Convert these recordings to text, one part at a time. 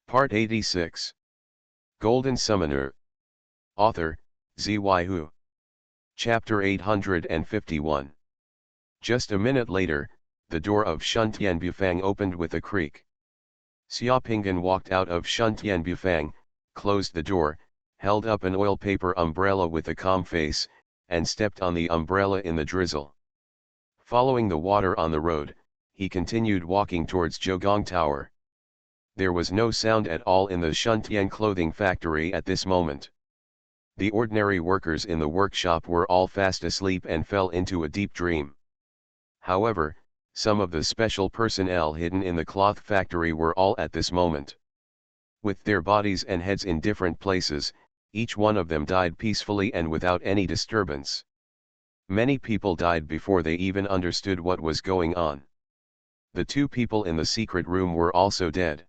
Part 86. Golden Summoner. Author, Xuanhuan. Chapter 851. Just a minute later, the door of Shuntian Bufang opened with a creak. Xiaopingan walked out of Shuntian Bufang, closed the door, held up an oil paper umbrella with a calm face, and stepped on the umbrella in the drizzle. Following the water on the road, he continued walking towards Zhougong Tower. There was no sound at all in the Shuntian clothing factory at this moment. The ordinary workers in the workshop were all fast asleep and fell into a deep dream. However, some of the special personnel hidden in the cloth factory were all at this moment. With their bodies and heads in different places, each one of them died peacefully and without any disturbance. Many people died before they even understood what was going on. The two people in the secret room were also dead.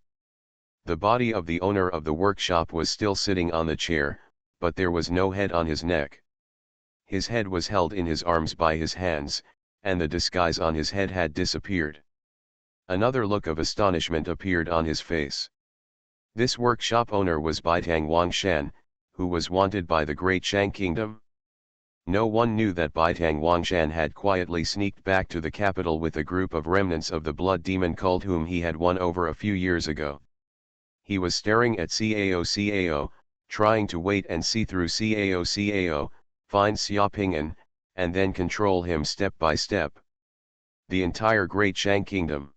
The body of the owner of the workshop was still sitting on the chair, but there was no head on his neck. His head was held in his arms by his hands, and the disguise on his head had disappeared. Another look of astonishment appeared on his face. This workshop owner was Baitang Wangshan, who was wanted by the Great Shang Kingdom. No one knew that Baitang Wangshan had quietly sneaked back to the capital with a group of remnants of the blood demon cult whom he had won over a few years ago. He was staring at Cao, trying to wait and see through Cao, find Xiaopingan, and then control him step by step. The entire Great Shang Kingdom.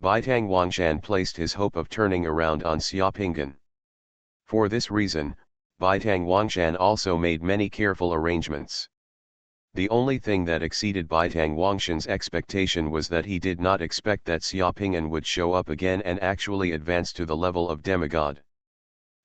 Baitang Wangshan placed his hope of turning around on Xiaopingan. For this reason, Baitang Wangshan also made many careful arrangements. The only thing that exceeded Baitang Wangshan's expectation was that he did not expect that Xiaopingan would show up again and actually advance to the level of demigod.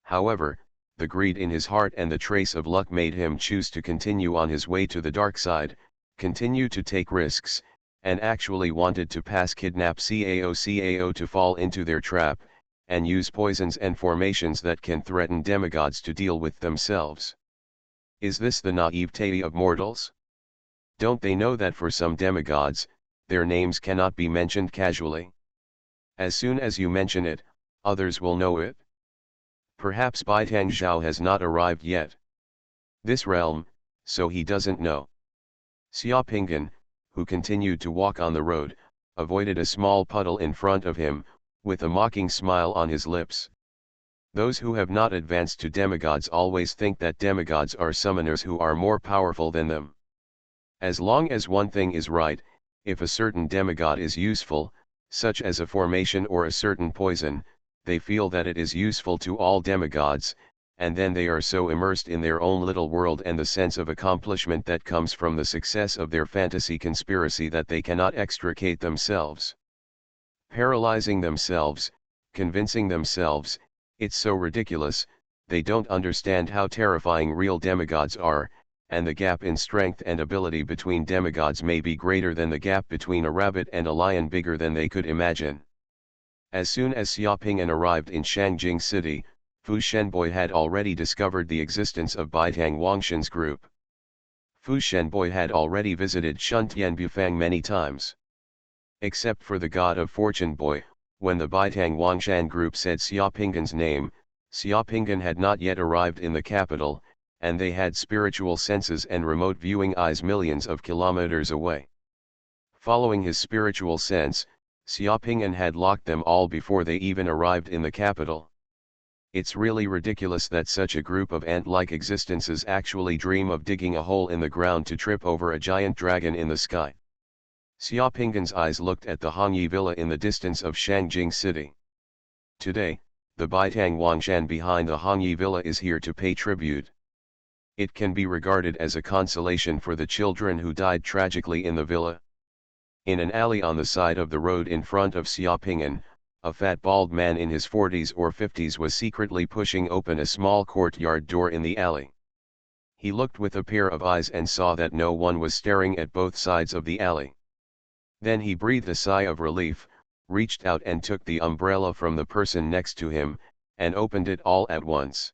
However, the greed in his heart and the trace of luck made him choose to continue on his way to the dark side, continue to take risks, and actually wanted to kidnap Cao to fall into their trap, and use poisons and formations that can threaten demigods to deal with themselves. Is this the naivete of mortals? Don't they know that for some demigods, their names cannot be mentioned casually? As soon as you mention it, others will know it. Perhaps Baitang Zhao has not arrived yet. This realm, so he doesn't know. Xiaopingan, who continued to walk on the road, avoided a small puddle in front of him, with a mocking smile on his lips. Those who have not advanced to demigods always think that demigods are summoners who are more powerful than them. As long as one thing is right, if a certain demigod is useful, such as a formation or a certain poison, they feel that it is useful to all demigods, and then they are so immersed in their own little world and the sense of accomplishment that comes from the success of their fantasy conspiracy that they cannot extricate themselves. Paralyzing themselves, convincing themselves, it's so ridiculous, they don't understand how terrifying real demigods are, and the gap in strength and ability between demigods may be greater than the gap between a rabbit and a lion, bigger than they could imagine. As soon as Xiaopingan arrived in Shangjing City, Fu Shenboi had already discovered the existence of Baitang Wangshan's group. Fu Shenboi had already visited Shuntian Bufang many times. Except for the God of Fortune Boy, when the Baitang Wangshan group said Xiaopingan's name, Xiaopingan had not yet arrived in the capital, and they had spiritual senses and remote viewing eyes millions of kilometers away. Following his spiritual sense, Xiaopingan had locked them all before they even arrived in the capital. It's really ridiculous that such a group of ant-like existences actually dream of digging a hole in the ground to trip over a giant dragon in the sky. Xiaopingan's eyes looked at the Hongyi Villa in the distance of Shangjing City. Today, the Baitang Wangshan behind the Hongyi Villa is here to pay tribute. It can be regarded as a consolation for the children who died tragically in the villa. In an alley on the side of the road in front of Xiaopingan, a fat bald man in his 40s or 50s was secretly pushing open a small courtyard door in the alley. He looked with a pair of eyes and saw that no one was staring at both sides of the alley. Then he breathed a sigh of relief, reached out and took the umbrella from the person next to him, and opened it all at once.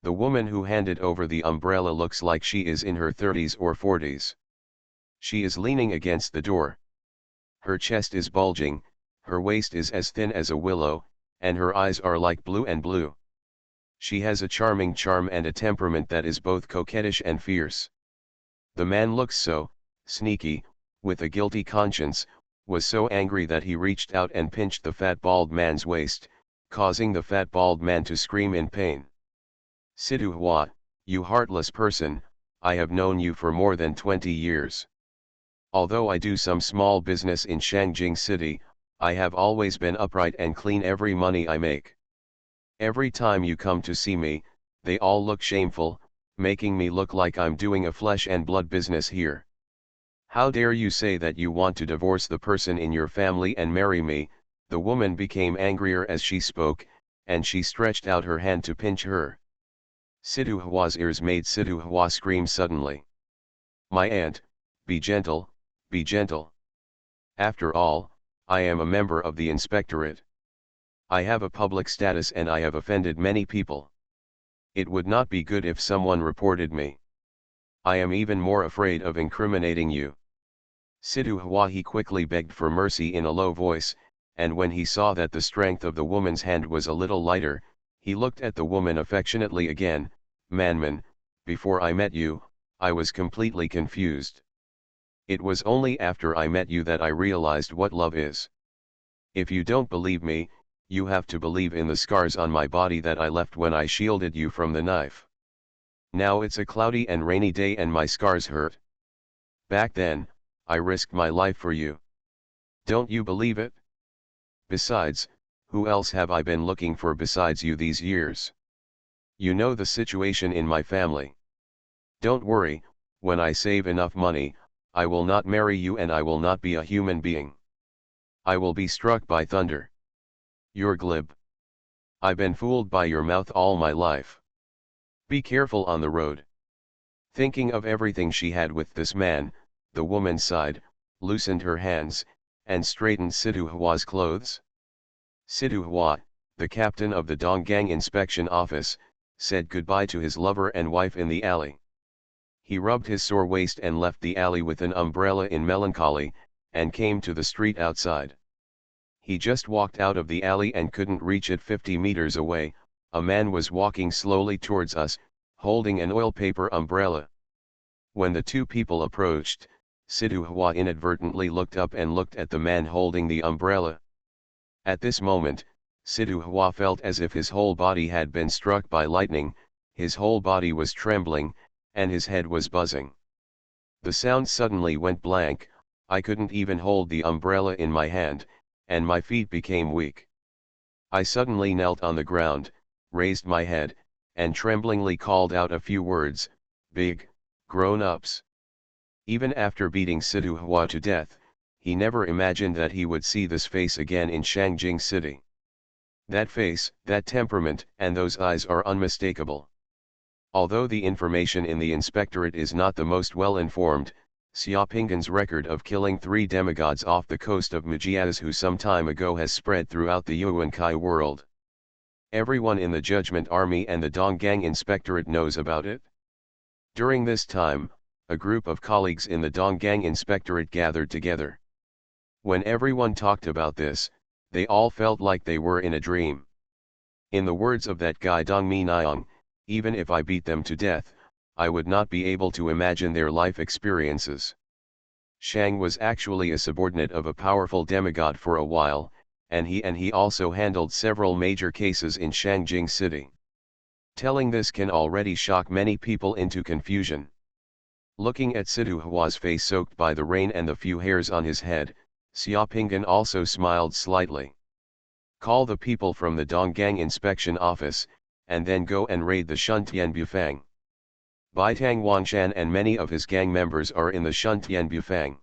The woman who handed over the umbrella looks like she is in her 30s or 40s. She is leaning against the door. Her chest is bulging, her waist is as thin as a willow, and her eyes are like blue and blue. She has a charming charm and a temperament that is both coquettish and fierce. The man looks so sneaky, with a guilty conscience, was so angry that he reached out and pinched the fat bald man's waist, causing the fat bald man to scream in pain. Xuanhuan, you heartless person, I have known you for more than 20 years. Although I do some small business in Shangjing City, I have always been upright and clean every money I make. Every time you come to see me, they all look shameful, making me look like I'm doing a flesh and blood business here. How dare you say that you want to divorce the person in your family and marry me? The woman became angrier as she spoke, and she stretched out her hand to pinch her. Xuanhuan's ears made Xuanhuan scream suddenly. My aunt, be gentle, be gentle. After all, I am a member of the inspectorate. I have a public status and I have offended many people. It would not be good if someone reported me. I am even more afraid of incriminating you. Xuanhuan he quickly begged for mercy in a low voice, and when he saw that the strength of the woman's hand was a little lighter, he looked at the woman affectionately again. Manman, before I met you, I was completely confused. It was only after I met you that I realized what love is. If you don't believe me, you have to believe in the scars on my body that I left when I shielded you from the knife. Now it's a cloudy and rainy day and my scars hurt. Back then, I risked my life for you. Don't you believe it? Besides, who else have I been looking for besides you these years? You know the situation in my family. Don't worry, when I save enough money, I will not marry you and I will not be a human being. I will be struck by thunder. You're glib. I've been fooled by your mouth all my life. Be careful on the road. Thinking of everything she had with this man, the woman sighed, loosened her hands, and straightened Xuanhuan's clothes. Xuanhuan, the captain of the Donggang inspection office, said goodbye to his lover and wife in the alley. He rubbed his sore waist and left the alley with an umbrella in melancholy, and came to the street outside. He just walked out of the alley and couldn't reach it 50 meters away. A man was walking slowly towards us, holding an oil paper umbrella. When the two people approached, Xuanhuan inadvertently looked up and looked at the man holding the umbrella. At this moment, Xuanhuan felt as if his whole body had been struck by lightning, his whole body was trembling, and his head was buzzing. The sound suddenly went blank, I couldn't even hold the umbrella in my hand, and my feet became weak. I suddenly knelt on the ground, raised my head, and tremblingly called out a few words, big, grown-ups. Even after beating Xuanhuan to death, he never imagined that he would see this face again in Shangjing City. That face, that temperament, and those eyes are unmistakable. Although the information in the inspectorate is not the most well-informed, Xiaopinggan's record of killing 3 demigods off the coast of Majiazhu some time ago has spread throughout the Yuankai world. Everyone in the Judgment Army and the Donggang Inspectorate knows about it. During this time, a group of colleagues in the Donggang Inspectorate gathered together. When everyone talked about this, they all felt like they were in a dream. In the words of that guy Dongmi Niang, even if I beat them to death, I would not be able to imagine their life experiences. Shang was actually a subordinate of a powerful demigod for a while, and he also handled several major cases in Shangjing City. Telling this can already shock many people into confusion. Looking at Xuanhuan's face soaked by the rain and the few hairs on his head, Xiaopinggan also smiled slightly. Call the people from the Donggang inspection office, and then go and raid the Shuntian Bufang. Baitang Wangshan and many of his gang members are in the Shuntian Bufang.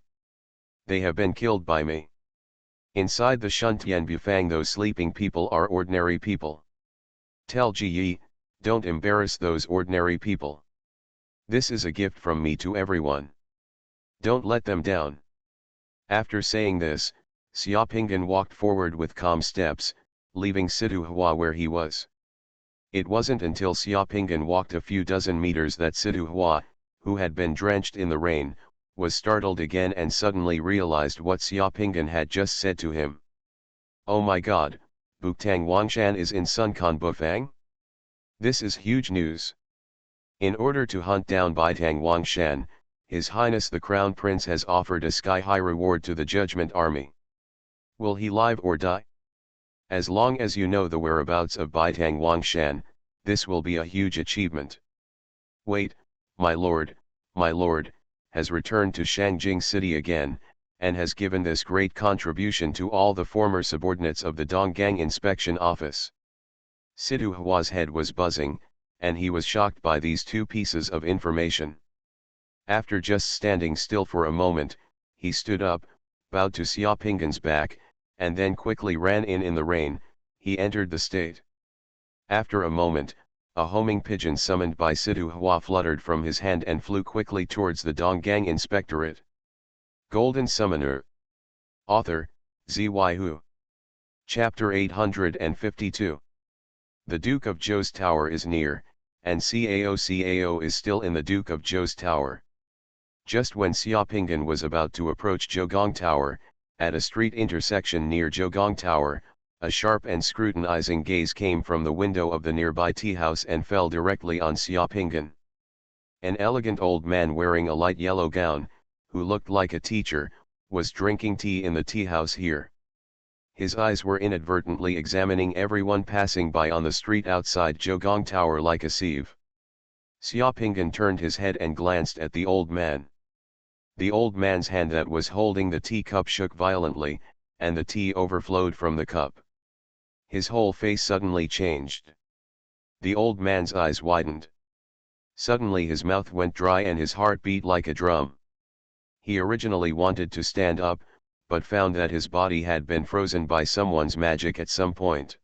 They have been killed by me. Inside the Shuntian Bufang those sleeping people are ordinary people. Tell Ji Yi, don't embarrass those ordinary people. This is a gift from me to everyone. Don't let them down. After saying this, Xiaopinggan walked forward with calm steps, leaving Xuanhuan where he was. It wasn't until Xiaopinggan walked a few dozen meters that Xuanhuan, who had been drenched in the rain, was startled again and suddenly realized what Xiaopinggan had just said to him. Oh my God, Buktang Wangshan is in Sunkan Bufang? This is huge news. In order to hunt down Baitang Wangshan, His Highness the Crown Prince has offered a sky-high reward to the Judgment Army. Will he live or die? As long as you know the whereabouts of Baitang Wangshan, this will be a huge achievement. Wait, my lord, has returned to Shangjing City again, and has given this great contribution to all the former subordinates of the Donggang Inspection Office. Situ Hua's head was buzzing, and he was shocked by these two pieces of information. After just standing still for a moment, he stood up, bowed to Xiaopinggan's back, and then quickly ran in the rain. He entered the state. After a moment, a homing pigeon summoned by Situ Hua fluttered from his hand and flew quickly towards the Donggang Inspectorate. Golden Summoner. Author, Xuanhuan. Chapter 852. The Duke of Zhou's tower is near, and Cao is still in the Duke of Zhou's tower. Just when Xiaopinggan was about to approach Zhougong Tower, at a street intersection near Zhougong Tower, a sharp and scrutinizing gaze came from the window of the nearby tea house and fell directly on Xiaopinggan. An elegant old man wearing a light yellow gown, who looked like a teacher, was drinking tea in the tea house here. His eyes were inadvertently examining everyone passing by on the street outside Zhougong Tower like a sieve. Xiaopinggan turned his head and glanced at the old man. The old man's hand that was holding the tea cup shook violently, and the tea overflowed from the cup. His whole face suddenly changed. The old man's eyes widened. Suddenly his mouth went dry and his heart beat like a drum. He originally wanted to stand up, but found that his body had been frozen by someone's magic at some point.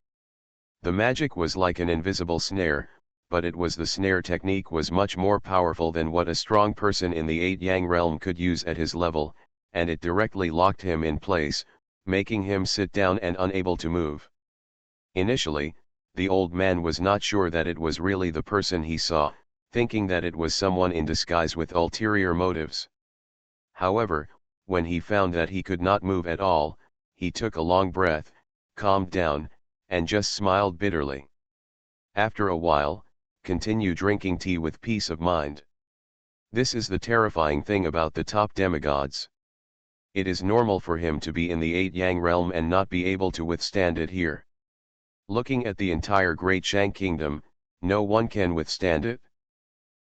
The magic was like an invisible snare, but the snare technique was much more powerful than what a strong person in the 8-yang realm could use at his level, and it directly locked him in place, making him sit down and unable to move. Initially, the old man was not sure that it was really the person he saw, thinking that it was someone in disguise with ulterior motives. However, when he found that he could not move at all, he took a long breath, calmed down, and just smiled bitterly. After a while, continue drinking tea with peace of mind. This is the terrifying thing about the top demigods. It is normal for him to be in the 8-yang realm and not be able to withstand it here. Looking at the entire Great Shang Kingdom, no one can withstand it.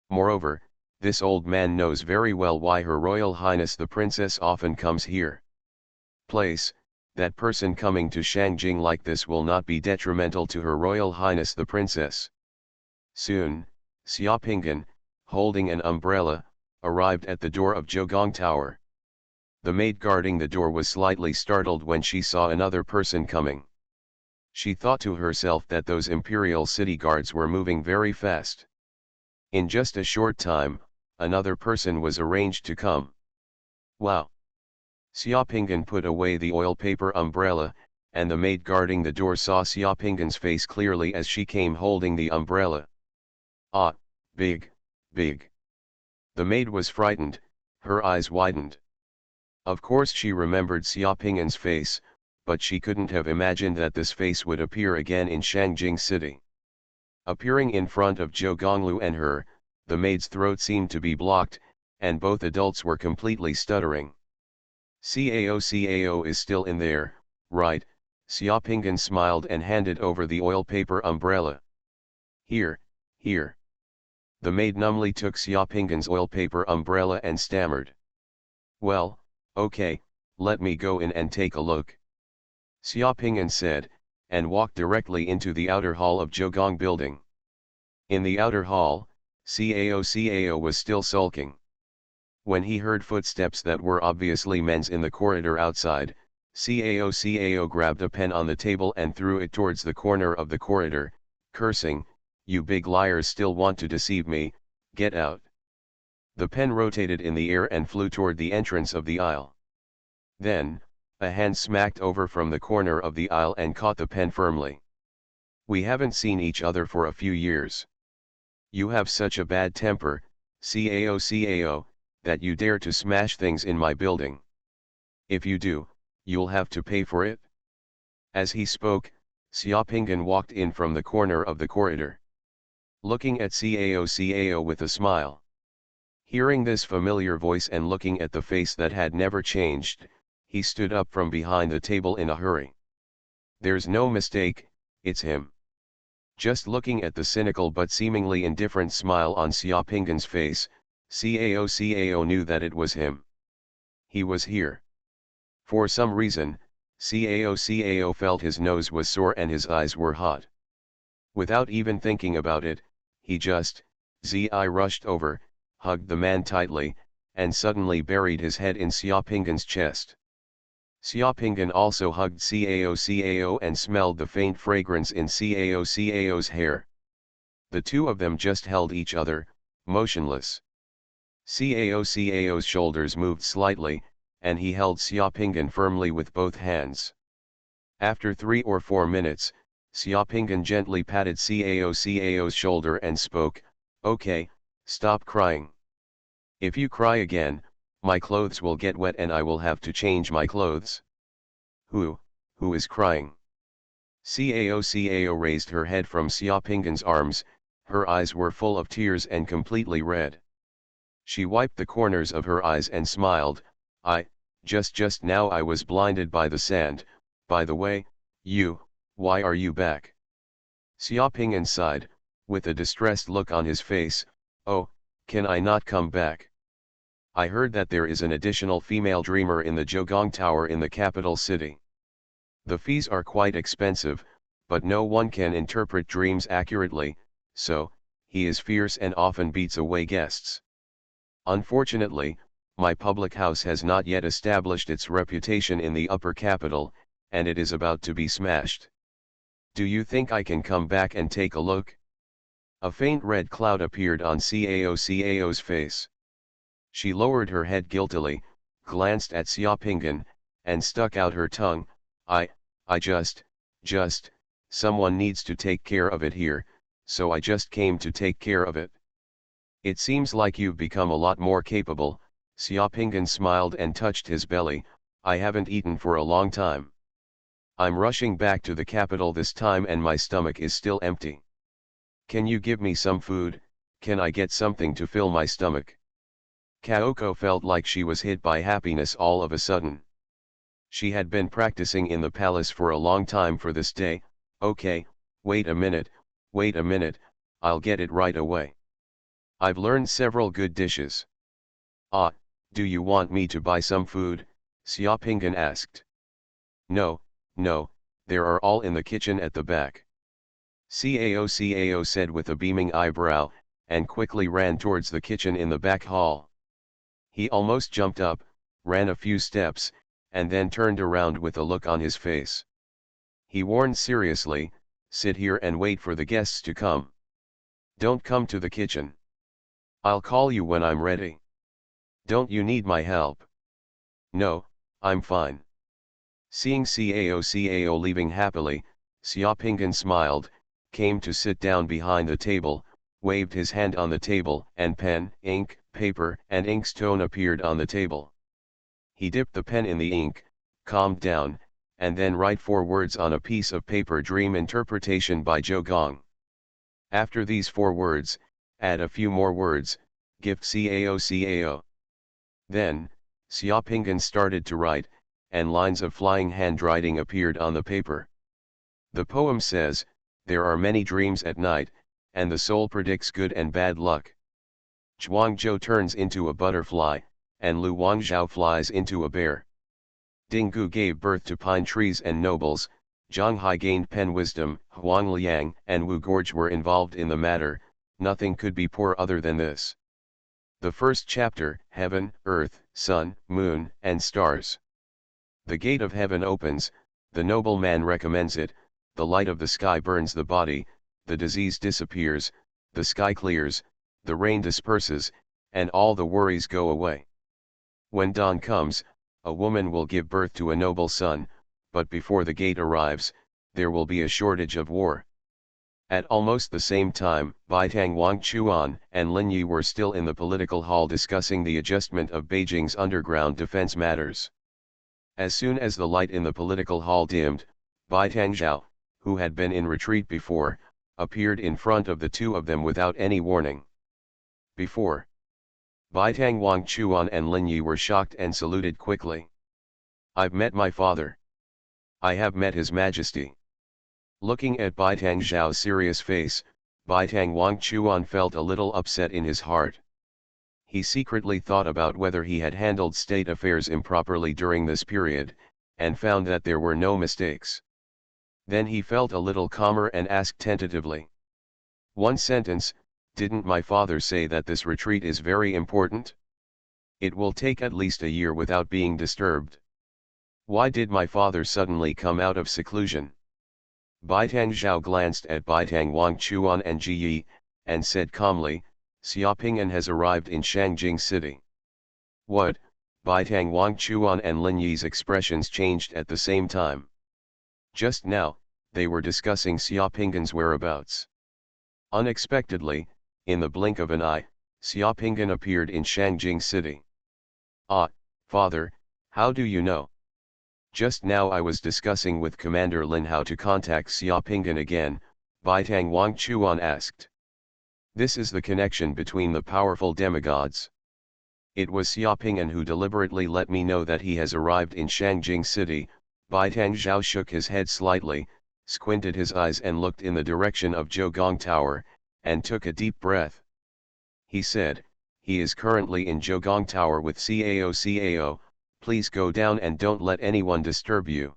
Moreover, this old man knows very well why Her Royal Highness the Princess often comes here. Place, that person coming to Shangjing like this will not be detrimental to Her Royal Highness the Princess. Soon, Xiaopinggan, holding an umbrella, arrived at the door of Zhougong Tower. The maid guarding the door was slightly startled when she saw another person coming. She thought to herself that those imperial city guards were moving very fast. In just a short time, another person was arranged to come. Wow! Xiaopinggan put away the oil paper umbrella, and the maid guarding the door saw Xiaopinggan's face clearly as she came holding the umbrella. Ah, big. The maid was frightened, her eyes widened. Of course she remembered Xiaopinggan's face, but she couldn't have imagined that this face would appear again in Shangjing City. Appearing in front of Zhou Gonglu and her, the maid's throat seemed to be blocked, and both adults were completely stuttering. Cao is still in there, right? Xiaopinggan smiled and handed over the oil paper umbrella. Here. The maid numbly took Xiaopinggan's oil paper umbrella and stammered. Well, okay, let me go in and take a look. Xiaopinggan said, and walked directly into the outer hall of Zhougong building. In the outer hall, Cao was still sulking. When he heard footsteps that were obviously men's in the corridor outside, Cao grabbed a pen on the table and threw it towards the corner of the corridor, cursing, "You big liars still want to deceive me, get out." The pen rotated in the air and flew toward the entrance of the aisle. Then, a hand smacked over from the corner of the aisle and caught the pen firmly. "We haven't seen each other for a few years. You have such a bad temper, Cao, that you dare to smash things in my building. If you do, you'll have to pay for it." As he spoke, Xiaopinggan walked in from the corner of the corridor, looking at Cao with a smile. Hearing this familiar voice and looking at the face that had never changed, he stood up from behind the table in a hurry. There's no mistake, it's him. Just looking at the cynical but seemingly indifferent smile on Xiaopinggan's face, Cao knew that it was him. He was here. For some reason, Cao felt his nose was sore and his eyes were hot. Without even thinking about it, he just, rushed over, hugged the man tightly, and suddenly buried his head in Xiaopinggan's chest. Xiaopinggan also hugged Cao and smelled the faint fragrance in Cao's hair. The two of them just held each other, motionless. Cao's shoulders moved slightly, and he held Xiaopinggan firmly with both hands. After 3 or 4 minutes, Xiaopinggan gently patted Cao's shoulder and spoke, "Okay, stop crying. If you cry again, my clothes will get wet and I will have to change my clothes." Who is crying?" Cao raised her head from Xiaopinggan's arms, her eyes were full of tears and completely red. She wiped the corners of her eyes and smiled, Just now I was blinded by the sand, by the way, why are you back?" Xiaopinggan sighed, with a distressed look on his face, "Oh, can I not come back? I heard that there is an additional female dreamer in the Zhougong Tower in the capital city. The fees are quite expensive, but no one can interpret dreams accurately, so, he is fierce and often beats away guests. Unfortunately, my public house has not yet established its reputation in the upper capital, and it is about to be smashed. Do you think I can come back and take a look?" A faint red cloud appeared on Cao's face. She lowered her head guiltily, glanced at Xiaopinggan, and stuck out her tongue, I just, someone needs to take care of it here, so I just came to take care of it." "It seems like you've become a lot more capable," Xiaopinggan smiled and touched his belly, "I haven't eaten for a long time. I'm rushing back to the capital this time and my stomach is still empty. Can you give me some food? Can I get something to fill my stomach?" Kaoko felt like she was hit by happiness all of a sudden. She had been practicing in the palace for a long time for this day. "Okay, wait a minute, I'll get it right away. I've learned several good dishes." "Ah, do you want me to buy some food?" Xiaopinggan asked. No, they're all in the kitchen at the back," Cao said with a beaming eyebrow, and quickly ran towards the kitchen in the back hall. He almost jumped up, ran a few steps, and then turned around with a look on his face. He warned seriously, "Sit here and wait for the guests to come. Don't come to the kitchen. I'll call you when I'm ready. Don't you need my help?" "No, I'm fine." Seeing Cao leaving happily, Xiaopinggan smiled, came to sit down behind the table, waved his hand on the table, and pen, ink, paper, and inkstone appeared on the table. He dipped the pen in the ink, calmed down, and then write 4 words on a piece of paper: "Dream interpretation by Zhougong." After these 4 words, add a few more words, "Gift Cao." Then, Xiaopinggan started to write, and lines of flying handwriting appeared on the paper. The poem says, "There are many dreams at night, and the soul predicts good and bad luck. Zhuangzhou turns into a butterfly, and Lu Wangzhao flies into a bear. Dinggu gave birth to pine trees and nobles, Zhonghai gained pen wisdom, Huang Liang and Wu Gorge were involved in the matter, nothing could be poor other than this." The first chapter, Heaven, Earth, Sun, Moon, and Stars. The gate of heaven opens, the noble man recommends it, the light of the sky burns the body, the disease disappears, the sky clears, the rain disperses, and all the worries go away. When dawn comes, a woman will give birth to a noble son, but before the gate arrives, there will be a shortage of war. At almost the same time, Baitang Wangchuan and Lin Yi were still in the political hall discussing the adjustment of Beijing's underground defense matters. As soon as the light in the political hall dimmed, Baitang Zhao, who had been in retreat before, appeared in front of the two of them without any warning. Before Baitang Wang Chuan and Lin Yi were shocked and saluted quickly. "I've met my father. I have met His Majesty." Looking at Baitang Zhao's serious face, Baitang Wang Chuan felt a little upset in his heart. He secretly thought about whether he had handled state affairs improperly during this period, and found that there were no mistakes. Then he felt a little calmer and asked tentatively. "One sentence, didn't my father say that this retreat is very important? It will take at least a year without being disturbed. Why did my father suddenly come out of seclusion?" Baitang Zhao glanced at Baitang Wang Chuan and Ji Yi, and said calmly, "Xiaoping'an has arrived in Shangjing City." "What?" Baitang Wang Chuan and Lin Yi's expressions changed at the same time. Just now, they were discussing Xiaoping'an's whereabouts. Unexpectedly, in the blink of an eye, Xiaoping'an appeared in Shangjing City. "Ah, father, how do you know?" "Just now I was discussing with Commander Lin how to contact Xiaoping'an again," Baitang Wang Chuan asked. "This is the connection between the powerful demigods. It was Xiaoping'an who deliberately let me know that he has arrived in Shangjing City." Baitang Zhao shook his head slightly, squinted his eyes and looked in the direction of Zhougong Tower, and took a deep breath. He said, "He is currently in Zhougong Tower with Cao. Please go down and don't let anyone disturb you."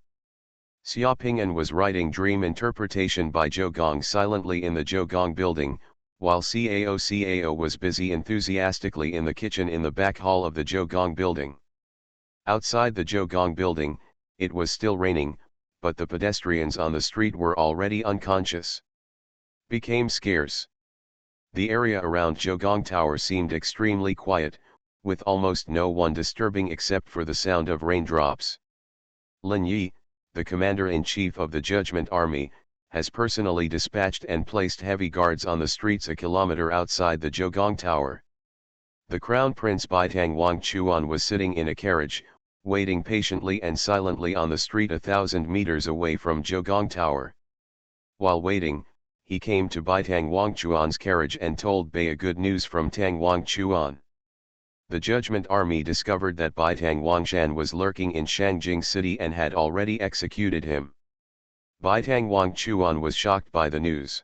Xiaoping'an was writing dream interpretation by Zhougong silently in the Zhougong building, while Cao was busy enthusiastically in the kitchen in the back hall of the Zhougong building. Outside the Zhougong building, it was still raining, but the pedestrians on the street were already unconscious. Became scarce. The area around Zhougong Tower seemed extremely quiet, with almost no one disturbing except for the sound of raindrops. Lin Yi, the commander-in-chief of the Judgment Army, has personally dispatched and placed heavy guards on the streets a kilometer outside the Zhougong Tower. The Crown Prince Baitang Wang Chuan was sitting in a carriage, waiting patiently and silently on the street 1,000 meters away from Zhougong Tower. While waiting, he came to Baitang Wang Chuan's carriage and told Bai good news from Tang Wang Chuan. The Judgment Army discovered that Baitang Wangshan was lurking in Shangjing City and had already executed him. Baitang Wang Chuan was shocked by the news.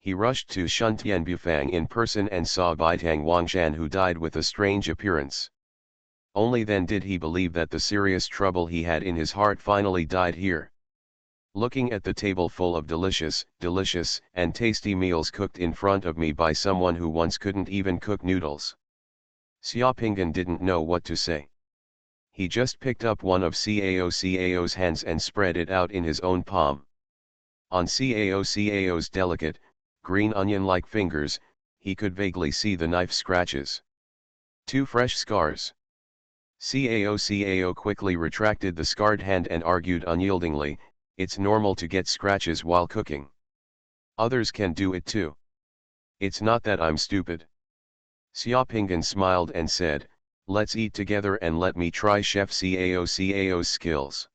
He rushed to Shuntian Bufang in person and saw Baitang Wangshan, who died with a strange appearance. Only then did he believe that the serious trouble he had in his heart finally died here. Looking at the table full of delicious, and tasty meals cooked in front of me by someone who once couldn't even cook noodles, Xiaoping'an didn't know what to say. He just picked up one of Cao's hands and spread it out in his own palm. On Cao's delicate, green onion-like fingers, he could vaguely see the knife scratches. 2 fresh scars. Cao quickly retracted the scarred hand and argued unyieldingly, "It's normal to get scratches while cooking. Others can do it too. It's not that I'm stupid." Xiaoping'an smiled and said, "Let's eat together and let me try Chef Cao's skills."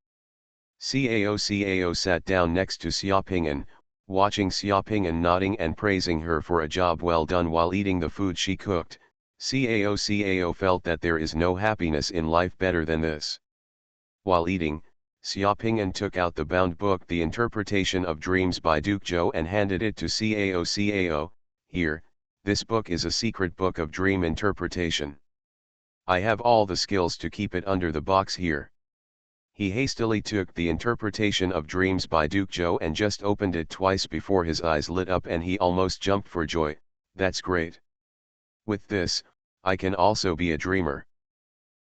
Cao sat down next to Xiaoping'an, watching Xiaoping'an nodding and praising her for a job well done while eating the food she cooked. Cao felt that there is no happiness in life better than this. While eating, Xiaoping'an took out the bound book The Interpretation of Dreams by Duke Zhou and handed it to Cao. "Here, this book is a secret book of dream interpretation. I have all the skills to keep it under the box here." He hastily took The Interpretation of Dreams by Duke Zhou and just opened it twice before his eyes lit up and he almost jumped for joy. "That's great. With this, I can also be a dreamer."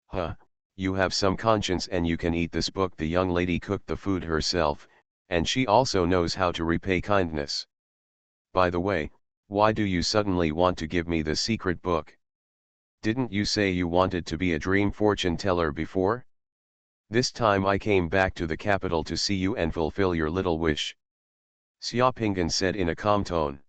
"Huh, you have some conscience and you can eat this book." The young lady cooked the food herself, and she also knows how to repay kindness. "By the way, why do you suddenly want to give me the secret book? Didn't you say you wanted to be a dream fortune teller before? This time I came back to the capital to see you and fulfill your little wish," Xiaoping'an said in a calm tone.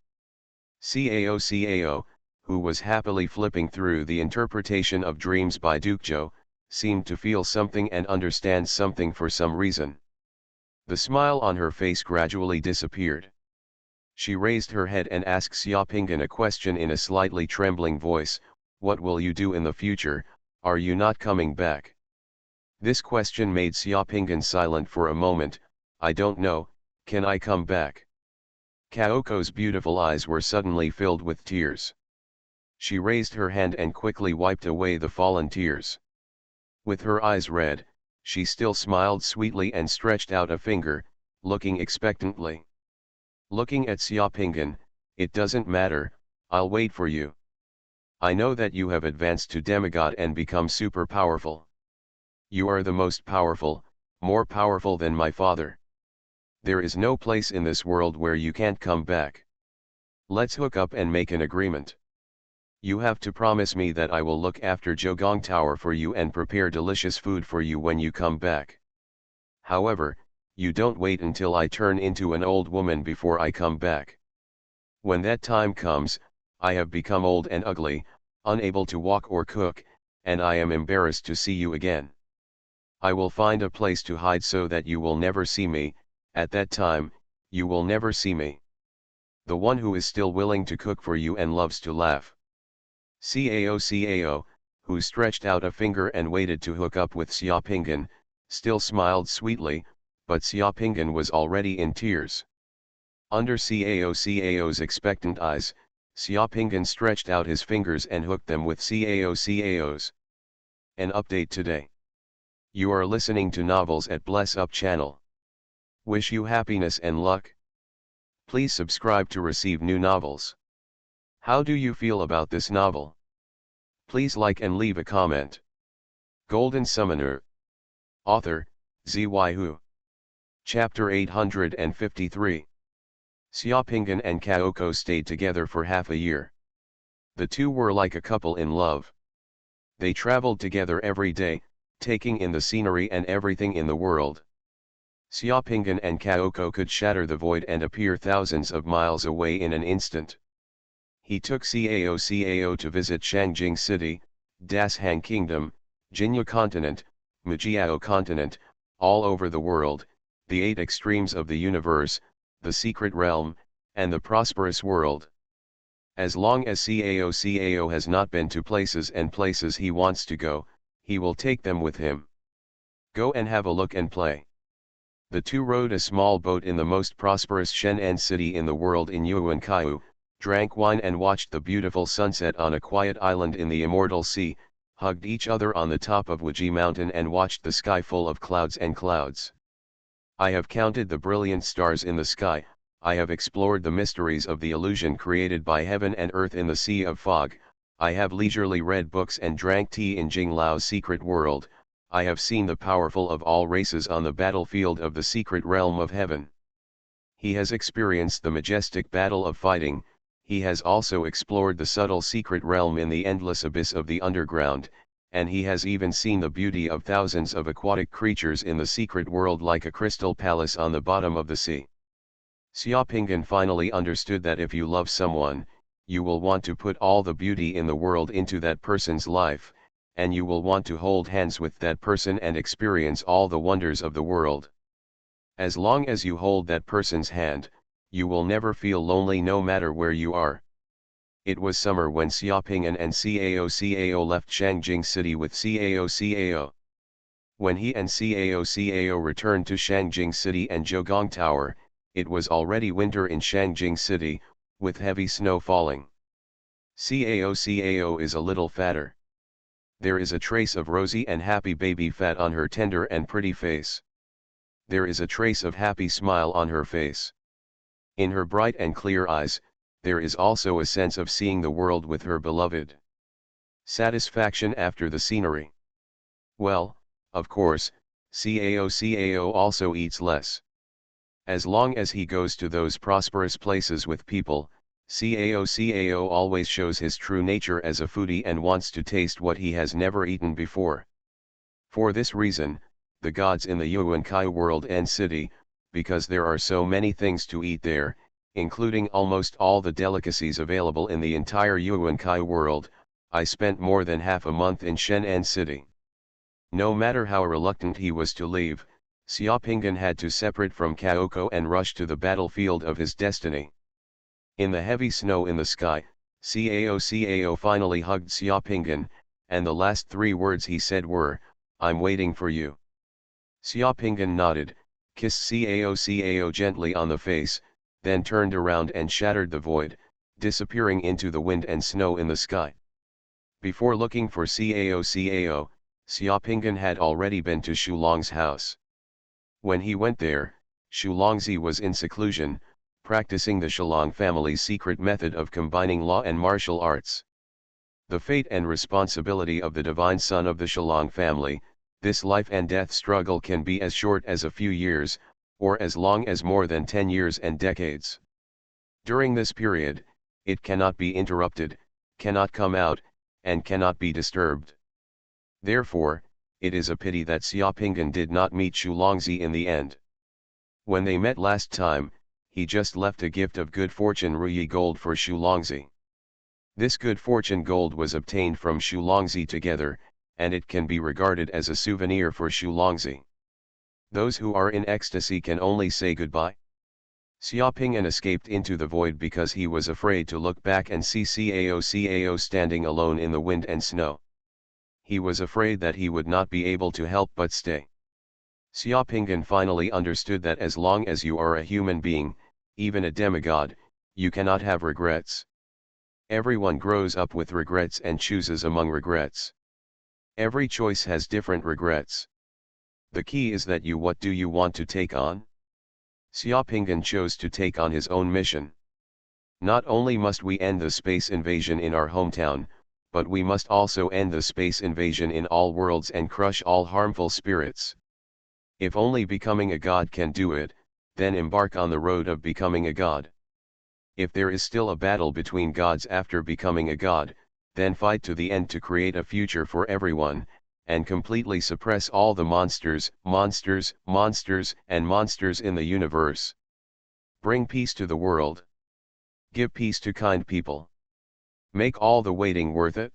Cao, who was happily flipping through The Interpretation of Dreams by Duke Zhou, seemed to feel something and understand something for some reason. The smile on her face gradually disappeared. She raised her head and asked Xiaopingan a question in a slightly trembling voice, "What will you do in the future, are you not coming back?" This question made Xiaopingan silent for a moment. "I don't know, can I come back?" Kaoko's beautiful eyes were suddenly filled with tears. She raised her hand and quickly wiped away the fallen tears. With her eyes red, she still smiled sweetly and stretched out a finger, looking expectantly. Looking at Xiaopingan, "It doesn't matter, I'll wait for you. I know that you have advanced to demigod and become super powerful. You are the most powerful, more powerful than my father. There is no place in this world where you can't come back. Let's hook up and make an agreement. You have to promise me that I will look after Zhougong Tower for you and prepare delicious food for you when you come back. However, you don't wait until I turn into an old woman before I come back. When that time comes, I have become old and ugly, unable to walk or cook, and I am embarrassed to see you again. I will find a place to hide so that you will never see me. At that time, you will never see me. The one who is still willing to cook for you and loves to laugh." Cao, who stretched out a finger and waited to hook up with Xiaopingan, still smiled sweetly, but Xiaopingan was already in tears. Under Cao's expectant eyes, Xiaopingan stretched out his fingers and hooked them with Cao's. An update today. You are listening to Novels at Bless Up channel. Wish you happiness and luck. Please subscribe to receive new novels. How do you feel about this novel? Please like and leave a comment. Golden Summoner. Author, Xuanhuan. Chapter 853. Xiaopingan and Kaoko stayed together for half a year. The two were like a couple in love. They traveled together every day, taking in the scenery and everything in the world. Xiaopingan and Kaoko could shatter the void and appear thousands of miles away in an instant. He took Cao to visit Shangjing City, Dashang Kingdom, Jinyu Continent, Mujiao Continent, all over the world, the 8 extremes of the universe, the secret realm, and the prosperous world. As long as Cao has not been to places and places he wants to go, he will take them with him. Go and have a look and play. The two rowed a small boat in the most prosperous Shenan city in the world in Yuankaiu, drank wine and watched the beautiful sunset on a quiet island in the immortal sea, hugged each other on the top of Wuji Mountain and watched the sky full of clouds and clouds. I have counted the brilliant stars in the sky, I have explored the mysteries of the illusion created by heaven and earth in the sea of fog, I have leisurely read books and drank tea in Jinglao's secret world, I have seen the powerful of all races on the battlefield of the secret realm of heaven. He has experienced the majestic battle of fighting, he has also explored the subtle secret realm in the endless abyss of the underground, and he has even seen the beauty of thousands of aquatic creatures in the secret world like a crystal palace on the bottom of the sea. Xiaopingan finally understood that if you love someone, you will want to put all the beauty in the world into that person's life, and you will want to hold hands with that person and experience all the wonders of the world. As long as you hold that person's hand, you will never feel lonely no matter where you are. It was summer when Xiaopingan and Cao left Shangjing City with Cao. When he and Cao returned to Shangjing City and Zhougong Tower, it was already winter in Shangjing City, with heavy snow falling. Cao is a little fatter. There is a trace of rosy and happy baby fat on her tender and pretty face. There is a trace of happy smile on her face. In her bright and clear eyes, there is also a sense of seeing the world with her beloved. Satisfaction after the scenery. Well, of course, Cao also eats less. As long as he goes to those prosperous places with people, Cao always shows his true nature as a foodie and wants to taste what he has never eaten before. For this reason, the gods in the Yuankai world and city, because there are so many things to eat there, including almost all the delicacies available in the entire Yuankai world, I spent more than half a month in Shenan City. No matter how reluctant he was to leave, Xiaopinggan had to separate from Kaoko and rush to the battlefield of his destiny. In the heavy snow in the sky, Cao finally hugged Xiaopinggan, and the last 3 words he said were, "I'm waiting for you." Xiaopinggan nodded, kissed Cao gently on the face, then turned around and shattered the void, disappearing into the wind and snow in the sky. Before looking for Cao, Xiaopinggan had already been to Shulong's house. When he went there, Shulongzi was in seclusion, practicing the Shulong family's secret method of combining law and martial arts. The fate and responsibility of the divine son of the Shulong family, this life and death struggle can be as short as a few years, or as long as more than 10 years and decades. During this period, it cannot be interrupted, cannot come out, and cannot be disturbed. Therefore, it is a pity that Xiaopinggan did not meet Shulongzi in the end. When they met last time, he just left a gift of good fortune Ruyi gold for Shulongzi. This good fortune gold was obtained from Shulongzi together, and it can be regarded as a souvenir for Shulongzi. Those who are in ecstasy can only say goodbye. Xiaopinggan escaped into the void because he was afraid to look back and see Cao standing alone in the wind and snow. He was afraid that he would not be able to help but stay. Xiaopinggan finally understood that as long as you are a human being, even a demigod, you cannot have regrets. Everyone grows up with regrets and chooses among regrets. Every choice has different regrets. The key is that what do you want to take on? Xiaopinggan chose to take on his own mission. Not only must we end the space invasion in our hometown, but we must also end the space invasion in all worlds and crush all harmful spirits. If only becoming a god can do it, then embark on the road of becoming a god. If there is still a battle between gods after becoming a god, then fight to the end to create a future for everyone, and completely suppress all the monsters in the universe. Bring peace to the world. Give peace to kind people. Make all the waiting worth it.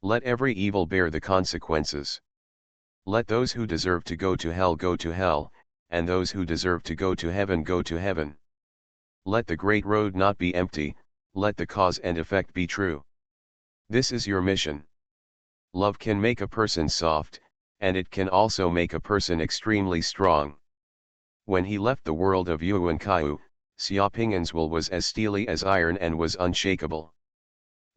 Let every evil bear the consequences. Let those who deserve to go to hell, and those who deserve to go to heaven. Let the great road not be empty, let the cause and effect be true. This is your mission. Love can make a person soft, and it can also make a person extremely strong. When he left the world of Yuan-Kaiu, Xiaopinggan's will was as steely as iron and was unshakable.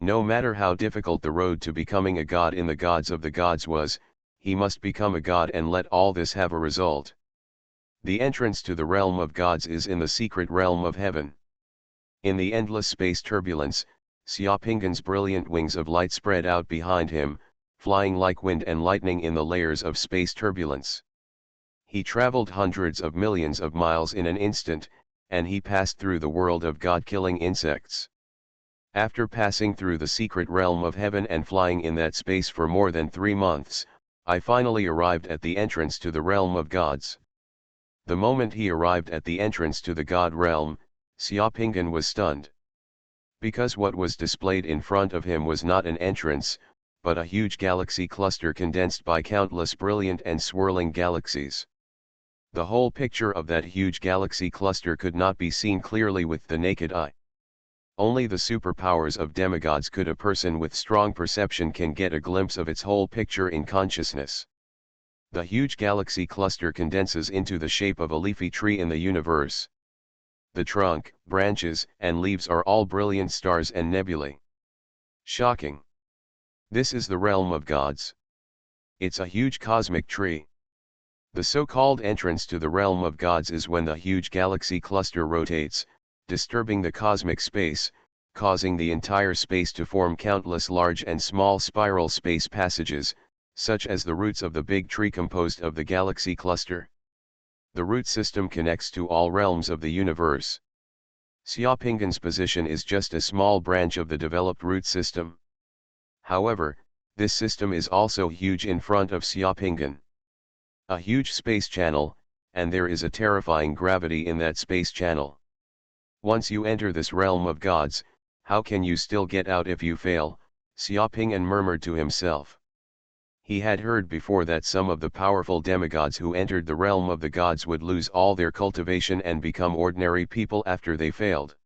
No matter how difficult the road to becoming a god in the gods of the gods was, he must become a god and let all this have a result. The entrance to the realm of gods is in the secret realm of heaven. In the endless space turbulence, Xiaopinggan's brilliant wings of light spread out behind him, flying like wind and lightning in the layers of space turbulence. He traveled hundreds of millions of miles in an instant, and he passed through the world of god-killing insects. After passing through the secret realm of heaven and flying in that space for more than 3 months, I finally arrived at the entrance to the realm of gods. The moment he arrived at the entrance to the god realm, Xiaopinggan was stunned. Because what was displayed in front of him was not an entrance, but a huge galaxy cluster condensed by countless brilliant and swirling galaxies. The whole picture of that huge galaxy cluster could not be seen clearly with the naked eye. Only the superpowers of demigods could. A person with strong perception can get a glimpse of its whole picture in consciousness. The huge galaxy cluster condenses into the shape of a leafy tree in the universe. The trunk, branches, and leaves are all brilliant stars and nebulae. Shocking. This is the realm of gods. It's a huge cosmic tree. The so-called entrance to the realm of gods is when the huge galaxy cluster rotates, disturbing the cosmic space, causing the entire space to form countless large and small spiral space passages, such as the roots of the big tree composed of the galaxy cluster. The root system connects to all realms of the universe. Xiaopinggan's position is just a small branch of the developed root system. However, this system is also huge in front of Xiaopinggan. A huge space channel, and there is a terrifying gravity in that space channel. Once you enter this realm of gods, how can you still get out if you fail? Xiaopinggan murmured to himself. He had heard before that some of the powerful demigods who entered the realm of the gods would lose all their cultivation and become ordinary people after they failed.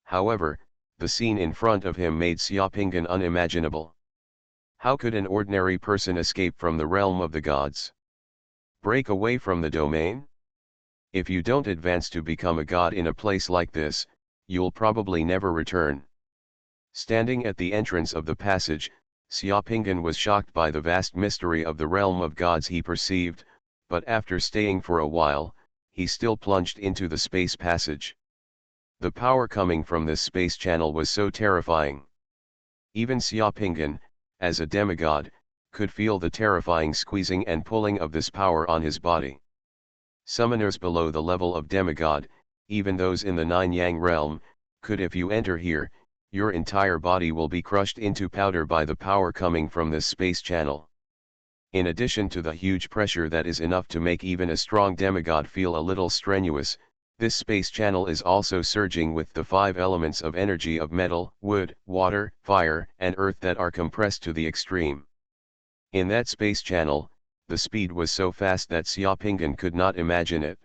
However, the scene in front of him made Xiaopingan unimaginable. How could an ordinary person escape from the realm of the gods? Break away from the domain? If you don't advance to become a god in a place like this, you'll probably never return. Standing at the entrance of the passage, Xiaopingan was shocked by the vast mystery of the realm of gods he perceived, but after staying for a while, he still plunged into the space passage. The power coming from this space channel was so terrifying. Even Xiaopingan, as a demigod, could feel the terrifying squeezing and pulling of this power on his body. Summoners below the level of demigod, even those in the Nine Yang realm, could if you enter here, your entire body will be crushed into powder by the power coming from this space channel. In addition to the huge pressure that is enough to make even a strong demigod feel a little strenuous, this space channel is also surging with the 5 elements of energy of metal, wood, water, fire, and earth that are compressed to the extreme. In that space channel, the speed was so fast that Xiaopingan could not imagine it.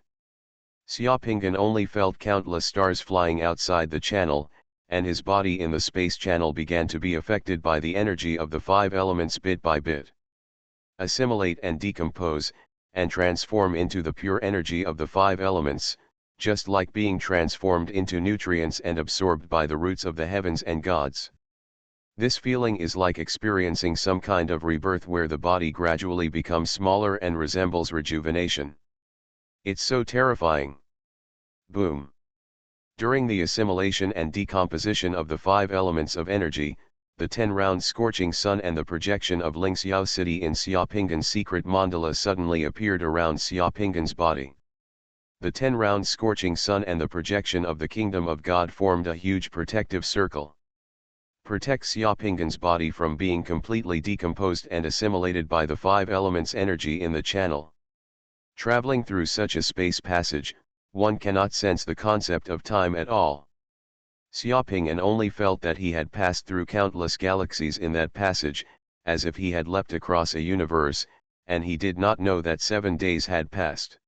Xiaopingan only felt countless stars flying outside the channel, and his body in the space channel began to be affected by the energy of the 5 elements bit by bit. Assimilate and decompose, and transform into the pure energy of the 5 elements, just like being transformed into nutrients and absorbed by the roots of the heavens and gods. This feeling is like experiencing some kind of rebirth where the body gradually becomes smaller and resembles rejuvenation. It's so terrifying. Boom. During the assimilation and decomposition of the 5 elements of energy, the 10-round scorching sun and the projection of Lingxiao city in Xiaopingan's secret mandala suddenly appeared around Xiaopingan's body. The 10-round scorching sun and the projection of the kingdom of God formed a huge protective circle. Protect Xiaopingan's body from being completely decomposed and assimilated by the 5 elements energy in the channel. Traveling through such a space passage, one cannot sense the concept of time at all. Xiaopingan only felt that he had passed through countless galaxies in that passage, as if he had leapt across a universe, and he did not know that 7 days had passed.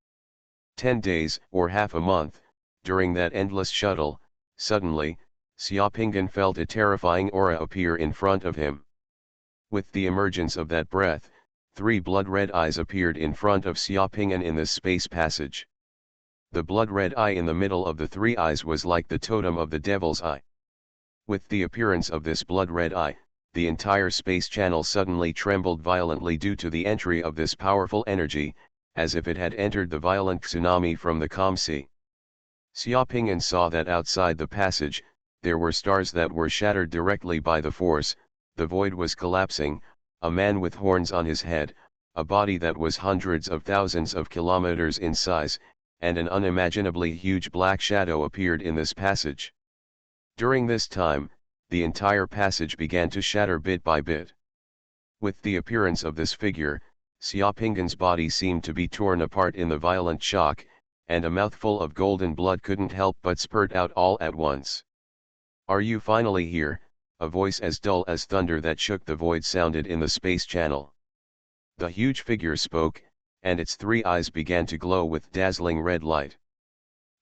10 days, or half a month, during that endless shuttle. Suddenly, Xiaopingan felt a terrifying aura appear in front of him. With the emergence of that breath, 3 blood-red eyes appeared in front of Xiaopingan in this space passage. The blood-red eye in the middle of the 3 eyes was like the totem of the devil's eye. With the appearance of this blood-red eye, the entire space channel suddenly trembled violently due to the entry of this powerful energy, as if it had entered the violent tsunami from the calm sea. Xiaopingan saw that outside the passage, there were stars that were shattered directly by the force, the void was collapsing, a man with horns on his head, a body that was hundreds of thousands of kilometers in size, and an unimaginably huge black shadow appeared in this passage. During this time, the entire passage began to shatter bit by bit. With the appearance of this figure, Xiaopingan's body seemed to be torn apart in the violent shock, and a mouthful of golden blood couldn't help but spurt out all at once. "Are you finally here?" a voice as dull as thunder that shook the void sounded in the space channel. The huge figure spoke, and its 3 eyes began to glow with dazzling red light.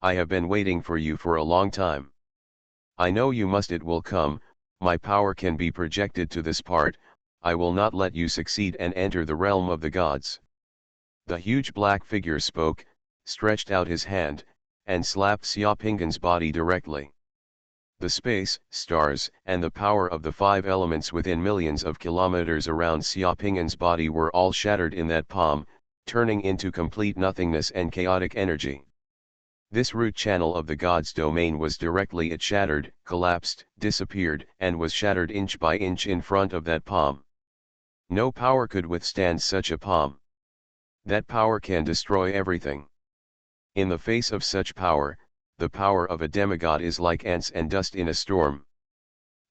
"I have been waiting for you for a long time. I know you must. It will come. My power can be projected to this part. I will not let you succeed and enter the realm of the gods." The huge black figure spoke, stretched out his hand, and slapped Xiaopingan's body directly. The space, stars, and the power of the 5 elements within millions of kilometers around Xiaopingan's body were all shattered in that palm, turning into complete nothingness and chaotic energy. This root channel of the god's domain was directly it shattered, collapsed, disappeared, and was shattered inch by inch in front of that palm. No power could withstand such a palm. That power can destroy everything. In the face of such power, the power of a demigod is like ants and dust in a storm.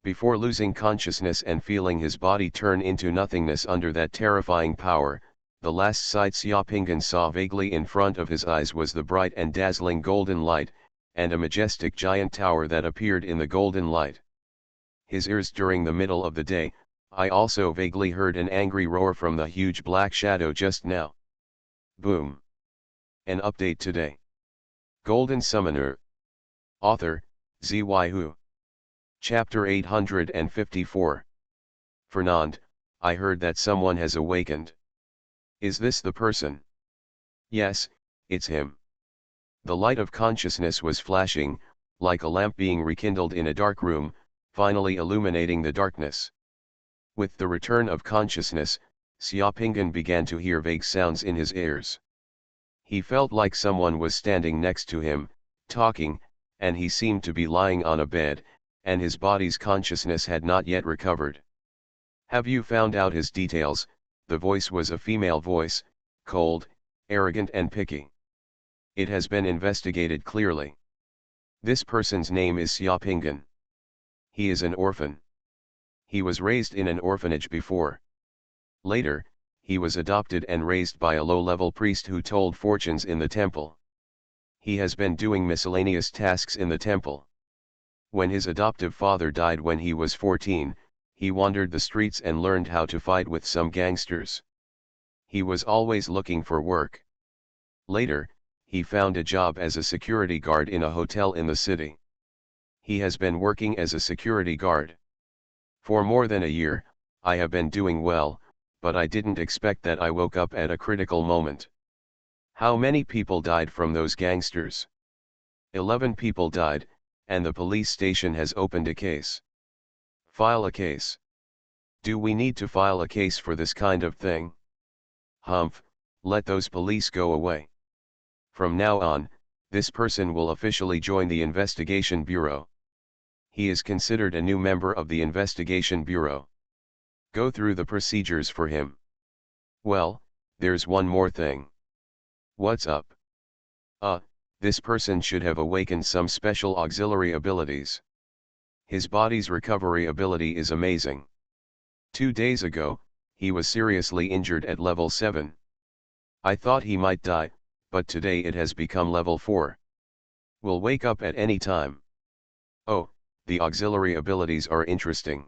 Before losing consciousness and feeling his body turn into nothingness under that terrifying power, the last sight Xiaopingan saw vaguely in front of his eyes was the bright and dazzling golden light, and a majestic giant tower that appeared in the golden light. His ears during the middle of the day, I also vaguely heard an angry roar from the huge black shadow just now. Boom. An update today. Golden Summoner. Author, Xuanhuan. Chapter 854. Fernand, I heard that someone has awakened. Is this the person? Yes, it's him. The light of consciousness was flashing, like a lamp being rekindled in a dark room, finally illuminating the darkness. With the return of consciousness, Xiaopingan began to hear vague sounds in his ears. He felt like someone was standing next to him, talking, and he seemed to be lying on a bed, and his body's consciousness had not yet recovered. Have you found out his details? The voice was a female voice, cold, arrogant and picky. It has been investigated clearly. This person's name is Xiaopingan. He is an orphan. He was raised in an orphanage before. Later, he was adopted and raised by a low-level priest who told fortunes in the temple. He has been doing miscellaneous tasks in the temple. When his adoptive father died when he was 14, he wandered the streets and learned how to fight with some gangsters. He was always looking for work. Later, he found a job as a security guard in a hotel in the city. He has been working as a security guard. For more than a year, I have been doing well, but I didn't expect that I woke up at a critical moment. How many people died from those gangsters? 11 people died, and the police station has opened a case. File a case. Do we need to file a case for this kind of thing? Humph, let those police go away. From now on, this person will officially join the investigation bureau. He is considered a new member of the investigation bureau. Go through the procedures for him. Well, there's one more thing. What's up? This person should have awakened some special auxiliary abilities. His body's recovery ability is amazing. 2 days ago, he was seriously injured at level 7. I thought he might die, but today it has become level 4. Will wake up at any time. Oh, the auxiliary abilities are interesting.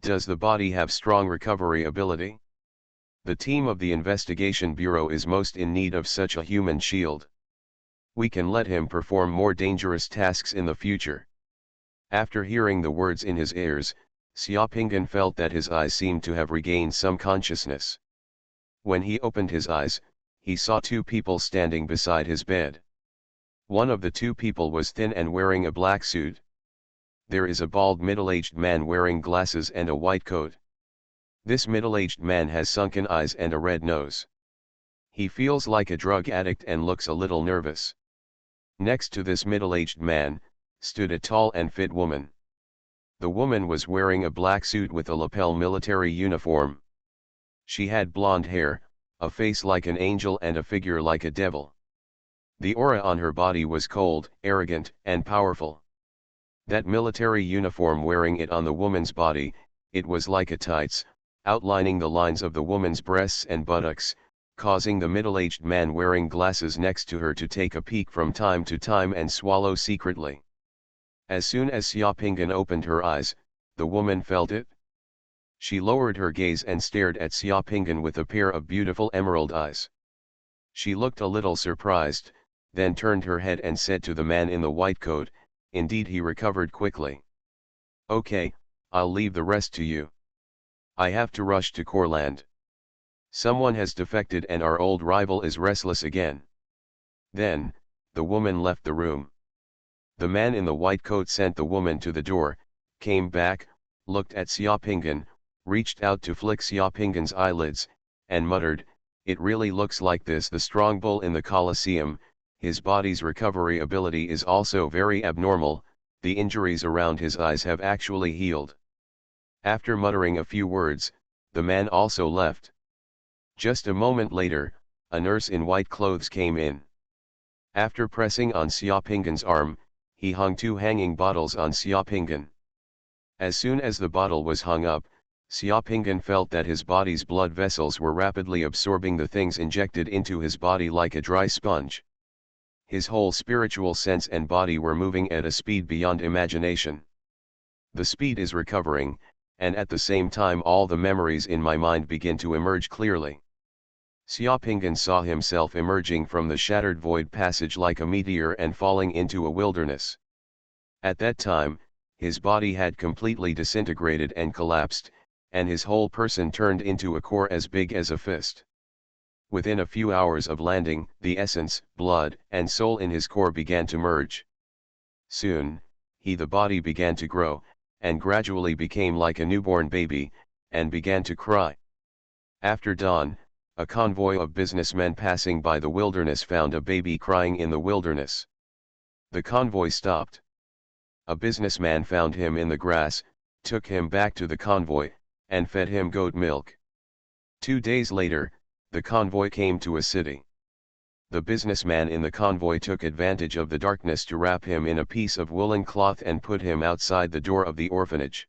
Does the body have strong recovery ability? The team of the Investigation Bureau is most in need of such a human shield. We can let him perform more dangerous tasks in the future. After hearing the words in his ears, Xiaopingan felt that his eyes seemed to have regained some consciousness. When he opened his eyes, he saw 2 people standing beside his bed. One of the 2 people was thin and wearing a black suit. There is a bald middle-aged man wearing glasses and a white coat. This middle-aged man has sunken eyes and a red nose. He feels like a drug addict and looks a little nervous. Next to this middle-aged man, stood a tall and fit woman. The woman was wearing a black suit with a lapel military uniform. She had blonde hair, a face like an angel and a figure like a devil. The aura on her body was cold, arrogant, and powerful. That military uniform wearing it on the woman's body, it was like a tights, outlining the lines of the woman's breasts and buttocks, causing the middle-aged man wearing glasses next to her to take a peek from time to time and swallow secretly. As soon as Xiaopingan opened her eyes, the woman felt it. She lowered her gaze and stared at Xiaopingan with a pair of beautiful emerald eyes. She looked a little surprised, then turned her head and said to the man in the white coat, "Indeed, he recovered quickly. Okay, I'll leave the rest to you. I have to rush to Courland. Someone has defected and our old rival is restless again." Then, the woman left the room. The man in the white coat sent the woman to the door, came back, looked at Xiaopingan, reached out to flick Xiaopingan's eyelids, and muttered, "It really looks like this the strong bull in the Colosseum. His body's recovery ability is also very abnormal, the injuries around his eyes have actually healed." After muttering a few words, the man also left. Just a moment later, a nurse in white clothes came in. After pressing on Xiaopingan's arm, he hung 2 hanging bottles on Xiaopingan. As soon as the bottle was hung up, Xiaopingan felt that his body's blood vessels were rapidly absorbing the things injected into his body like a dry sponge. His whole spiritual sense and body were moving at a speed beyond imagination. The speed is recovering, and at the same time all the memories in my mind begin to emerge clearly. Xiaopinggan saw himself emerging from the shattered void passage like a meteor and falling into a wilderness. At that time, his body had completely disintegrated and collapsed, and his whole person turned into a core as big as a fist. Within a few hours of landing, the essence, blood, and soul in his core began to merge. Soon, the body began to grow, and gradually became like a newborn baby, and began to cry. After dawn, a convoy of businessmen passing by the wilderness found a baby crying in the wilderness. The convoy stopped. A businessman found him in the grass, took him back to the convoy, and fed him goat milk. 2 days later, the convoy came to a city. The businessman in the convoy took advantage of the darkness to wrap him in a piece of woolen cloth and put him outside the door of the orphanage.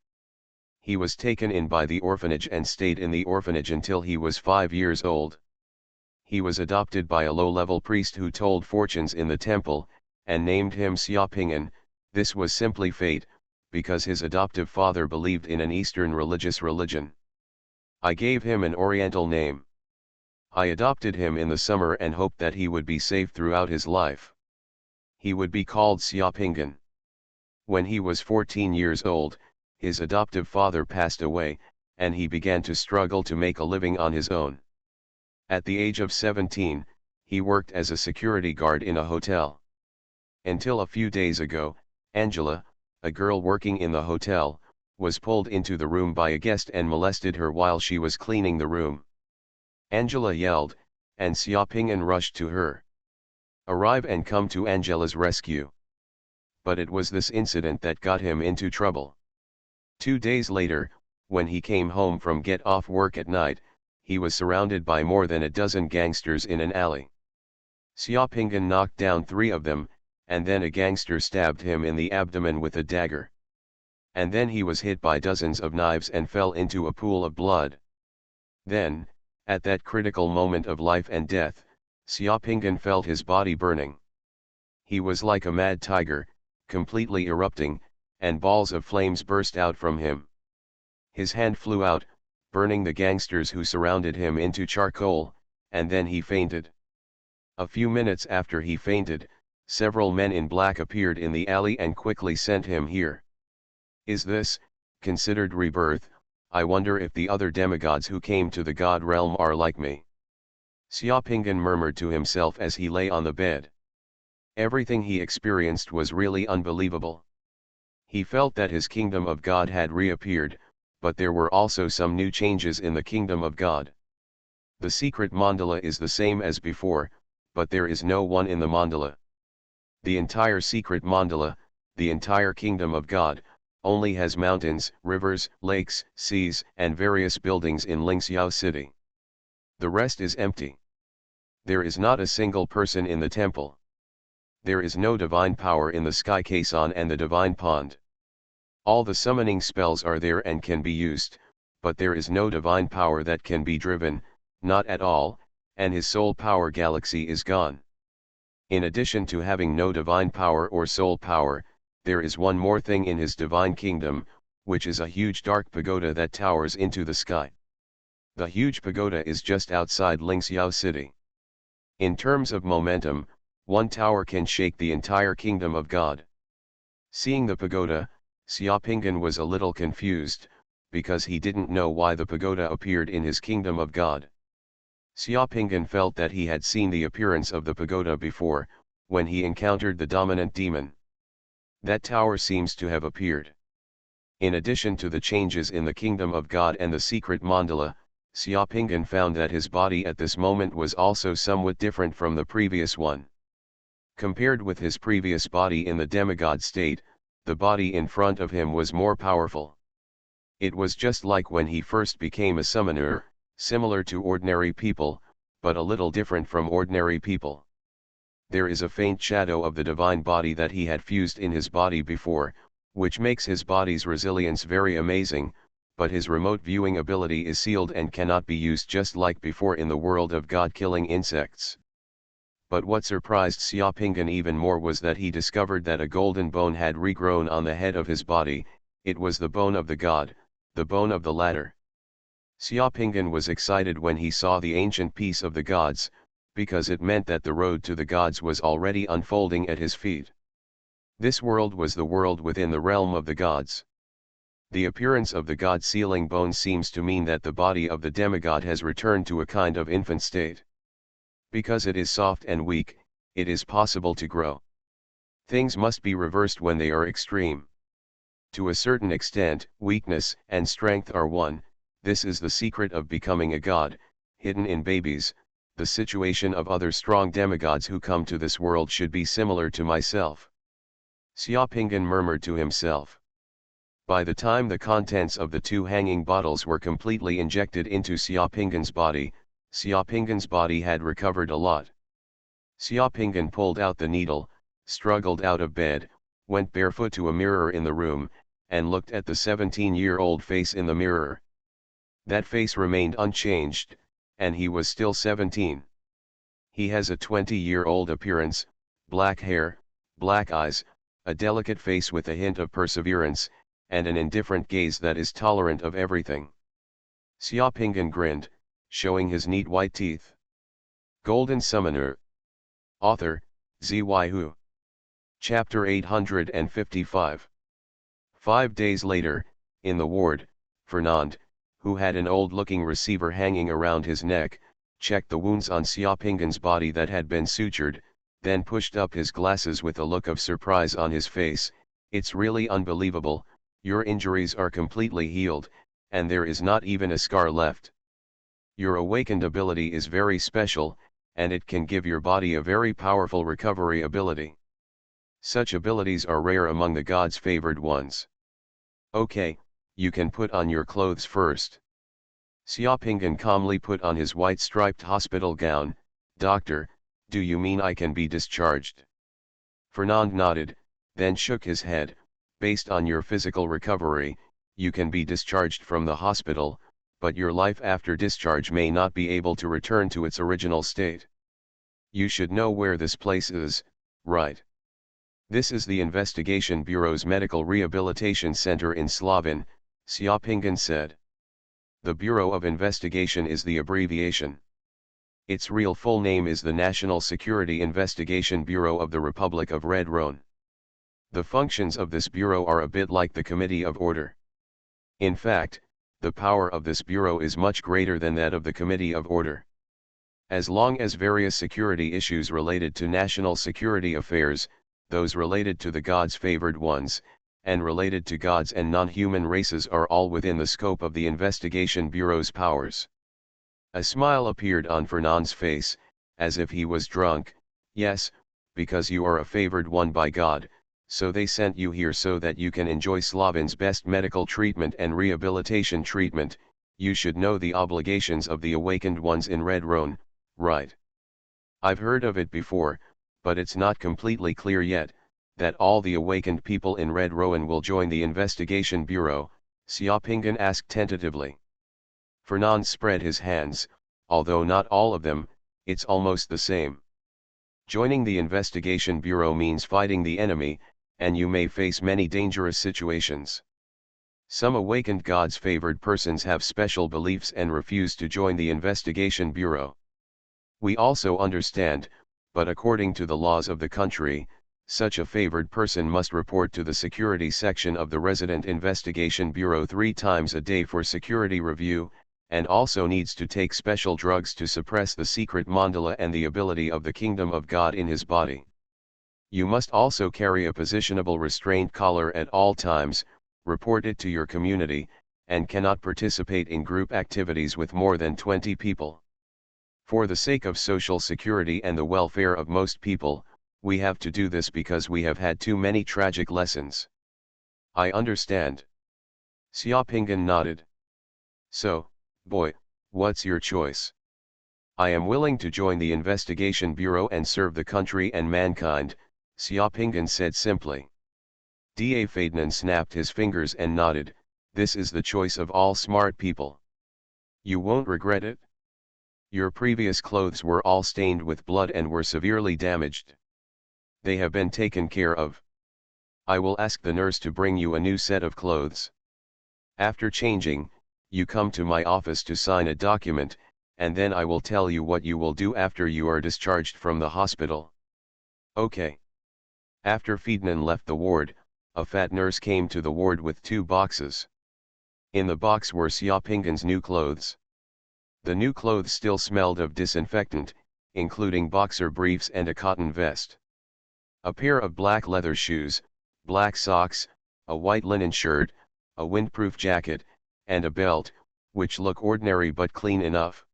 He was taken in by the orphanage and stayed in the orphanage until he was 5 years old. He was adopted by a low-level priest who told fortunes in the temple, and named him Xiaopinggan. This was simply fate, because his adoptive father believed in an Eastern religion. I gave him an Oriental name. I adopted him in the summer and hoped that he would be safe throughout his life. He would be called Xiaopinggan. When he was 14 years old, his adoptive father passed away, and he began to struggle to make a living on his own. At the age of 17, he worked as a security guard in a hotel. Until a few days ago, Angela, a girl working in the hotel, was pulled into the room by a guest and molested her while she was cleaning the room. Angela yelled, and Xiaopinggan rushed to her. Arrive and come to Angela's rescue. But it was this incident that got him into trouble. 2 days later, when he came home from get off work at night, he was surrounded by more than a dozen gangsters in an alley. Xiaopinggan knocked down 3 of them, and then a gangster stabbed him in the abdomen with a dagger. And then he was hit by dozens of knives and fell into a pool of blood. Then, at that critical moment of life and death, Xiaopinggan felt his body burning. He was like a mad tiger, completely erupting, and balls of flames burst out from him. His hand flew out, burning the gangsters who surrounded him into charcoal, and then he fainted. A few minutes after he fainted, several men in black appeared in the alley and quickly sent him here. Is this considered rebirth? I wonder if the other demigods who came to the god realm are like me. Xiaopinggan murmured to himself as he lay on the bed. Everything he experienced was really unbelievable. He felt that his kingdom of God had reappeared, but there were also some new changes in the kingdom of God. The secret mandala is the same as before, but there is no one in the mandala. The entire secret mandala, the entire kingdom of God, only has mountains, rivers, lakes, seas, and various buildings in Lingxiao city. The rest is empty. There is not a single person in the temple. There is no divine power in the sky caisson and the divine pond. All the summoning spells are there and can be used, but there is no divine power that can be driven, not at all, and his soul power galaxy is gone. In addition to having no divine power or soul power, there is one more thing in his divine kingdom, which is a huge dark pagoda that towers into the sky. The huge pagoda is just outside Lingxiao city. In terms of momentum, one tower can shake the entire kingdom of God. Seeing the pagoda, Xiaopinggan was a little confused, because he didn't know why the pagoda appeared in his kingdom of God. Xiaopinggan felt that he had seen the appearance of the pagoda before, when he encountered the dominant demon. That tower seems to have appeared. In addition to the changes in the kingdom of God and the secret mandala, Xiaopinggan found that his body at this moment was also somewhat different from the previous one. Compared with his previous body in the demigod state, the body in front of him was more powerful. It was just like when he first became a summoner, similar to ordinary people, but a little different from ordinary people. There is a faint shadow of the divine body that he had fused in his body before, which makes his body's resilience very amazing, but his remote viewing ability is sealed and cannot be used just like before in the world of God killing insects. But what surprised Xiaopinggan even more was that he discovered that a golden bone had regrown on the head of his body. It was the bone of the god the bone of the latter. Xiaopinggan was excited when he saw the ancient peace of the gods, because it meant that the road to the gods was already unfolding at his feet. This world was the world within the realm of the gods. The appearance of the god-sealing bone seems to mean that the body of the demigod has returned to a kind of infant state. Because it is soft and weak, it is possible to grow. Things must be reversed when they are extreme. To a certain extent, weakness and strength are one. This is the secret of becoming a god, hidden in babies. The situation of other strong demigods who come to this world should be similar to myself. Xiaopinggan murmured to himself. By the time the contents of the 2 hanging bottles were completely injected into Xiaopinggan's body had recovered a lot. Xiaopinggan pulled out the needle, struggled out of bed, went barefoot to a mirror in the room, and looked at the 17-year-old face in the mirror. That face remained unchanged, and he was still 17. He has a 20-year-old appearance, black hair, black eyes, a delicate face with a hint of perseverance, and an indifferent gaze that is tolerant of everything. Xiaopinggan grinned, showing his neat white teeth. Golden Summoner. Author, Xuanhuan. Chapter 855. 5 days later, in the ward, Fernand, who had an old-looking receiver hanging around his neck, checked the wounds on Xiaopinggan's body that had been sutured, then pushed up his glasses with a look of surprise on his face. It's really unbelievable, your injuries are completely healed, and there is not even a scar left. Your awakened ability is very special, and it can give your body a very powerful recovery ability. Such abilities are rare among the gods' favored ones. Okay, you can put on your clothes first. Xiaopinggan calmly put on his white striped hospital gown. Doctor, do you mean I can be discharged? Fernand nodded, then shook his head. Based on your physical recovery, you can be discharged from the hospital, but your life after discharge may not be able to return to its original state. You should know where this place is, right? This is the Investigation Bureau's Medical Rehabilitation Center in Slovin, Xiaopinggan said. The Bureau of Investigation is the abbreviation. Its real full name is the National Security Investigation Bureau of the Republic of Red Rhone. The functions of this bureau are a bit like the Committee of Order. In fact, the power of this bureau is much greater than that of the Committee of Order. As long as various security issues related to national security affairs, those related to the gods' favored ones, and related to gods and non-human races are all within the scope of the Investigation Bureau's powers. A smile appeared on Fernand's face, as if he was drunk. Yes, because you are a favored one by God, so they sent you here so that you can enjoy Slovin's best medical treatment and rehabilitation treatment. You should know the obligations of the awakened ones in Red Rhone, right? I've heard of it before, but it's not completely clear yet, that all the awakened people in Red Rhone will join the Investigation Bureau, Xiaopinggan asked tentatively. Fernand spread his hands. Although not all of them, it's almost the same. Joining the Investigation Bureau means fighting the enemy, and you may face many dangerous situations. Some awakened gods' favored persons have special beliefs and refuse to join the Investigation Bureau. We also understand, but according to the laws of the country, such a favored person must report to the security section of the Resident Investigation Bureau 3 times a day for security review, and also needs to take special drugs to suppress the secret mandala and the ability of the kingdom of God in his body. You must also carry a positionable restraint collar at all times, report it to your community, and cannot participate in group activities with more than 20 people. For the sake of social security and the welfare of most people, we have to do this because we have had too many tragic lessons. I understand. Xiaopinggan nodded. So, boy, what's your choice? I am willing to join the Investigation Bureau and serve the country and mankind, Xiaopinggan said simply. Da Fadnan snapped his fingers and nodded. This is the choice of all smart people. You won't regret it. Your previous clothes were all stained with blood and were severely damaged. They have been taken care of. I will ask the nurse to bring you a new set of clothes. After changing, you come to my office to sign a document, and then I will tell you what you will do after you are discharged from the hospital. Okay. After Fiednan left the ward, a fat nurse came to the ward with 2 boxes. In the box were Xiaopinggan's new clothes. The new clothes still smelled of disinfectant, including boxer briefs and a cotton vest. A pair of black leather shoes, black socks, a white linen shirt, a windproof jacket, and a belt, which look ordinary but clean enough.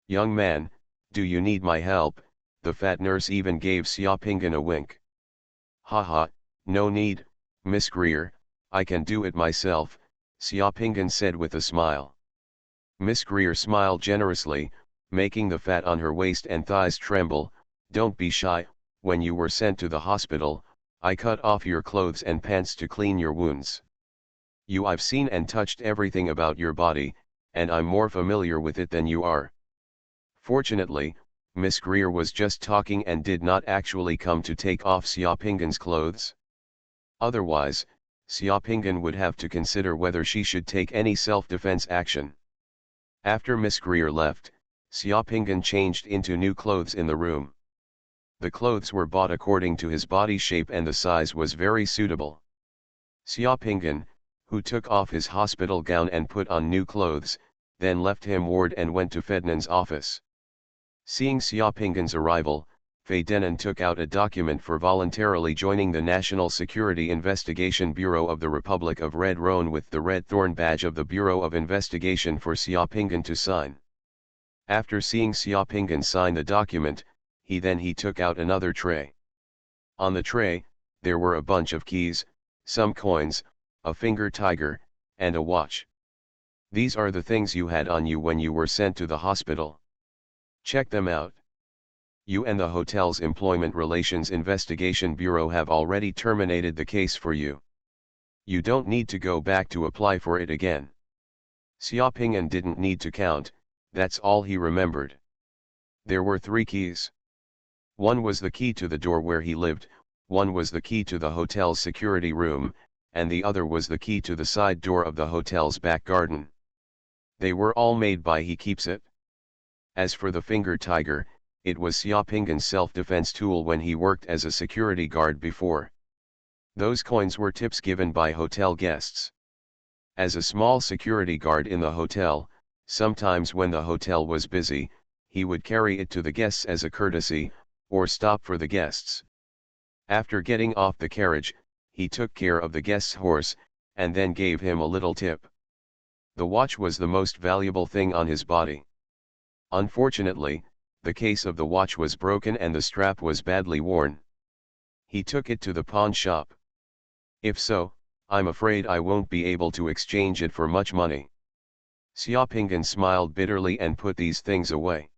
Young man, do you need my help? The fat nurse even gave Xiaopinggan a wink. Haha, no need, Miss Greer, I can do it myself, Xiaopinggan said with a smile. Miss Greer smiled generously, making the fat on her waist and thighs tremble. Don't be shy, when you were sent to the hospital, I cut off your clothes and pants to clean your wounds. I've seen and touched everything about your body, and I'm more familiar with it than you are. Fortunately, Miss Greer was just talking and did not actually come to take off Xiaopinggan's clothes. Otherwise, Xiaopinggan would have to consider whether she should take any self-defense action. After Miss Greer left, Xiaopinggan changed into new clothes in the room. The clothes were bought according to his body shape and the size was very suitable. Xiaopinggan, who took off his hospital gown and put on new clothes, then left him ward and went to Fiednan's office. Seeing Xiaopinggan's arrival, Fiednan took out a document for voluntarily joining the National Security Investigation Bureau of the Republic of Red Roan with the red thorn badge of the Bureau of Investigation for Xiaopinggan to sign. After seeing Xiaopinggan sign the document, he took out another tray. On the tray, there were a bunch of keys, some coins, a finger tiger, and a watch. These are the things you had on you when you were sent to the hospital. Check them out. You and the hotel's Employment Relations Investigation Bureau have already terminated the case for you. You don't need to go back to apply for it again. Xiaopinggan didn't need to count, that's all he remembered. There were 3 keys. One was the key to the door where he lived, one was the key to the hotel's security room, and the other was the key to the side door of the hotel's back garden. They were all made by He Keeps It. As for the finger tiger, it was Xiaopinggan's self-defense tool when he worked as a security guard before. Those coins were tips given by hotel guests. As a small security guard in the hotel, sometimes when the hotel was busy, he would carry it to the guests as a courtesy, or stop for the guests. After getting off the carriage, he took care of the guest's horse, and then gave him a little tip. The watch was the most valuable thing on his body. Unfortunately, the case of the watch was broken and the strap was badly worn. He took it to the pawn shop. If so, I'm afraid I won't be able to exchange it for much money. Xiaopinggan smiled bitterly and put these things away.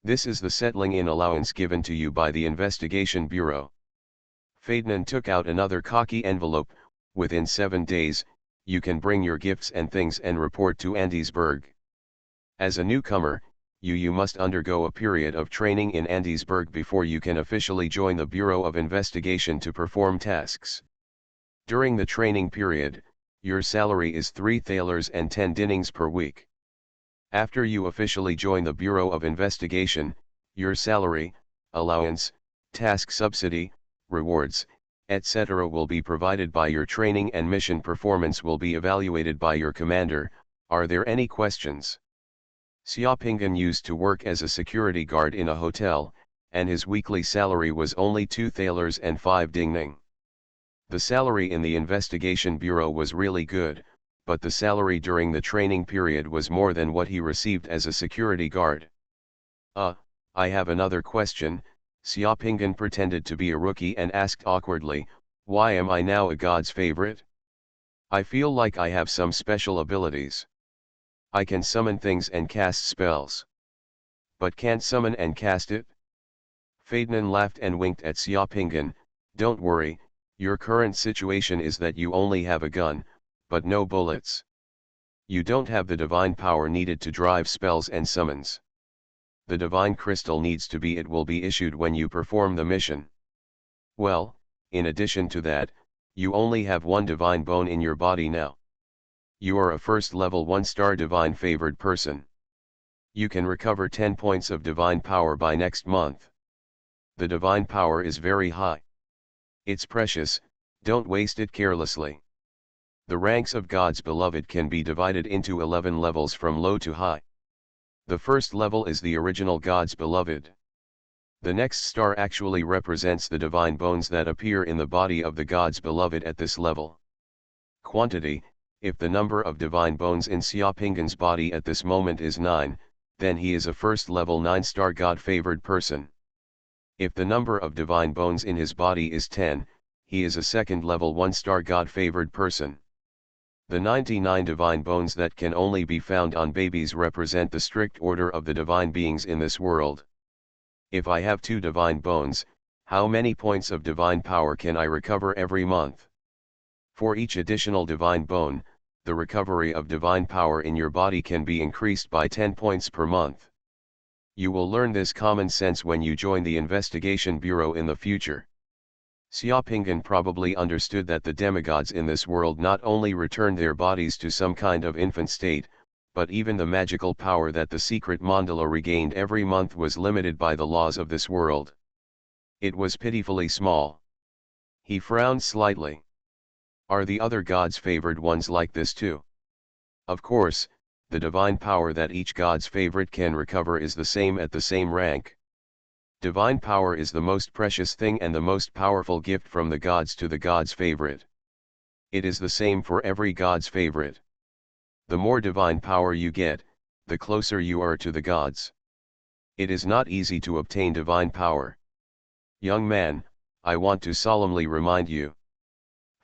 This is the settling-in allowance given to you by the Investigation Bureau. Fiednan took out another khaki envelope. Within 7 days, you can bring your gifts and things and report to Andesburg. As a newcomer, you must undergo a period of training in Andesburg before you can officially join the Bureau of Investigation to perform tasks. During the training period, your salary is 3 thalers and 10 dinnings per week. After you officially join the Bureau of Investigation, your salary, allowance, task subsidy, rewards, etc. will be provided by your training and mission performance will be evaluated by your commander. Are there any questions? Xiaopinggan used to work as a security guard in a hotel, and his weekly salary was only 2 thalers and 5 dingning. The salary in the Investigation Bureau was really good, but the salary during the training period was more than what he received as a security guard. I have another question, Xiaopinggan pretended to be a rookie and asked awkwardly, why am I now a god's favorite? I feel like I have some special abilities. I can summon things and cast spells. But can't summon and cast it? Fiednan laughed and winked at Xiaopinggan. Don't worry, your current situation is that you only have a gun, but no bullets. You don't have the divine power needed to drive spells and summons. The divine crystal needs to be, it will be issued when you perform the mission. Well, in addition to that, you only have 1 divine bone in your body now. You are a first level 1-star divine favored person. You can recover 10 points of divine power by next month. The divine power is very high. It's precious, don't waste it carelessly. The ranks of God's beloved can be divided into 11 levels from low to high. The first level is the original God's beloved. The next star actually represents the divine bones that appear in the body of the God's beloved at this level. Quantity: if the number of divine bones in Xiaoping's body at this moment is 9, then he is a first level 9-star God-favored person. If the number of divine bones in his body is 10, he is a second level 1-star God-favored person. The 99 divine bones that can only be found on babies represent the strict order of the divine beings in this world. If I have 2 divine bones, how many points of divine power can I recover every month? For each additional divine bone, the recovery of divine power in your body can be increased by 10 points per month. You will learn this common sense when you join the investigation bureau in the future. Xiaoping probably understood that the demigods in this world not only returned their bodies to some kind of infant state, but even the magical power that the secret mandala regained every month was limited by the laws of this world. It was pitifully small. He frowned slightly. Are the other gods favored ones like this too? Of course, the divine power that each god's favorite can recover is the same at the same rank. Divine power is the most precious thing and the most powerful gift from the gods to the god's favorite. It is the same for every god's favorite. The more divine power you get, the closer you are to the gods. It is not easy to obtain divine power. Young man, I want to solemnly remind you.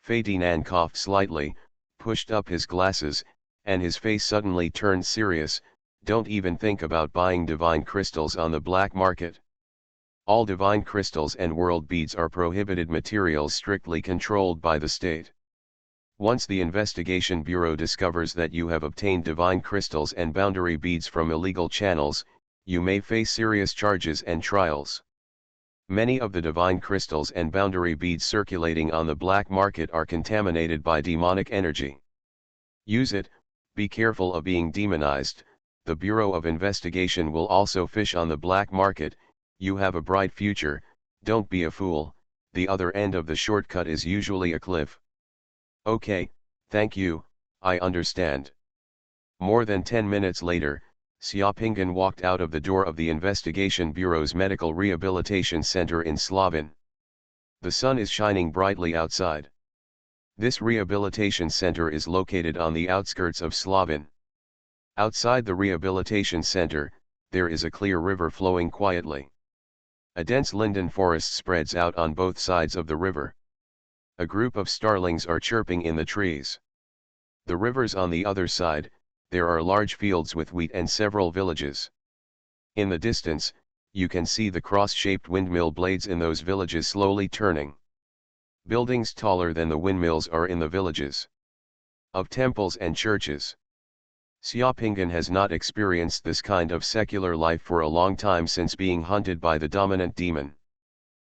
Ferdinand coughed slightly, pushed up his glasses, and his face suddenly turned serious. Don't even think about buying divine crystals on the black market. All divine crystals and world beads are prohibited materials strictly controlled by the state. Once the investigation bureau discovers that you have obtained divine crystals and boundary beads from illegal channels, you may face serious charges and trials. Many of the divine crystals and boundary beads circulating on the black market are contaminated by demonic energy. Use it, be careful of being demonized. The Bureau of Investigation will also fish on the black market. You have a bright future, don't be a fool. The other end of the shortcut is usually a cliff. Okay, thank you, I understand. More than 10 minutes later, Xiaoping walked out of the door of the Investigation Bureau's Medical Rehabilitation Center in Xuanhuan. The sun is shining brightly outside. This rehabilitation center is located on the outskirts of Xuanhuan. Outside the rehabilitation center, there is a clear river flowing quietly. A dense linden forest spreads out on both sides of the river. A group of starlings are chirping in the trees. The river's on the other side. There are large fields with wheat and several villages. In the distance, you can see the cross-shaped windmill blades in those villages slowly turning. Buildings taller than the windmills are in the villages of temples and churches. Xiaoping has not experienced this kind of secular life for a long time since being hunted by the dominant demon.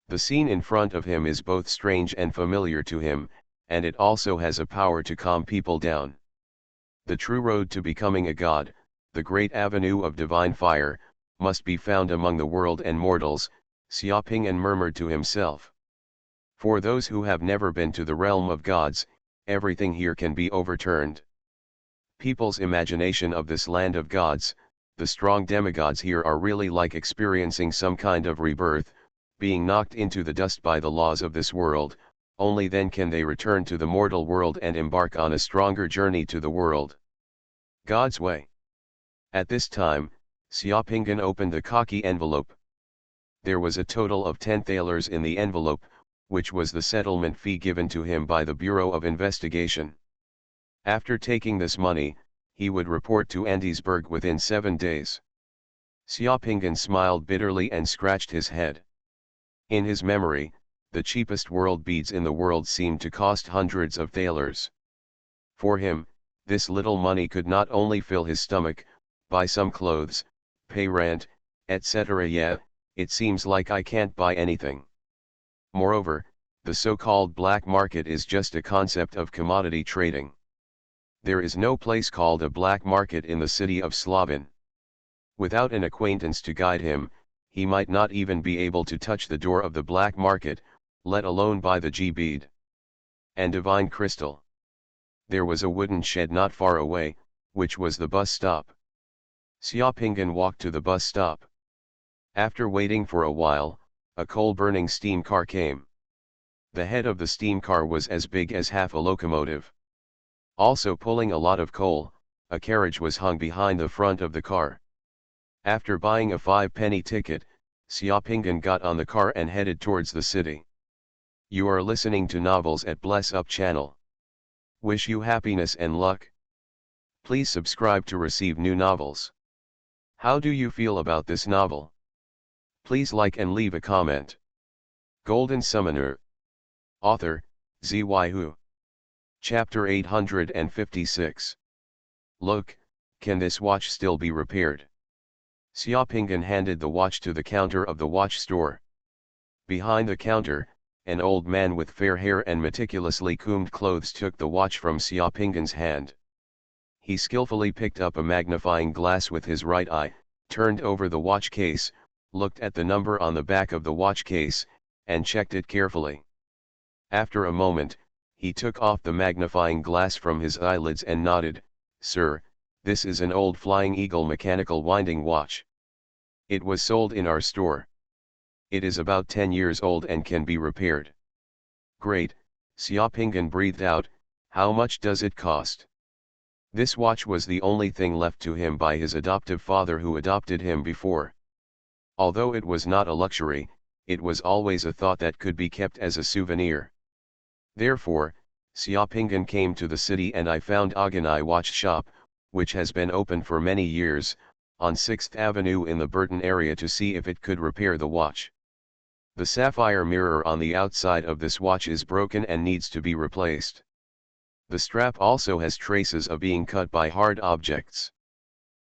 The scene in front of him is both strange and familiar to him, and it also has a power to calm people down. The true road to becoming a god, the great avenue of divine fire, must be found among the world and mortals, Xiaoping murmured to himself. For those who have never been to the realm of gods, everything here can be overturned. People's imagination of this land of gods, the strong demigods here are really like experiencing some kind of rebirth, being knocked into the dust by the laws of this world. Only then can they return to the mortal world and embark on a stronger journey to the world. God's way. At this time, Xiaoping opened the khaki envelope. There was a total of 10 thalers in the envelope, which was the settlement fee given to him by the Bureau of Investigation. After taking this money, he would report to Andesburg within 7 days. Xiaoping smiled bitterly and scratched his head. In his memory, the cheapest world beads in the world seemed to cost hundreds of thalers. For him, this little money could not only fill his stomach, buy some clothes, pay rent, etc. Yeah, it seems like I can't buy anything. Moreover, the so-called black market is just a concept of commodity trading. There is no place called a black market in the city of Slavan. Without an acquaintance to guide him, he might not even be able to touch the door of the black market, let alone buy the G-bead and divine crystal. There was a wooden shed not far away, which was the bus stop. Xiaopingan walked to the bus stop. After waiting for a while, a coal-burning steam car came. The head of the steam car was as big as half a locomotive. Also pulling a lot of coal, a carriage was hung behind the front of the car. After buying a 5-penny ticket, Xiaopingan got on the car and headed towards the city. You are listening to Novels at Bless Up channel. Wish you happiness and luck. Please subscribe to receive new novels. How do you feel about this novel? Please like and leave a comment. Golden Summoner. Author, Xuanhuan. Chapter 856. Look, can this watch still be repaired? Xiaopingan handed the watch to the counter of the watch store. Behind the counter, an old man with fair hair and meticulously combed clothes took the watch from Xiaopingan's hand. He skillfully picked up a magnifying glass with his right eye, turned over the watch case, looked at the number on the back of the watch case, and checked it carefully. After a moment, he took off the magnifying glass from his eyelids and nodded, "Sir, this is an old Flying Eagle mechanical winding watch. It was sold in our store. It is about 10 years old and can be repaired." "Great," Xiaopingan breathed out, "how much does it cost?" This watch was the only thing left to him by his adoptive father who adopted him before. Although it was not a luxury, it was always a thought that could be kept as a souvenir. Therefore, Xiaopingan came to the city and I found Aganai Watch Shop, which has been open for many years, on 6th Avenue in the Burton area to see if it could repair the watch. The sapphire mirror on the outside of this watch is broken and needs to be replaced. The strap also has traces of being cut by hard objects.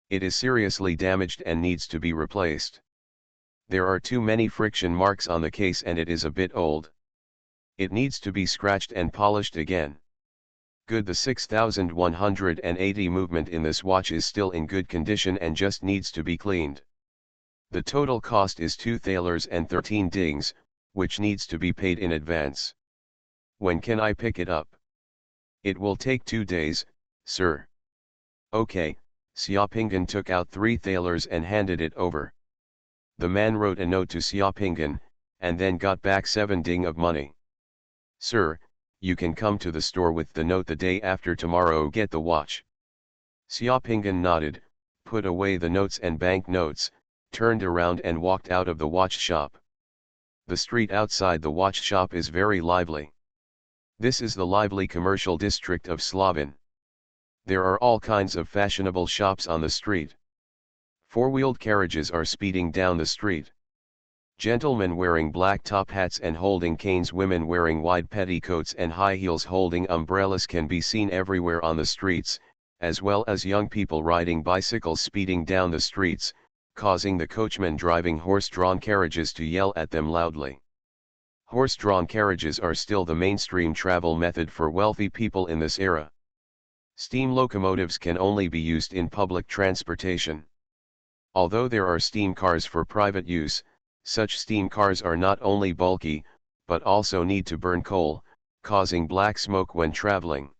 It is seriously damaged and needs to be replaced. There are too many friction marks on the case and it is a bit old. It needs to be scratched and polished again. Good, the 6180 movement in this watch is still in good condition and just needs to be cleaned. The total cost is 2 thalers and 13 dings, which needs to be paid in advance. When can I pick it up? It will take 2 days, sir. Okay, Xiaopingan took out 3 thalers and handed it over. The man wrote a note to Xiaopingan, and then got back 7 ding of money. "Sir, you can come to the store with the note the day after tomorrow. Get the watch." Xiaopingan nodded, put away the notes and bank notes, turned around and walked out of the watch shop. The street outside the watch shop is very lively. This is the lively commercial district of Slavan. There are all kinds of fashionable shops on the street. 4-wheeled carriages are speeding down the street. Gentlemen wearing black top hats and holding canes, women wearing wide petticoats and high heels holding umbrellas can be seen everywhere on the streets, as well as young people riding bicycles speeding down the streets, causing the coachmen driving horse-drawn carriages to yell at them loudly. Horse-drawn carriages are still the mainstream travel method for wealthy people in this era. Steam locomotives can only be used in public transportation. Although there are steam cars for private use, such steam cars are not only bulky, but also need to burn coal, causing black smoke when traveling.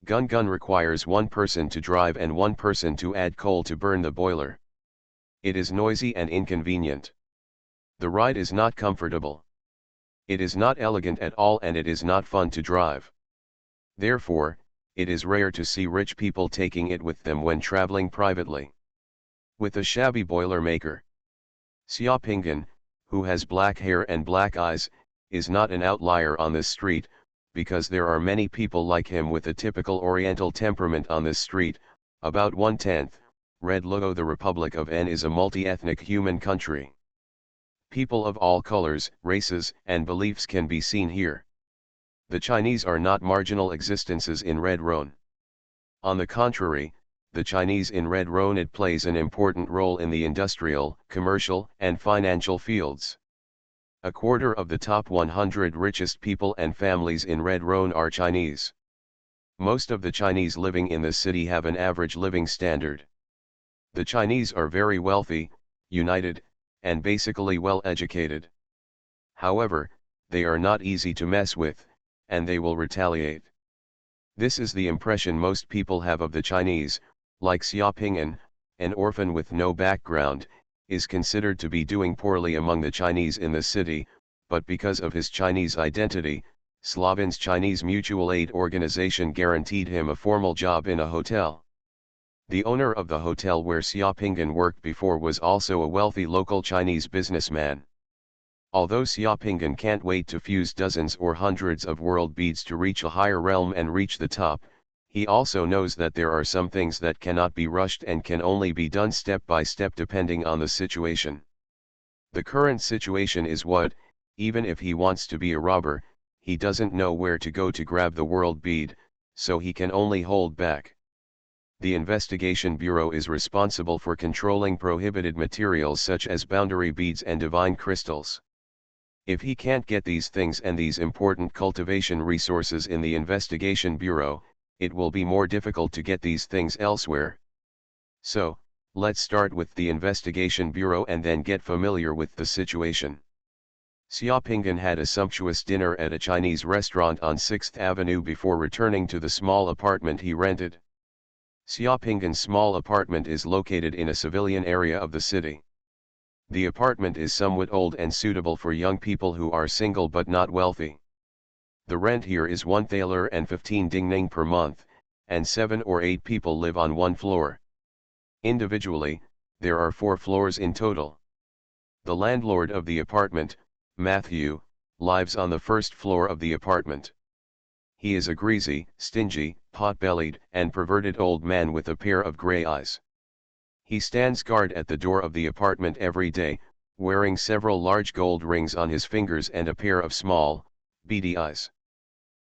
Gun requires 1 person to drive and 1 person to add coal to burn the boiler. It is noisy and inconvenient. The ride is not comfortable. It is not elegant at all and it is not fun to drive. Therefore, it is rare to see rich people taking it with them when traveling privately. With a shabby boiler maker. Xiaopingan, who has black hair and black eyes, is not an outlier on this street, because there are many people like him with a typical Oriental temperament on this street. About 1/10, red logo. The Republic of N is a multi-ethnic human country. People of all colors, races, and beliefs can be seen here. The Chinese are not marginal existences in Red Rhone. On the contrary, the Chinese in Red Rhone plays an important role in the industrial, commercial, and financial fields. A quarter of the top 100 richest people and families in Red Rhone are Chinese. Most of the Chinese living in the city have an average living standard. The Chinese are very wealthy, united, and basically well educated. However, they are not easy to mess with, and they will retaliate. This is the impression most people have of the Chinese, like Xiaoping'an, an orphan with no background, is considered to be doing poorly among the Chinese in the city, but because of his Chinese identity, Slavin's Chinese Mutual Aid Organization guaranteed him a formal job in a hotel. The owner of the hotel where Xiaoping'an worked before was also a wealthy local Chinese businessman. Although Xiaoping'an can't wait to fuse dozens or hundreds of world beads to reach a higher realm and reach the top, he also knows that there are some things that cannot be rushed and can only be done step by step depending on the situation. The current situation is what, even if he wants to be a robber, he doesn't know where to go to grab the world bead, so he can only hold back. The Investigation Bureau is responsible for controlling prohibited materials such as boundary beads and divine crystals. If he can't get these things and these important cultivation resources in the Investigation Bureau, it will be more difficult to get these things elsewhere. So, let's start with the Investigation Bureau and then get familiar with the situation. Xiaoping'an had a sumptuous dinner at a Chinese restaurant on 6th Avenue before returning to the small apartment he rented. Xiaoping'an's small apartment is located in a civilian area of the city. The apartment is somewhat old and suitable for young people who are single but not wealthy. The rent here is 1 thaler and 15 dingning per month, and 7 or 8 people live on one floor. Individually, there are 4 floors in total. The landlord of the apartment, Matthew, lives on the first floor of the apartment. He is a greasy, stingy, pot-bellied, and perverted old man with a pair of gray eyes. He stands guard at the door of the apartment every day, wearing several large gold rings on his fingers and a pair of small, beady eyes.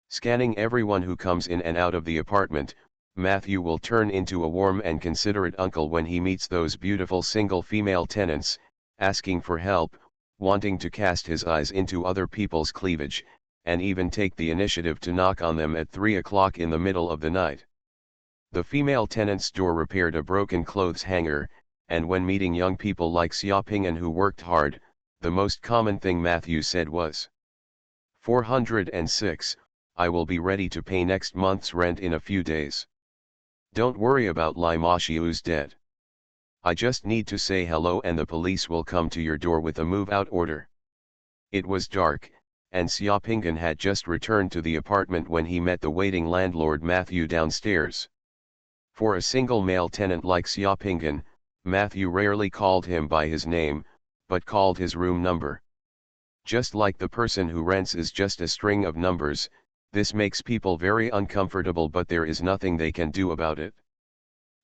Scanning everyone who comes in and out of the apartment, Matthew will turn into a warm and considerate uncle when he meets those beautiful single female tenants, asking for help, wanting to cast his eyes into other people's cleavage, and even take the initiative to knock on them at 3 o'clock in the middle of the night. The female tenant's door repaired a broken clothes hanger, and when meeting young people like Xiaoping'an who worked hard, the most common thing Matthew said was, 406, I will be ready to pay next month's rent in a few days. Don't worry about Li Maxiu's debt. I just need to say hello and the police will come to your door with a move-out order. It was dark, and Xiaoping'an had just returned to the apartment when he met the waiting landlord Matthew downstairs. For a single male tenant like Xiaoping'an, Matthew rarely called him by his name, but called his room number. Just like the person who rents is just a string of numbers, this makes people very uncomfortable, but there is nothing they can do about it.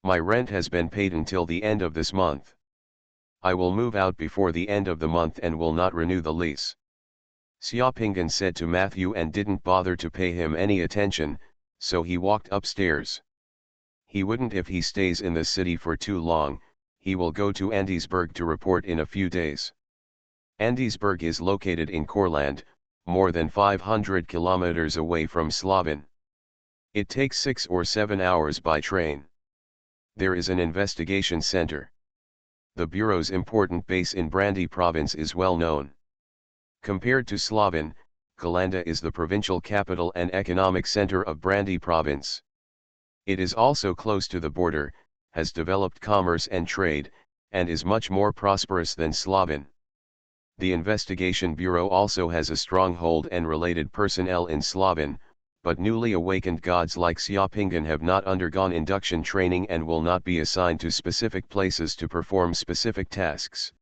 My rent has been paid until the end of this month. I will move out before the end of the month and will not renew the lease. Xiaoping'an said to Matthew and didn't bother to pay him any attention, so he walked upstairs. He wouldn't if he stays in the city for too long. He will go to Andesburg to report in a few days. Andesburg is located in Courland, more than 500 kilometers away from Slavin. It takes 6 or 7 hours by train. There is an investigation center. The Bureau's important base in Brandy province is well known. Compared to Slavin, Kalanda is the provincial capital and economic center of Brandy province. It is also close to the border, has developed commerce and trade, and is much more prosperous than Slavin. The Investigation Bureau also has a stronghold and related personnel in Slavin, but newly awakened gods like Xiaoping'an have not undergone induction training and will not be assigned to specific places to perform specific tasks.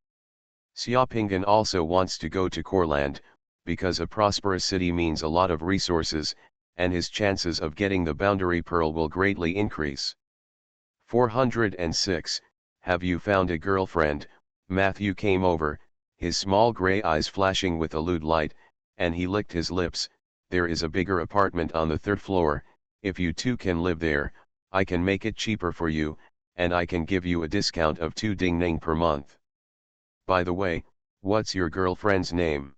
Xiaoping'an also wants to go to Courland, because a prosperous city means a lot of resources, and his chances of getting the boundary pearl will greatly increase. 406, have you found a girlfriend? Matthew came over, his small grey eyes flashing with a lewd light, and he licked his lips. There is a bigger apartment on the 3rd floor, if you two can live there, I can make it cheaper for you, and I can give you a discount of 2 dingning per month. By the way, what's your girlfriend's name?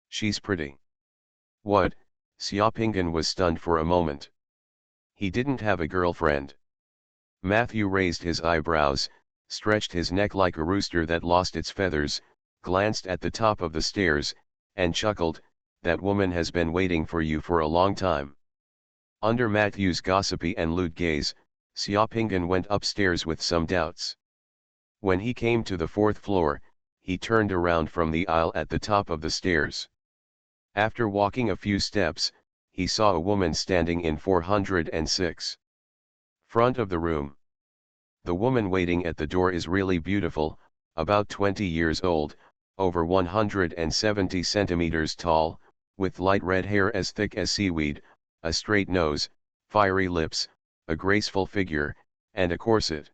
She's pretty. What? Xiaoping'an was stunned for a moment. He didn't have a girlfriend. Matthew raised his eyebrows, stretched his neck like a rooster that lost its feathers, glanced at the top of the stairs, and chuckled, "That woman has been waiting for you for a long time." Under Matthew's gossipy and lewd gaze, Xiaopinggan went upstairs with some doubts. When he came to the fourth floor, he turned around from the aisle at the top of the stairs. After walking a few steps, he saw a woman standing in 406. Front of the room. The woman waiting at the door is really beautiful, about 20 years old, over 170 centimeters tall, with light red hair as thick as seaweed, a straight nose, fiery lips, a graceful figure, and a corset.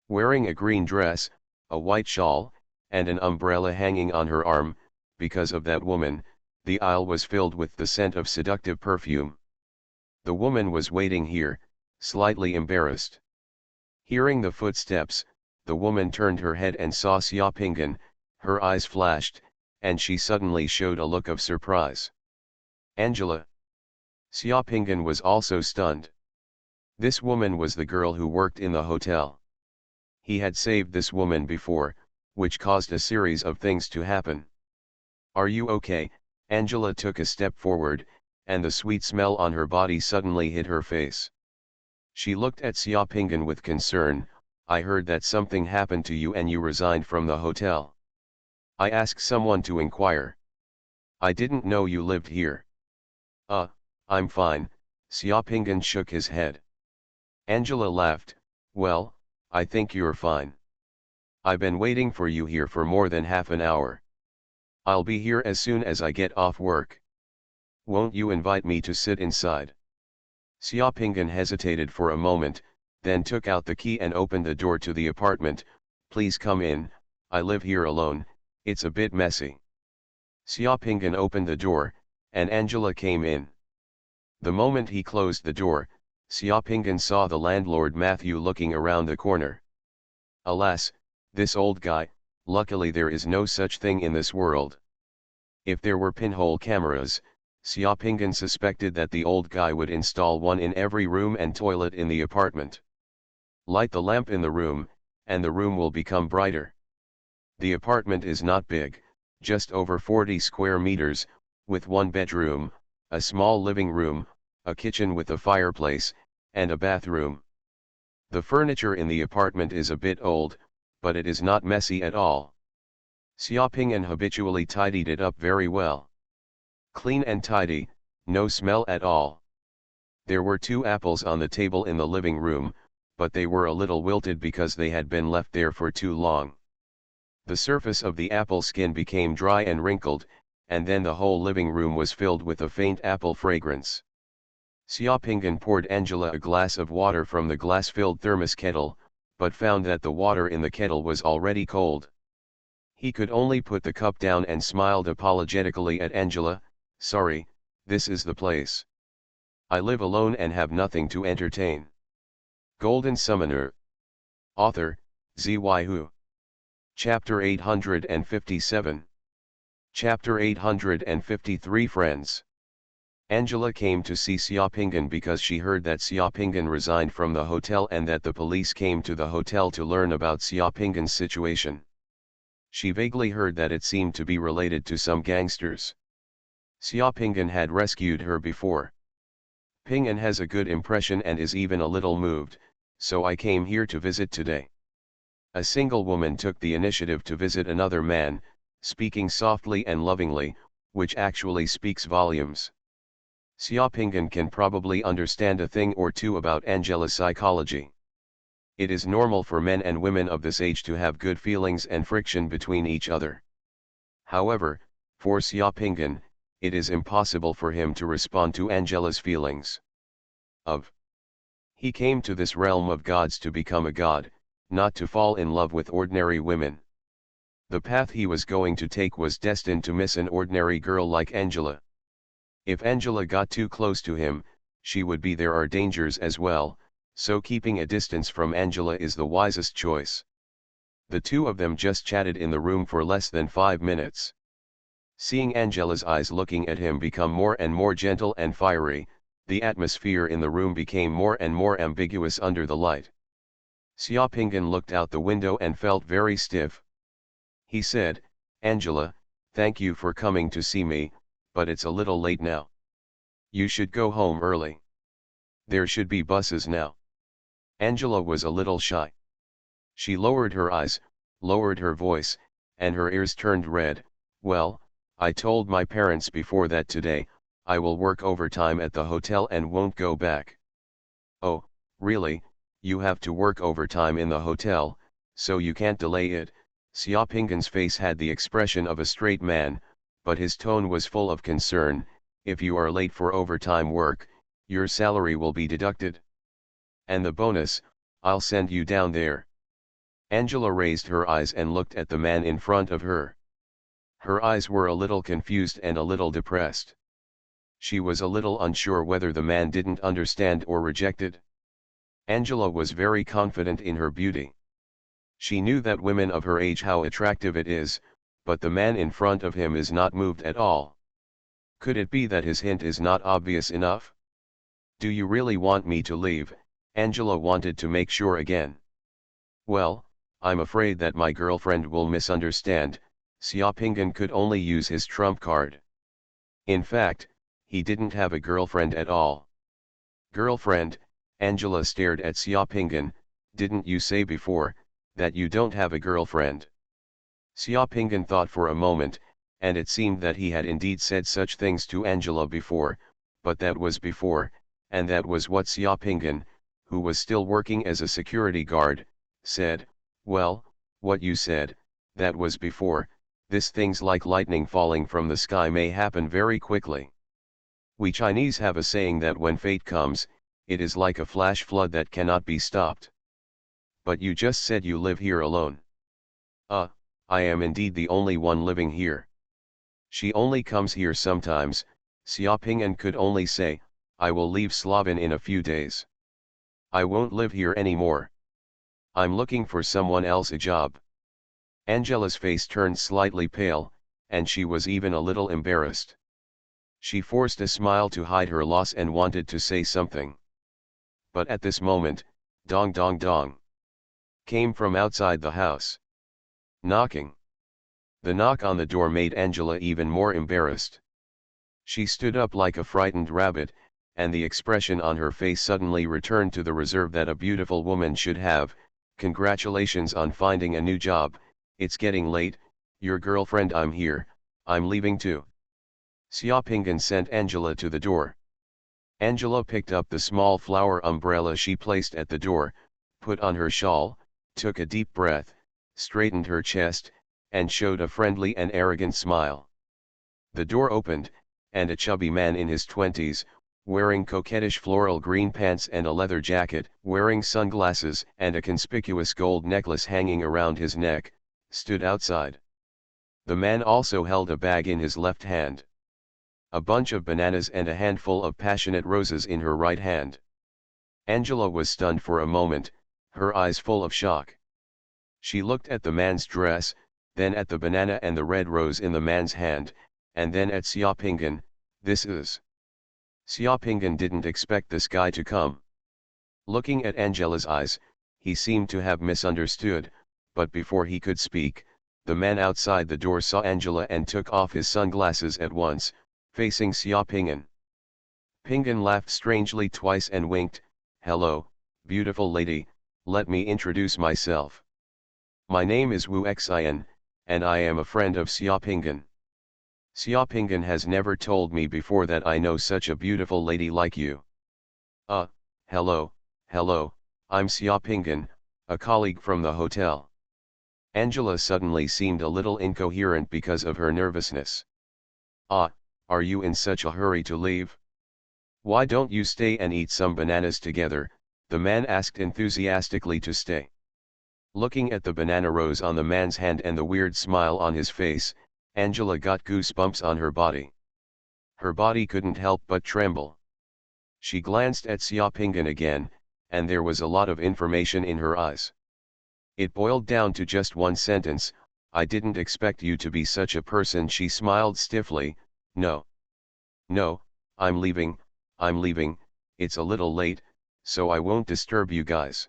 Wearing a green dress, a white shawl, and an umbrella hanging on her arm. Because of that woman, the aisle was filled with the scent of seductive perfume. The woman was waiting here, slightly embarrassed. Hearing the footsteps, the woman turned her head and saw Xiaopinggan. Her eyes flashed, and she suddenly showed a look of surprise. "Angela!" Xiaopinggan was also stunned. This woman was the girl who worked in the hotel. He had saved this woman before, which caused a series of things to happen. "Are you okay?" Angela took a step forward, and the sweet smell on her body suddenly hit her face. She looked at Xiaopinggan with concern. "I heard that something happened to you and you resigned from the hotel. I asked someone to inquire. I didn't know you lived here." I'm fine," Xiaopinggan shook his head. Angela laughed. "Well, I think you're fine. I've been waiting for you here for more than half an hour. I'll be here as soon as I get off work. Won't you invite me to sit inside?" Xiaopinggan hesitated for a moment, then took out the key and opened the door to the apartment. "Please come in, I live here alone, it's a bit messy." Xiaopinggan opened the door, and Angela came in. The moment he closed the door, Xiaopinggan saw the landlord Matthew looking around the corner. Alas, this old guy. Luckily there is no such thing in this world. If there were pinhole cameras, Xiaopinggan suspected that the old guy would install one in every room and toilet in the apartment. Light the lamp in the room, and the room will become brighter. The apartment is not big, just over 40 square meters, with one bedroom, a small living room, a kitchen with a fireplace, and a bathroom. The furniture in the apartment is a bit old, but it is not messy at all. Xiaopinggan habitually tidied it up very well. Clean and tidy, no smell at all. There were 2 apples on the table in the living room, but they were a little wilted because they had been left there for too long. The surface of the apple skin became dry and wrinkled, and then the whole living room was filled with a faint apple fragrance. Xiaopinggan poured Angela a glass of water from the glass-filled thermos kettle, but found that the water in the kettle was already cold. He could only put the cup down and smiled apologetically at Angela. "Sorry, this is the place. I live alone and have nothing to entertain." Golden Summoner. Author, Xuanhuan. Chapter 857. Chapter 853 Friends. Angela came to see Xiaopinggan because she heard that Xiaopinggan resigned from the hotel and that the police came to the hotel to learn about Xiaopinggan's situation. She vaguely heard that it seemed to be related to some gangsters. Xiaopinggan had rescued her before. Ping'an has a good impression and is even a little moved, so I came here to visit today. A single woman took the initiative to visit another man, speaking softly and lovingly, which actually speaks volumes. Xiaopinggan can probably understand a thing or two about Angela's psychology. It is normal for men and women of this age to have good feelings and friction between each other. However, for Xiaopinggan, it is impossible for him to respond to Angela's feelings. He came to this realm of gods to become a god, not to fall in love with ordinary women. The path he was going to take was destined to miss an ordinary girl like Angela. If Angela got too close to him, she would be. There are dangers as well, so keeping a distance from Angela is the wisest choice. The two of them just chatted in the room for less than 5 minutes. Seeing Angela's eyes looking at him become more and more gentle and fiery, The atmosphere in the room became more and more ambiguous under the light. Xiaopinggan looked out the window and felt very stiff. He said, "Angela, thank you for coming to see me, but it's a little late now. You should go home early. There should be buses now." Angela was a little shy. She lowered her eyes, lowered her voice, and her ears turned red. "Well, I told my parents before that today, I will work overtime at the hotel and won't go back." "Oh, really, you have to work overtime in the hotel, so you can't delay it?" Xiaopinggan's face had the expression of a straight man, but his tone was full of concern. "If you are late for overtime work, your salary will be deducted. And the bonus, I'll send you down there." Angela raised her eyes and looked at the man in front of her. Her eyes were a little confused and a little depressed. She was a little unsure whether the man didn't understand or rejected. Angela was very confident in her beauty. She knew that women of her age how attractive it is, but the man in front of him is not moved at all. Could it be that his hint is not obvious enough? "Do you really want me to leave?" Angela wanted to make sure again. "Well, I'm afraid that my girlfriend will misunderstand." Xiaopinggan could only use his trump card. In fact, he didn't have a girlfriend at all. "Girlfriend?" Angela stared at Xiaopinggan. "Didn't you say before, that you don't have a girlfriend?" Xiaopinggan thought for a moment, and it seemed that he had indeed said such things to Angela before, but that was before, and that was what Xiaopinggan, who was still working as a security guard, said. "Well, what you said, that was before. This things like lightning falling from the sky may happen very quickly. We Chinese have a saying that when fate comes, it is like a flash flood that cannot be stopped. But you just said you live here alone." I am indeed the only one living here. She only comes here sometimes." Xiaopinggan could only say, "I will leave Slavin in a few days. I won't live here anymore. I'm looking for someone else a job." Angela's face turned slightly pale, and she was even a little embarrassed. She forced a smile to hide her loss and wanted to say something. But at this moment, dong dong dong, came from outside the house. Knocking. The knock on the door made Angela even more embarrassed. She stood up like a frightened rabbit, and the expression on her face suddenly returned to the reserve that a beautiful woman should have. "Congratulations on finding a new job. It's getting late. Your girlfriend, I'm here, I'm leaving too." Xiaopinggan sent Angela to the door. Angela picked up the small flower umbrella she placed at the door, put on her shawl, took a deep breath, straightened her chest, and showed a friendly and arrogant smile. The door opened, and a chubby man in his 20s, wearing coquettish floral green pants and a leather jacket, wearing sunglasses and a conspicuous gold necklace hanging around his neck, stood outside. The man also held a bag in his left hand, a bunch of bananas and a handful of passionate roses in her right hand. Angela was stunned for a moment, her eyes full of shock. She looked at the man's dress, then at the banana and the red rose in the man's hand, and then at Xiaopinggan. "This is..." Xiaopinggan didn't expect this guy to come. Looking at Angela's eyes, he seemed to have misunderstood, but before he could speak, the man outside the door saw Angela and took off his sunglasses at once, facing Xiaopinggan. Pinggan laughed strangely twice and winked. "Hello, beautiful lady, let me introduce myself. My name is Wu Xian, and I am a friend of Xiaopinggan. Xiaopinggan has never told me before that I know such a beautiful lady like you." Hello, I'm Xiaopinggan, a colleague from the hotel." Angela suddenly seemed a little incoherent because of her nervousness. Are you in such a hurry to leave? Why don't you stay and eat some bananas together?" The man asked enthusiastically to stay. Looking at the banana rose on the man's hand and the weird smile on his face, Angela got goosebumps on her body. Her body couldn't help but tremble. She glanced at Xiaopinggan again, and there was a lot of information in her eyes. It boiled down to just one sentence: "I didn't expect you to be such a person." She smiled stiffly. No, I'm leaving, I'm leaving, it's a little late, so I won't disturb you guys.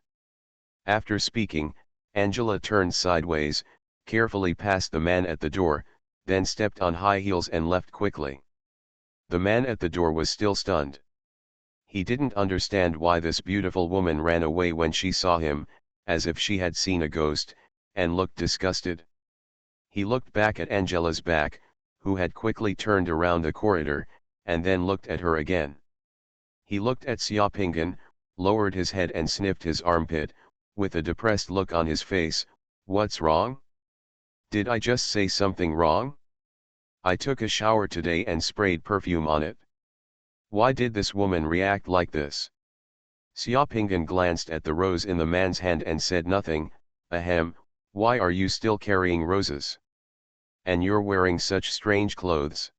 After speaking, Angela turned sideways, carefully passed the man at the door, then stepped on high heels and left quickly. The man at the door was still stunned. He didn't understand why this beautiful woman ran away when she saw him, as if she had seen a ghost, and looked disgusted. He looked back at Angela's back, who had quickly turned around the corridor, and then looked at her again. He looked at Xiaopinggan, lowered his head and sniffed his armpit, with a depressed look on his face. What's wrong? Did I just say something wrong? I took a shower today and sprayed perfume on it. Why did this woman react like this? Xiaopinggan glanced at the rose in the man's hand and said nothing. Ahem, why are you still carrying roses? And you're wearing such strange clothes.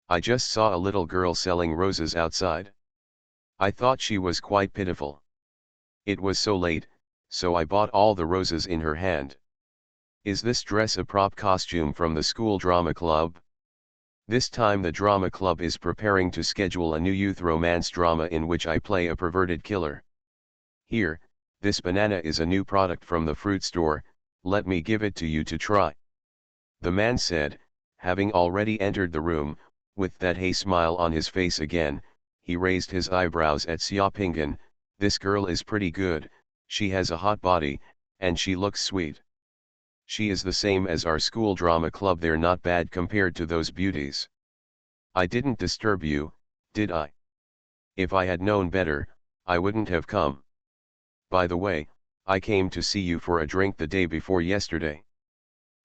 I just saw a little girl selling roses outside. I thought she was quite pitiful. It was so late, so I bought all the roses in her hand. Is this dress a prop costume from the school drama club? This time the drama club is preparing to schedule a new youth romance drama in which I play a perverted killer. Here, this banana is a new product from the fruit store, let me give it to you to try. The man said, having already entered the room, with that hey smile on his face again. He raised his eyebrows at Xiaopinggan. This girl is pretty good, she has a hot body, and she looks sweet. She is the same as our school drama club, they're not bad compared to those beauties. I didn't disturb you, did I? If I had known better, I wouldn't have come. By the way, I came to see you for a drink the day before yesterday.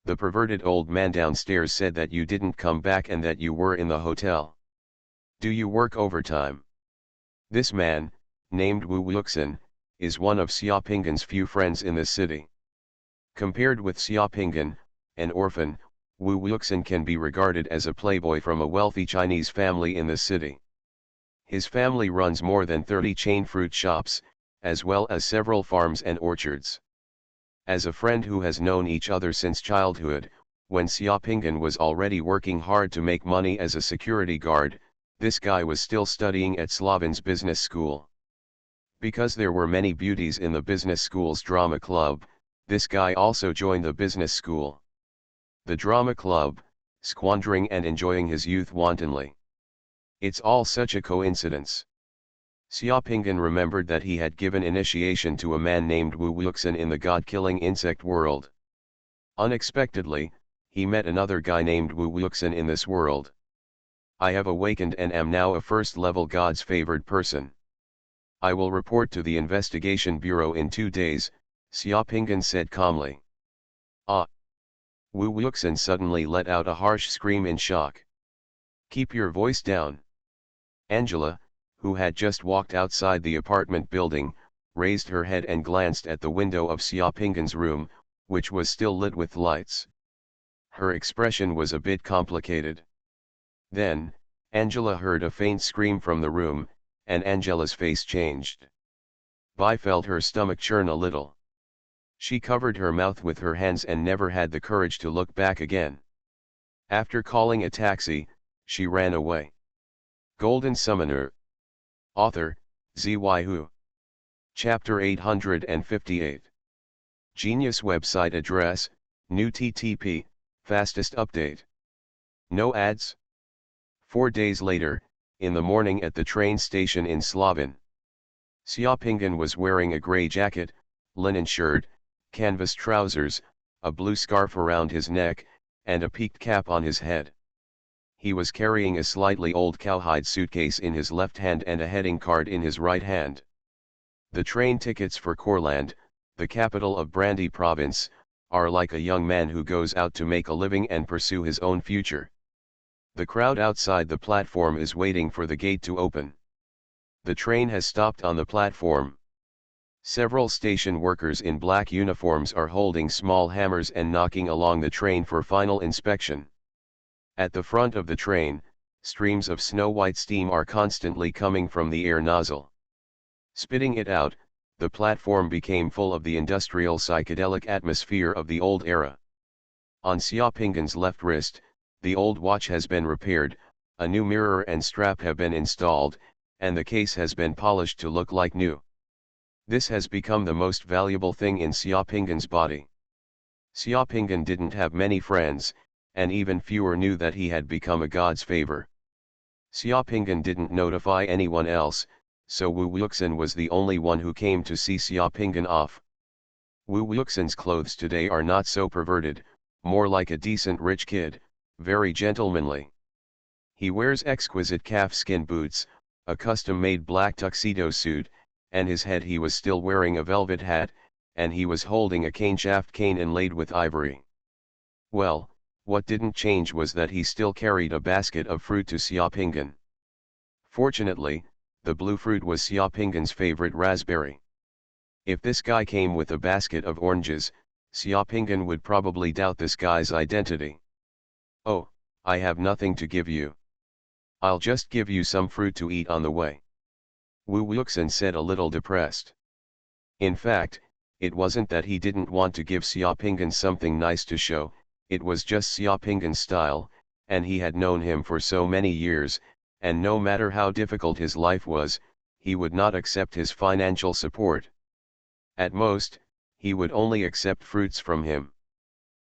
The perverted old man downstairs said that you didn't come back and that you were in the hotel. Do you work overtime? This man, named Wu Wuxin, is one of Xiaopinggan's few friends in the city. Compared with Xiaopinggan, an orphan, Wu Wuxin can be regarded as a playboy from a wealthy Chinese family in the city. His family runs more than 30 chain fruit shops, as well as several farms and orchards. As a friend who has known each other since childhood, when Xiaopinggan was already working hard to make money as a security guard, this guy was still studying at Slavin's business school. Because there were many beauties in the business school's drama club, this guy also joined the business school. The drama club, squandering and enjoying his youth wantonly. It's all such a coincidence. Xiaopinggan remembered that he had given initiation to a man named Wu Wuxin in the god-killing insect world. Unexpectedly, he met another guy named Wu Wuxin in this world. I have awakened and am now a first-level God's favored person. I will report to the investigation bureau in 2 days, Xiaopinggan said calmly. Ah! Wu Wuxin suddenly let out a harsh scream in shock. Keep your voice down. Angela, who had just walked outside the apartment building, raised her head and glanced at the window of Xiaopinggan's room, which was still lit with lights. Her expression was a bit complicated. Then, Angela heard a faint scream from the room, and Angela's face changed. Bai felt her stomach churn a little. She covered her mouth with her hands and never had the courage to look back again. After calling a taxi, she ran away. Golden Summoner. Author, Xuanhuan. Chapter 858. Genius website address, new TTP, fastest update. No ads. 4 days later, in the morning at the train station in Slavin. Xiaopinggan was wearing a grey jacket, linen shirt, canvas trousers, a blue scarf around his neck, and a peaked cap on his head. He was carrying a slightly old cowhide suitcase in his left hand and a heading card in his right hand. The train tickets for Courland, the capital of Brandy province, are like a young man who goes out to make a living and pursue his own future. The crowd outside the platform is waiting for the gate to open. The train has stopped on the platform. Several station workers in black uniforms are holding small hammers and knocking along the train for final inspection. At the front of the train, streams of snow-white steam are constantly coming from the air nozzle. Spitting it out, the platform became full of the industrial psychedelic atmosphere of the old era. On Xiaopinggan's left wrist, the old watch has been repaired, a new mirror and strap have been installed, and the case has been polished to look like new. This has become the most valuable thing in Xiaoping's body. Xiaoping didn't have many friends, and even fewer knew that he had become a god's favor. Xiaoping didn't notify anyone else, so Wu Wuxin was the only one who came to see Xiaoping off. Wu Wuxin's clothes today are not so perverted, more like a decent rich kid, very gentlemanly. He wears exquisite calf-skin boots, a custom-made black tuxedo suit, and his head he was still wearing a velvet hat, and he was holding a cane-shaft cane inlaid with ivory. Well, what didn't change was that he still carried a basket of fruit to Xiaoping. Fortunately, the blue fruit was Xiaoping's favorite raspberry. If this guy came with a basket of oranges, Xiaoping would probably doubt this guy's identity. "Oh, I have nothing to give you. I'll just give you some fruit to eat on the way," Wu Wuxin said, a little depressed. In fact, it wasn't that he didn't want to give Xiaoping something nice to show, it was just Xiaoping's style, and he had known him for so many years, and no matter how difficult his life was, he would not accept his financial support. At most, he would only accept fruits from him.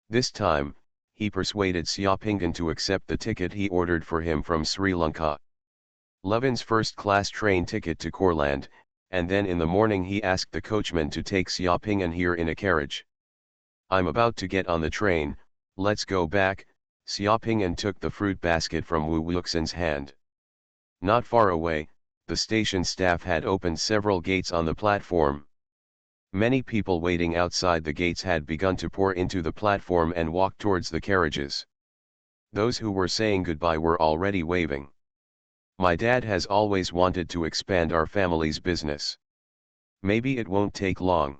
This time, he persuaded Xiaoping to accept the ticket he ordered for him from Sri Lanka. Levin's first-class train ticket to Courland, and then in the morning he asked the coachman to take Xiaoping here in a carriage. "I'm about to get on the train, let's go back," Xiaoping took the fruit basket from Wu Wuxin's hand. Not far away, the station staff had opened several gates on the platform. Many people waiting outside the gates had begun to pour into the platform and walk towards the carriages. Those who were saying goodbye were already waving. "My dad has always wanted to expand our family's business. Maybe it won't take long.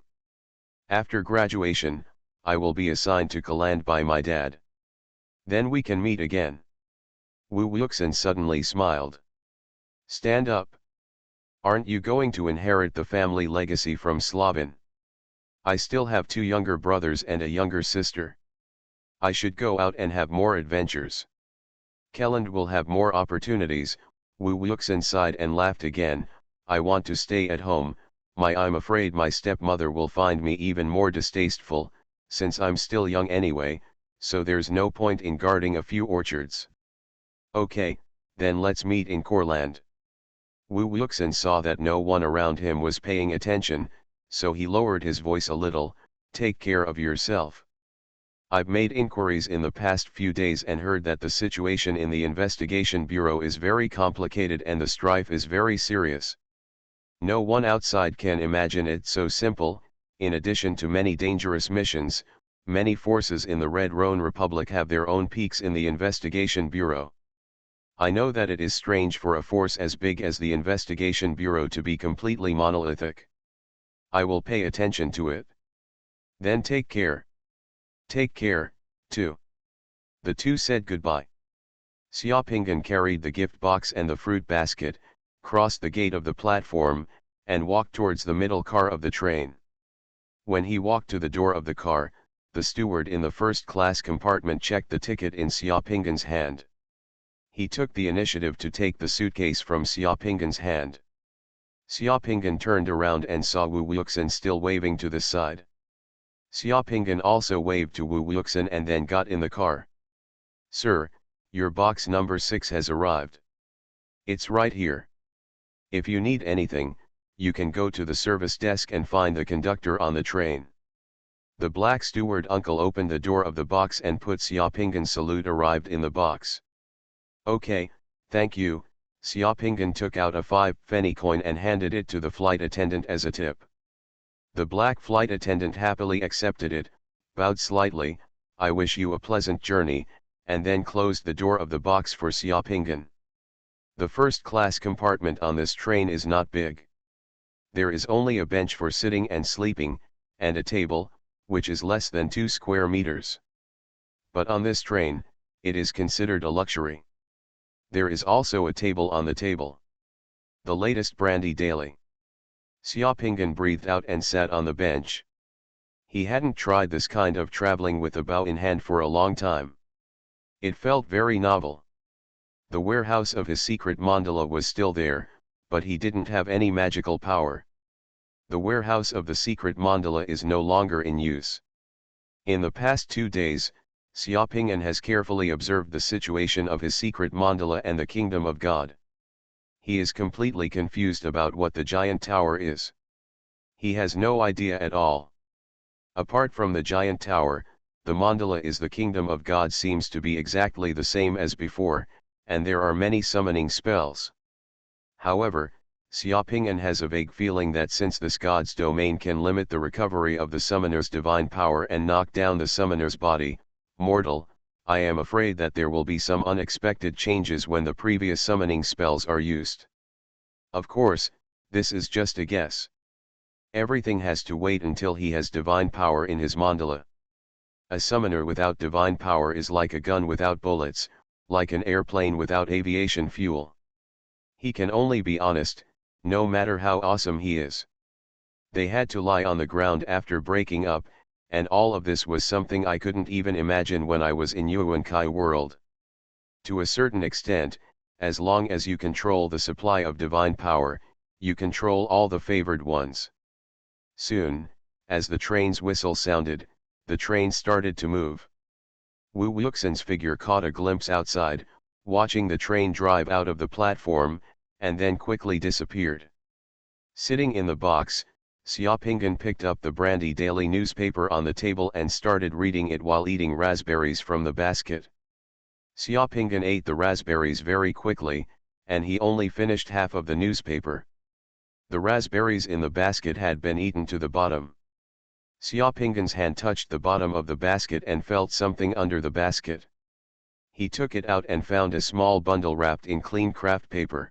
After graduation, I will be assigned to Courland by my dad. Then we can meet again." Wu Wuxin suddenly smiled. "Stand up. Aren't you going to inherit the family legacy from Slavin? I still have 2 younger brothers and a younger sister. I should go out and have more adventures. Courland will have more opportunities." Wu Wuxin sighed and laughed again. "I want to stay at home, I'm afraid my stepmother will find me even more distasteful, since I'm still young anyway, so there's no point in guarding a few orchards." "Okay, then let's meet in Courland." Wu Wuxin saw that no one around him was paying attention, so he lowered his voice a little. "Take care of yourself. I've made inquiries in the past few days and heard that the situation in the investigation bureau is very complicated and the strife is very serious. No one outside can imagine it so simple. In addition to many dangerous missions, many forces in the Red Rhone Republic have their own peaks in the investigation bureau. I know that it is strange for a force as big as the investigation bureau to be completely monolithic. I will pay attention to it. Then take care. Take care, too." The two said goodbye. Xiaoping carried the gift box and the fruit basket, crossed the gate of the platform, and walked towards the middle car of the train. When he walked to the door of the car, the steward in the first-class compartment checked the ticket in Xiaoping's hand. He took the initiative to take the suitcase from Xiaoping's hand. Xiaoping turned around and saw Wu Wuxin still waving to the side. Xiaoping also waved to Wu Wuxin and then got in the car. "Sir, your box number 6 has arrived. It's right here. If you need anything, you can go to the service desk and find the conductor on the train." The black steward uncle opened the door of the box and put Xiaoping's salute arrived in the box. "Okay, thank you." Xiaoping took out a 5-penny coin and handed it to the flight attendant as a tip. The black flight attendant happily accepted it, bowed slightly, "I wish you a pleasant journey," and then closed the door of the box for Xiaoping. The first-class compartment on this train is not big. There is only a bench for sitting and sleeping, and a table, which is less than 2 square meters. But on this train, it is considered a luxury. There is also a table on the table. The latest brandy daily. Xiaoping breathed out and sat on the bench. He hadn't tried this kind of traveling with a bow in hand for a long time. It felt very novel. The warehouse of his secret mandala was still there, but he didn't have any magical power. The warehouse of the secret mandala is no longer in use. In the past 2 days, Xiaoping'an has carefully observed the situation of his secret mandala and the kingdom of God. He is completely confused about what the giant tower is. He has no idea at all. Apart from the giant tower, the mandala is the kingdom of God seems to be exactly the same as before, and there are many summoning spells. However, Xiaoping'an has a vague feeling that since this god's domain can limit the recovery of the summoner's divine power and knock down the summoner's body, mortal, I am afraid that there will be some unexpected changes when the previous summoning spells are used. Of course, this is just a guess. Everything has to wait until he has divine power in his mandala. A summoner without divine power is like a gun without bullets, like an airplane without aviation fuel. He can only be honest, no matter how awesome he is. They had to lie on the ground after breaking up, and all of this was something I couldn't even imagine when I was in Yuankai world. To a certain extent, as long as you control the supply of divine power, you control all the favored ones. Soon, as the train's whistle sounded, the train started to move. Wu Wuxin's figure caught a glimpse outside, watching the train drive out of the platform, and then quickly disappeared. Sitting in the box, Xiaoping'an picked up the Brandy Daily newspaper on the table and started reading it while eating raspberries from the basket. Xiaoping'an ate the raspberries very quickly, and he only finished half of the newspaper. The raspberries in the basket had been eaten to the bottom. Xiaoping'an's hand touched the bottom of the basket and felt something under the basket. He took it out and found a small bundle wrapped in clean craft paper.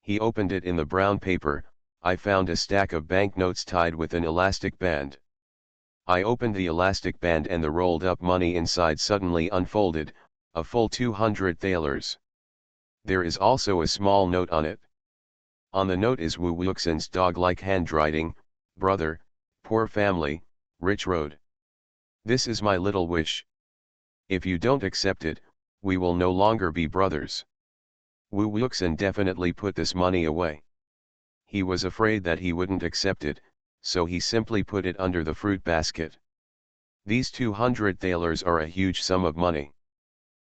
He opened it. In the brown paper, I found a stack of banknotes tied with an elastic band. I opened the elastic band and the rolled up money inside suddenly unfolded, a full 200 thalers. There is also a small note on it. On the note is Wu Wuxin's dog-like handwriting, "Brother, poor family, rich road. This is my little wish. If you don't accept it, we will no longer be brothers." Wu Wuxin definitely put this money away. He was afraid that he wouldn't accept it, so he simply put it under the fruit basket. These 200 thalers are a huge sum of money.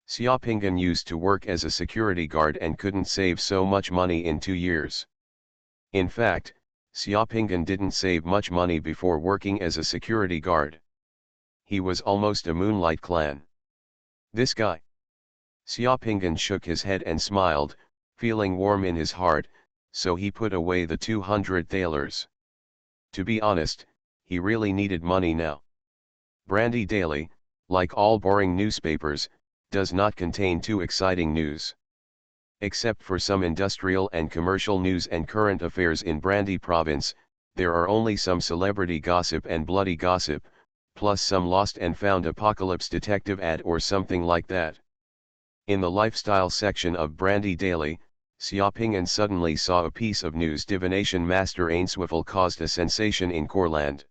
Xiaoping'an used to work as a security guard and couldn't save so much money in 2 years. In fact, Xiaoping'an didn't save much money before working as a security guard. He was almost a moonlight clan. This guy. Xiaoping'an shook his head and smiled, feeling warm in his heart, so he put away the 200 thalers. To be honest, he really needed money now. Brandy Daily, like all boring newspapers, does not contain too exciting news. Except for some industrial and commercial news and current affairs in Brandy province, there are only some celebrity gossip and bloody gossip, plus some lost and found apocalypse detective ad or something like that. In the lifestyle section of Brandy Daily, Xiaoping'an suddenly saw a piece of news: divination master Ainswivel caused a sensation in Courland.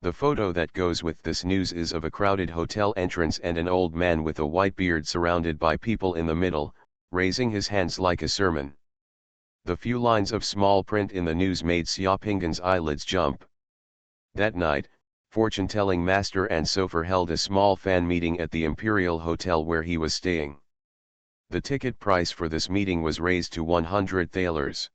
The photo that goes with this news is of a crowded hotel entrance and an old man with a white beard surrounded by people in the middle, raising his hands like a sermon. The few lines of small print in the news made Xiaoping'an's eyelids jump. That night, fortune-telling master and Sofer held a small fan meeting at the Imperial Hotel where he was staying. The ticket price for this meeting was raised to 100 thalers.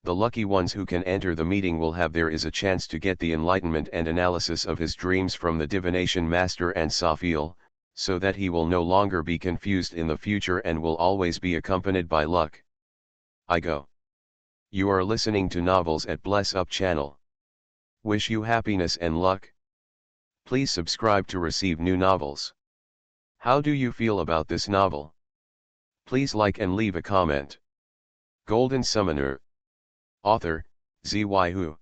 The lucky ones who can enter the meeting will have there is a chance to get the enlightenment and analysis of his dreams from the divination master and Safil, so that he will no longer be confused in the future and will always be accompanied by luck. I go. You are listening to Novels at Bless Up channel. Wish you happiness and luck. Please subscribe to receive new novels. How do you feel about this novel? Please like and leave a comment. Golden Summoner. Author, Xuanhuan.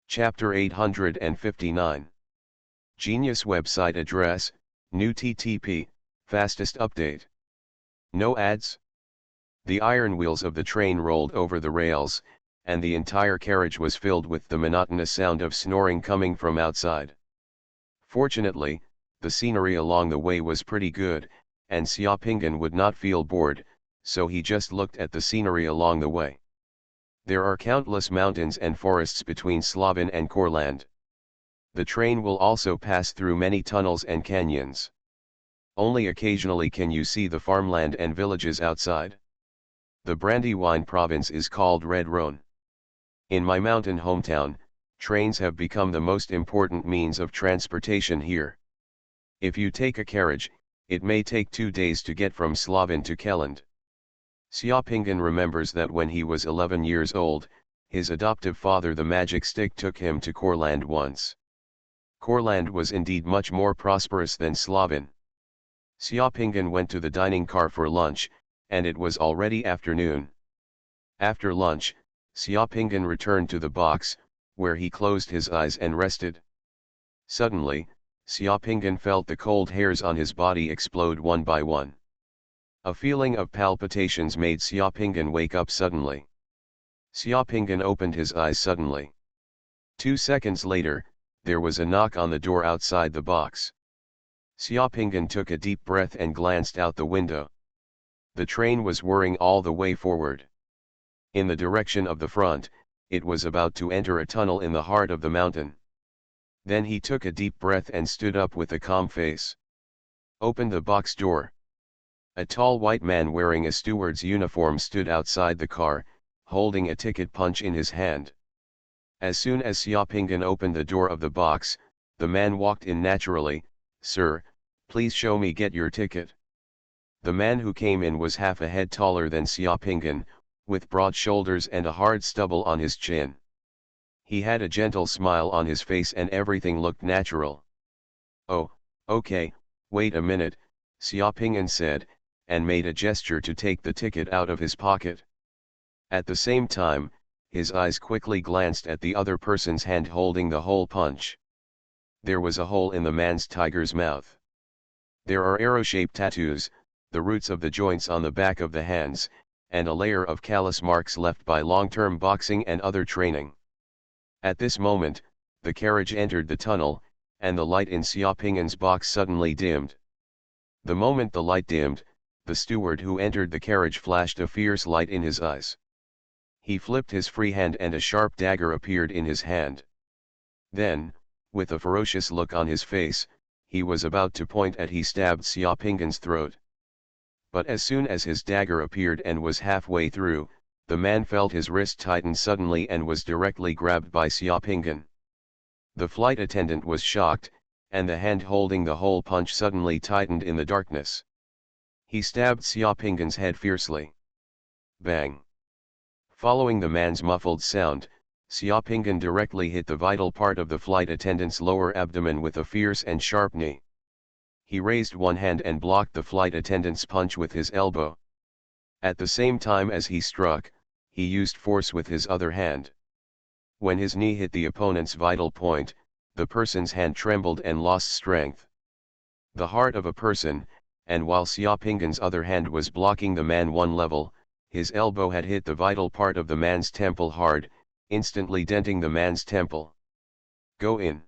Chapter 859. Genius website address, new TTP, fastest update. No ads. The iron wheels of the train rolled over the rails, and the entire carriage was filled with the monotonous sound of snoring coming from outside. Fortunately, the scenery along the way was pretty good, and Xiaoping'an would not feel bored, so he just looked at the scenery along the way. There are countless mountains and forests between Slovin and Courland. The train will also pass through many tunnels and canyons. Only occasionally can you see the farmland and villages outside. The Brandywine province is called Red Rhone. In my mountain hometown, trains have become the most important means of transportation here. If you take a carriage, it may take 2 days to get from Slovin to Kelland. Xiaopingen remembers that when he was 11 years old, his adoptive father the magic stick took him to Courland once. Courland was indeed much more prosperous than Slovin. Xiaopingen went to the dining car for lunch, and it was already afternoon. After lunch, Xiaopingen returned to the box, where he closed his eyes and rested. Suddenly, Xiaopingen felt the cold hairs on his body explode one by one. A feeling of palpitations made Xiaopingen wake up suddenly. Xiaopingen opened his eyes suddenly. 2 seconds later, there was a knock on the door outside the box. Xiaopingen took a deep breath and glanced out the window. The train was whirring all the way forward. In the direction of the front, it was about to enter a tunnel in the heart of the mountain. Then he took a deep breath and stood up with a calm face. Opened the box door. A tall white man wearing a steward's uniform stood outside the car, holding a ticket punch in his hand. As soon as Xiaopingen opened the door of the box, the man walked in naturally. "Sir, please show me get your ticket." The man who came in was half a head taller than Xiaopingen, with broad shoulders and a hard stubble on his chin. He had a gentle smile on his face and everything looked natural. "Oh, okay, wait a minute," Xiaopingen said, and made a gesture to take the ticket out of his pocket. At the same time, his eyes quickly glanced at the other person's hand holding the hole punch. There was a hole in the man's tiger's mouth. There are arrow-shaped tattoos, the roots of the joints on the back of the hands, and a layer of callus marks left by long-term boxing and other training. At this moment, the carriage entered the tunnel, and the light in Xiaopingen's box suddenly dimmed. The moment the light dimmed, the steward who entered the carriage flashed a fierce light in his eyes. He flipped his free hand and a sharp dagger appeared in his hand. Then, with a ferocious look on his face, he was about to point at he stabbed Xiaopingen's throat. But as soon as his dagger appeared and was halfway through, the man felt his wrist tighten suddenly and was directly grabbed by Xiaopingen. The flight attendant was shocked, and the hand holding the hole punch suddenly tightened in the darkness. He stabbed Xiaopingen's head fiercely. Bang! Following the man's muffled sound, Xiaopingen directly hit the vital part of the flight attendant's lower abdomen with a fierce and sharp knee. He raised one hand and blocked the flight attendant's punch with his elbow. At the same time as he struck, he used force with his other hand. When his knee hit the opponent's vital point, the person's hand trembled and lost strength. The heart of a person, and while Xiaopingen's other hand was blocking the man one level, his elbow had hit the vital part of the man's temple hard, instantly denting the man's temple. "Go in."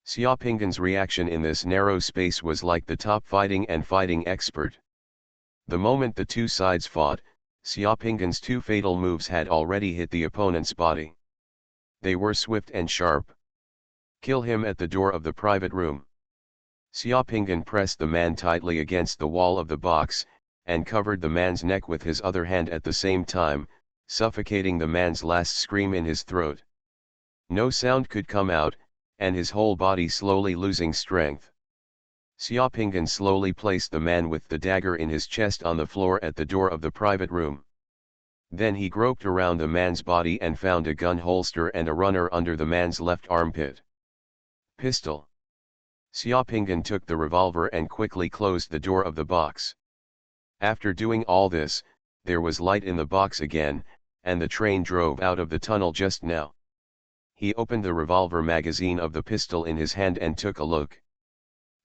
Xiaopingen's reaction in this narrow space was like the top fighting expert. The moment the two sides fought, Xiaopingen's two fatal moves had already hit the opponent's body. They were swift and sharp. "Kill him at the door of the private room." Xiaopingen pressed the man tightly against the wall of the box, and covered the man's neck with his other hand at the same time, suffocating the man's last scream in his throat. No sound could come out, and his whole body slowly losing strength. Xiaopingen slowly placed the man with the dagger in his chest on the floor at the door of the private room. Then he groped around the man's body and found a gun holster and a runner under the man's left armpit. Pistol. Xiaopingen took the revolver and quickly closed the door of the box. After doing all this, there was light in the box again, and the train drove out of the tunnel just now. He opened the revolver magazine of the pistol in his hand and took a look.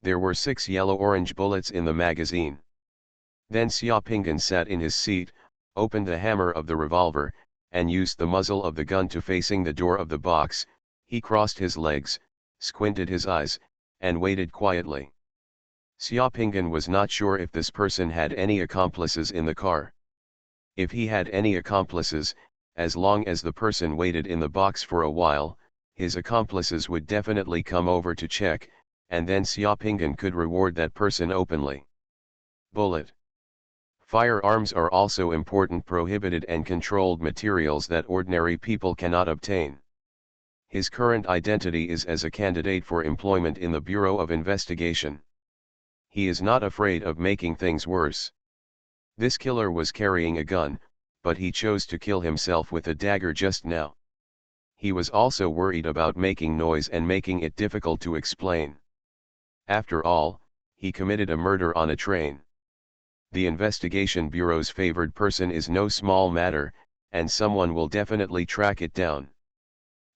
There were 6 yellow-orange bullets in the magazine. Then Xiaopingen sat in his seat, opened the hammer of the revolver, and used the muzzle of the gun to facing the door of the box. He crossed his legs, squinted his eyes, and waited quietly. Xiaopingen was not sure if this person had any accomplices in the car. If he had any accomplices, as long as the person waited in the box for a while, his accomplices would definitely come over to check, and then Xiaopingan could reward that person openly. Bullet. Firearms are also important prohibited and controlled materials that ordinary people cannot obtain. His current identity is as a candidate for employment in the Bureau of Investigation. He is not afraid of making things worse. This killer was carrying a gun, but he chose to kill himself with a dagger just now. He was also worried about making noise and making it difficult to explain. After all, he committed a murder on a train. The investigation bureau's favored person is no small matter, and someone will definitely track it down.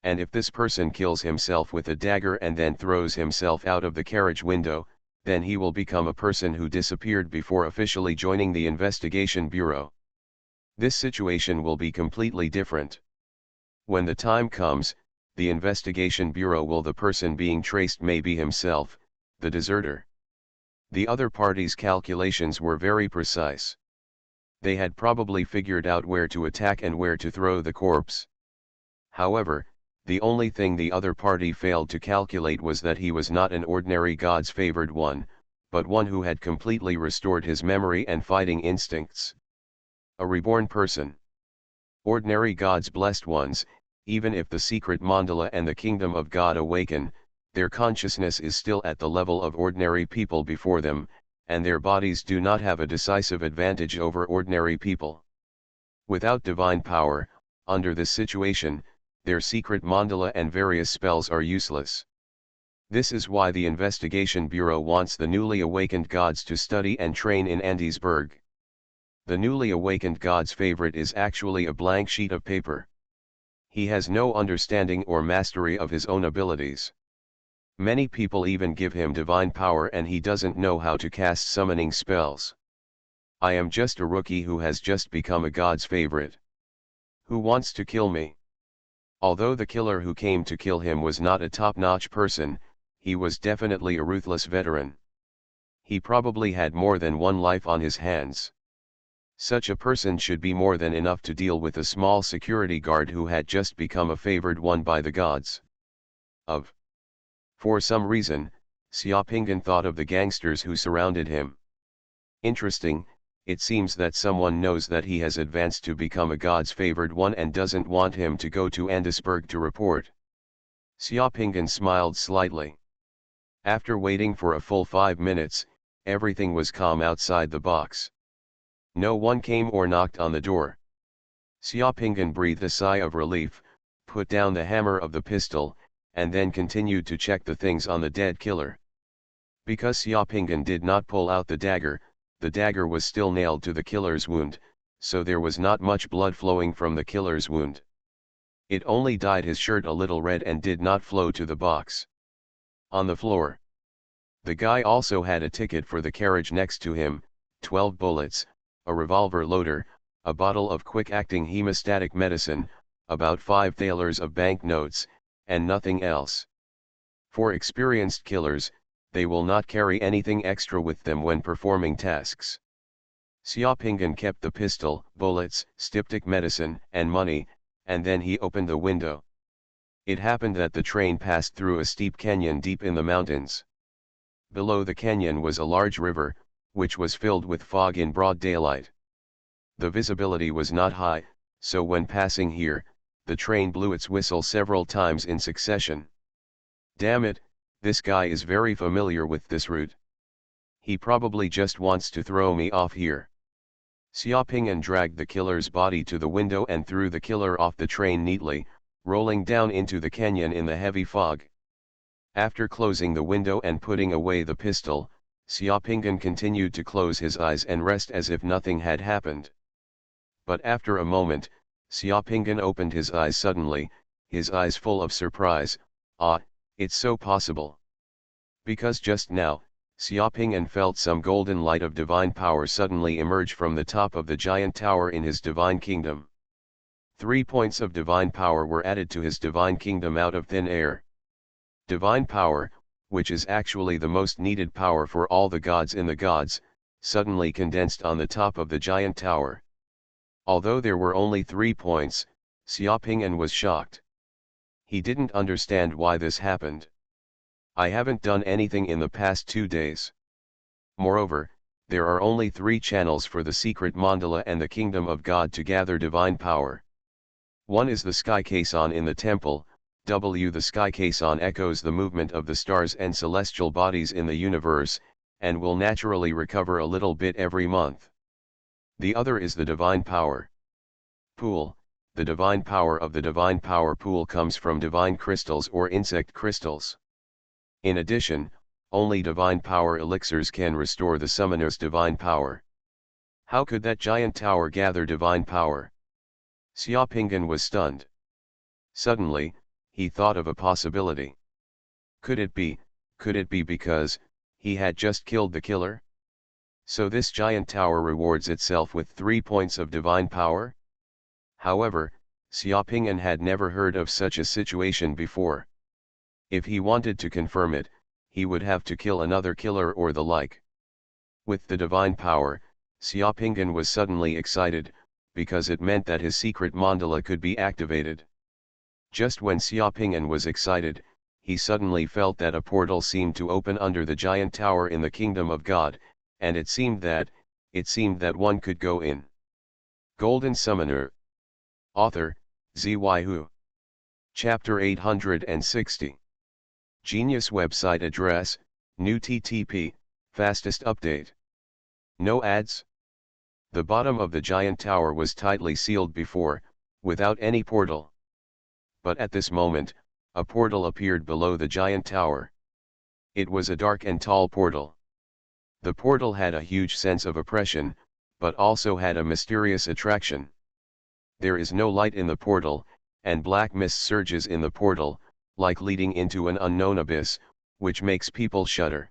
And if this person kills himself with a dagger and then throws himself out of the carriage window, then he will become a person who disappeared before officially joining the investigation bureau. This situation will be completely different. When the time comes, the investigation bureau will the person being traced may be himself, the deserter. The other party's calculations were very precise. They had probably figured out where to attack and where to throw the corpse. However, the only thing the other party failed to calculate was that he was not an ordinary God's favored one, but one who had completely restored his memory and fighting instincts. A reborn person. Ordinary God's blessed ones, even if the secret mandala and the kingdom of God awaken, their consciousness is still at the level of ordinary people before them, and their bodies do not have a decisive advantage over ordinary people. Without divine power, under this situation, their secret mandala and various spells are useless. This is why the Investigation Bureau wants the newly awakened gods to study and train in Andesburg. The newly awakened god's favorite is actually a blank sheet of paper. He has no understanding or mastery of his own abilities. Many people even give him divine power and he doesn't know how to cast summoning spells. I am just a rookie who has just become a god's favorite. Who wants to kill me? Although the killer who came to kill him was not a top-notch person, he was definitely a ruthless veteran. He probably had more than one life on his hands. Such a person should be more than enough to deal with a small security guard who had just become a favored one by the gods. For some reason, Xiaopingan thought of the gangsters who surrounded him. Interesting, it seems that someone knows that he has advanced to become a god's favored one and doesn't want him to go to Andesburg to report. Xiaopingan smiled slightly. After waiting for a full 5 minutes, everything was calm outside the box. No one came or knocked on the door. Xiaopingan breathed a sigh of relief, put down the hammer of the pistol, and then continued to check the things on the dead killer. Because Xiaopingan did not pull out the dagger was still nailed to the killer's wound, so there was not much blood flowing from the killer's wound. It only dyed his shirt a little red and did not flow to the box. On the floor. The guy also had a ticket for the carriage next to him, 12 bullets, a revolver loader, a bottle of quick-acting hemostatic medicine, about 5 thalers of banknotes, and nothing else. For experienced killers, they will not carry anything extra with them when performing tasks. Xiaopingan kept the pistol, bullets, styptic medicine, and money, and then he opened the window. It happened that the train passed through a steep canyon deep in the mountains. Below the canyon was a large river, which was filled with fog in broad daylight. The visibility was not high, so when passing here, the train blew its whistle several times in succession. Damn it, this guy is very familiar with this route. He probably just wants to throw me off here. Xiaopingan dragged the killer's body to the window and threw the killer off the train neatly, rolling down into the canyon in the heavy fog. After closing the window and putting away the pistol, Xiaopingan continued to close his eyes and rest as if nothing had happened. But after a moment, Xiaopingan opened his eyes suddenly, his eyes full of surprise. Ah, it's so possible. Because just now, Xiaopingan felt some golden light of divine power suddenly emerge from the top of the giant tower in his divine kingdom. 3 points of divine power were added to his divine kingdom out of thin air. Divine power, which is actually the most needed power for all the gods in the gods, suddenly condensed on the top of the giant tower. Although there were only 3 points, Xiaoping'an was shocked. He didn't understand why this happened. I haven't done anything in the past 2 days. Moreover, there are only 3 channels for the secret mandala and the kingdom of God to gather divine power. One is the sky caisson in the temple. The sky caisson echoes the movement of the stars and celestial bodies in the universe, and will naturally recover a little bit every month. The other is the divine power pool. The divine power of the divine power pool comes from divine crystals or insect crystals. In addition, only divine power elixirs can restore the summoner's divine power. How could that giant tower gather divine power? Xiaoping'an was stunned. Suddenly, he thought of a possibility. Could it be because he had just killed the killer? So this giant tower rewards itself with 3 points of divine power? However, Xiaoping'an had never heard of such a situation before. If he wanted to confirm it, he would have to kill another killer or the like. With the divine power, Xiaoping'an was suddenly excited, because it meant that his secret mandala could be activated. Just when Xiaoping'an was excited, he suddenly felt that a portal seemed to open under the giant tower in the kingdom of God, and it seemed that one could go in. Golden Summoner. Author, Xuanhuan. Chapter 860. Genius website address, new TTP, fastest update. No ads. The bottom of the giant tower was tightly sealed before, without any portal. But at this moment, a portal appeared below the giant tower. It was a dark and tall portal. The portal had a huge sense of oppression, but also had a mysterious attraction. There is no light in the portal, and black mist surges in the portal, like leading into an unknown abyss, which makes people shudder.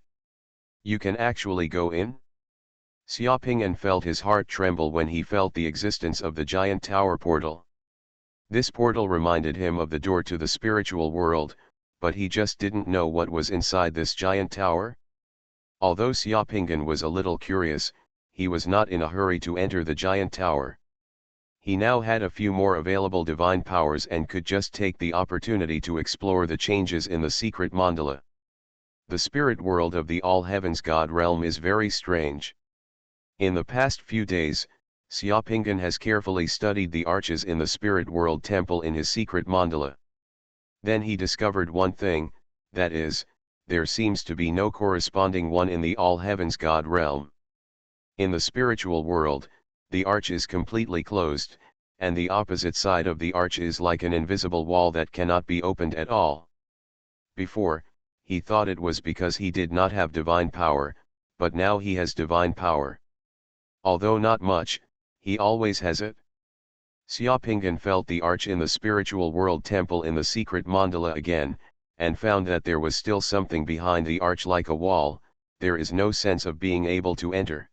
You can actually go in? Xiaoping'an felt his heart tremble when he felt the existence of the giant tower portal. This portal reminded him of the door to the spiritual world, but he just didn't know what was inside this giant tower. Although Xiaoping'an was a little curious, he was not in a hurry to enter the giant tower. He now had a few more available divine powers and could just take the opportunity to explore the changes in the secret mandala. The spirit world of the all heavens God realm is very strange. In the past few days, Xiaoping'an has carefully studied the arches in the spirit world temple in his secret mandala. Then he discovered one thing, that is, there seems to be no corresponding one in the all heavens God realm. In the spiritual world, the arch is completely closed, and the opposite side of the arch is like an invisible wall that cannot be opened at all. Before, he thought it was because he did not have divine power, but now he has divine power. Although not much, he always has it. Xiaoping'an felt the arch in the spiritual world temple in the secret mandala again, and found that there was still something behind the arch like a wall. There is no sense of being able to enter.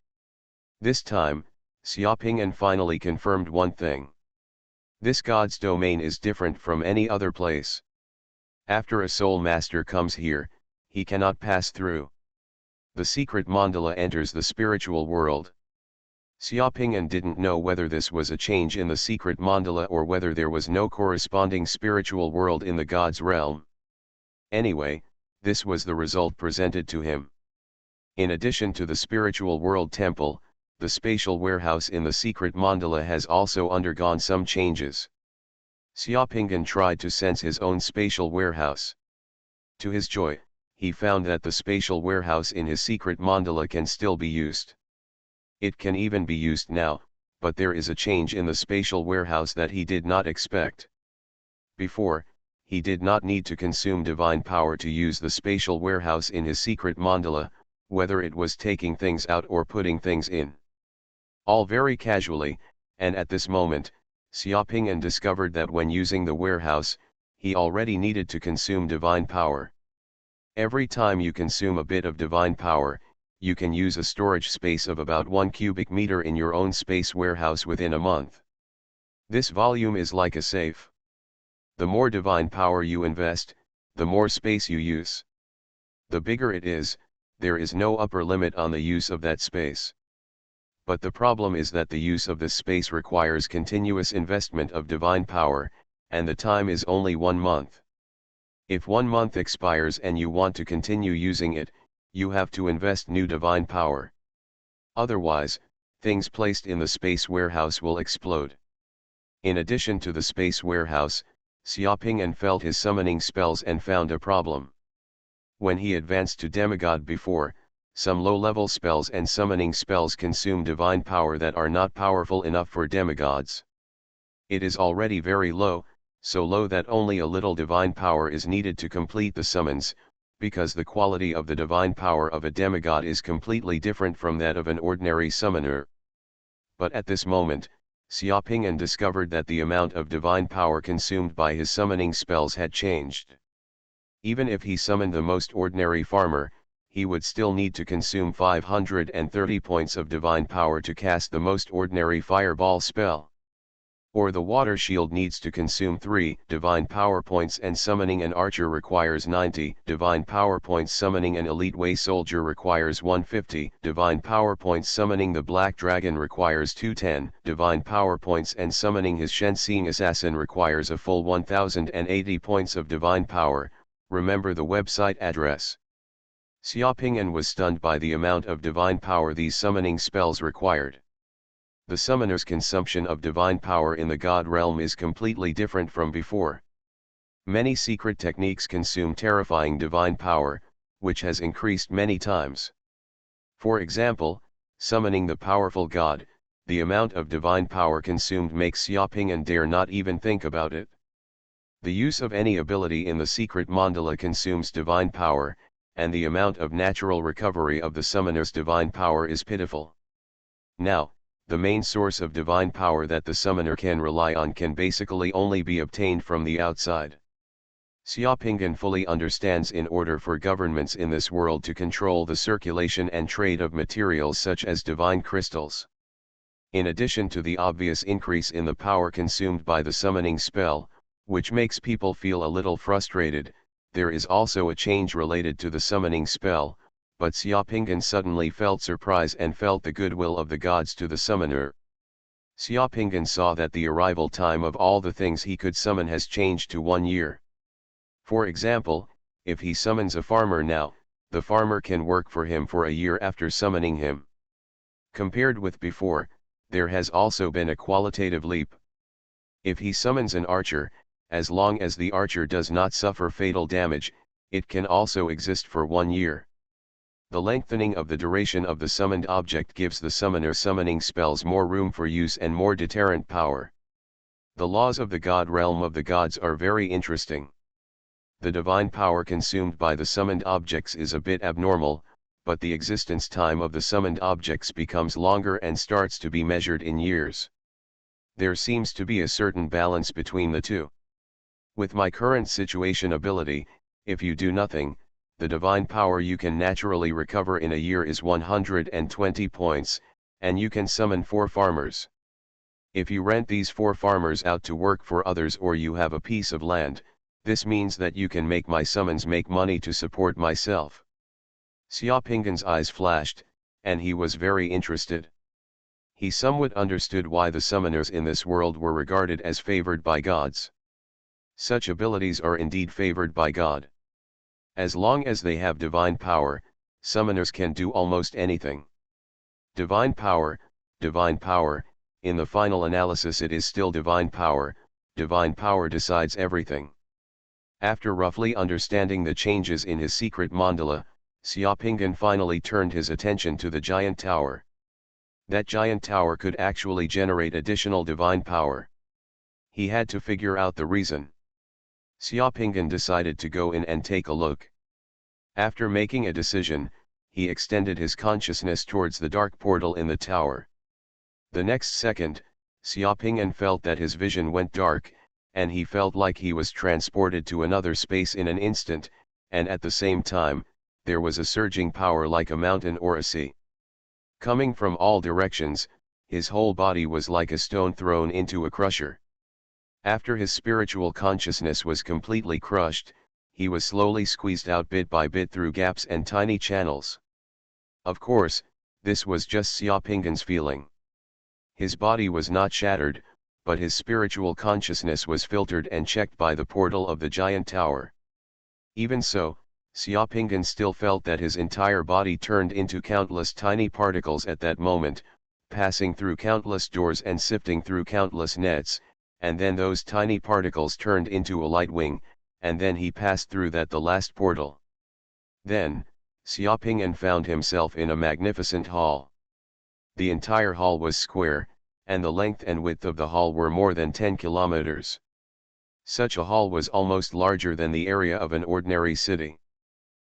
This time, Xiaoping'an finally confirmed one thing. This God's domain is different from any other place. After a soul master comes here, he cannot pass through. The secret mandala enters the spiritual world. Xiaoping'an didn't know whether this was a change in the secret mandala or whether there was no corresponding spiritual world in the God's realm. Anyway, this was the result presented to him. In addition to the spiritual world temple, the spatial warehouse in the secret mandala has also undergone some changes. Xiaoping'an tried to sense his own spatial warehouse. To his joy, he found that the spatial warehouse in his secret mandala can still be used. It can even be used now, but there is a change in the spatial warehouse that he did not expect. Before, he did not need to consume divine power to use the spatial warehouse in his secret mandala, whether it was taking things out or putting things in. All very casually, and at this moment, Xiaoping'an discovered that when using the warehouse, he already needed to consume divine power. Every time you consume a bit of divine power, you can use a storage space of about 1 cubic meter in your own space warehouse within a month. This volume is like a safe. The more divine power you invest, the more space you use. The bigger it is, there is no upper limit on the use of that space. But the problem is that the use of this space requires continuous investment of divine power, and the time is only 1 month. If 1 month expires and you want to continue using it, you have to invest new divine power. Otherwise, things placed in the space warehouse will explode. In addition to the space warehouse, Xuanhuan felt his summoning spells and found a problem. When he advanced to demigod before, some low-level spells and summoning spells consume divine power that are not powerful enough for demigods. It is already very low, so low that only a little divine power is needed to complete the summons, because the quality of the divine power of a demigod is completely different from that of an ordinary summoner. But at this moment, Xuanhuan discovered that the amount of divine power consumed by his summoning spells had changed. Even if he summoned the most ordinary farmer, he would still need to consume 530 points of divine power to cast the most ordinary fireball spell. Or the water shield needs to consume 3 divine power points, and summoning an archer requires 90 divine power points. Summoning an elite way soldier requires 150 divine power points. Summoning the black dragon requires 210 divine power points, and summoning his Shen-seeing assassin requires a full 1080 points of divine power. Remember the website address. Xuanhuan was stunned by the amount of divine power these summoning spells required. The summoner's consumption of divine power in the god realm is completely different from before. Many secret techniques consume terrifying divine power, which has increased many times. For example, summoning the powerful god, the amount of divine power consumed makes Xuanhuan dare not even think about it. The use of any ability in the secret mandala consumes divine power, and the amount of natural recovery of the summoner's divine power is pitiful. Now, the main source of divine power that the summoner can rely on can basically only be obtained from the outside. Xuanhuan fully understands in order for governments in this world to control the circulation and trade of materials such as divine crystals. In addition to the obvious increase in the power consumed by the summoning spell, which makes people feel a little frustrated, there is also a change related to the summoning spell, but Xuanhuan suddenly felt surprise and felt the goodwill of the gods to the summoner. Xuanhuan saw that the arrival time of all the things he could summon has changed to 1 year. For example, if he summons a farmer now, the farmer can work for him for a year after summoning him. Compared with before, there has also been a qualitative leap. If he summons an archer, as long as the archer does not suffer fatal damage, it can also exist for 1 year. The lengthening of the duration of the summoned object gives the summoner summoning spells more room for use and more deterrent power. The laws of the god realm of the gods are very interesting. The divine power consumed by the summoned objects is a bit abnormal, but the existence time of the summoned objects becomes longer and starts to be measured in years. There seems to be a certain balance between the two. With my current situation ability, if you do nothing, the divine power you can naturally recover in a year is 120 points, and you can summon 4 farmers. If you rent these 4 farmers out to work for others, or you have a piece of land, this means that you can make my summons make money to support myself. Xuanhuan's eyes flashed, and he was very interested. He somewhat understood why the summoners in this world were regarded as favored by gods. Such abilities are indeed favored by God. As long as they have divine power, summoners can do almost anything. Divine power, in the final analysis it is still divine power decides everything. After roughly understanding the changes in his secret mandala, Xuanhuan finally turned his attention to the giant tower. That giant tower could actually generate additional divine power. He had to figure out the reason. Xuanhuan decided to go in and take a look. After making a decision, he extended his consciousness towards the dark portal in the tower. The next second, Xuanhuan felt that his vision went dark, and he felt like he was transported to another space in an instant, and at the same time, there was a surging power like a mountain or a sea. Coming from all directions, his whole body was like a stone thrown into a crusher. After his spiritual consciousness was completely crushed, he was slowly squeezed out bit by bit through gaps and tiny channels. Of course, This was just Xiaoping's feeling. His body was not shattered, but his spiritual consciousness was filtered and checked by the portal of the giant tower. Even so, Xiaoping still felt that his entire body turned into countless tiny particles at that moment, passing through countless doors and sifting through countless nets, and then those tiny particles turned into a light wing, and then he passed through the last portal. Then, Xiaoping found himself in a magnificent hall. The entire hall was square, and the length and width of the hall were more than 10 kilometers. Such a hall was almost larger than the area of an ordinary city.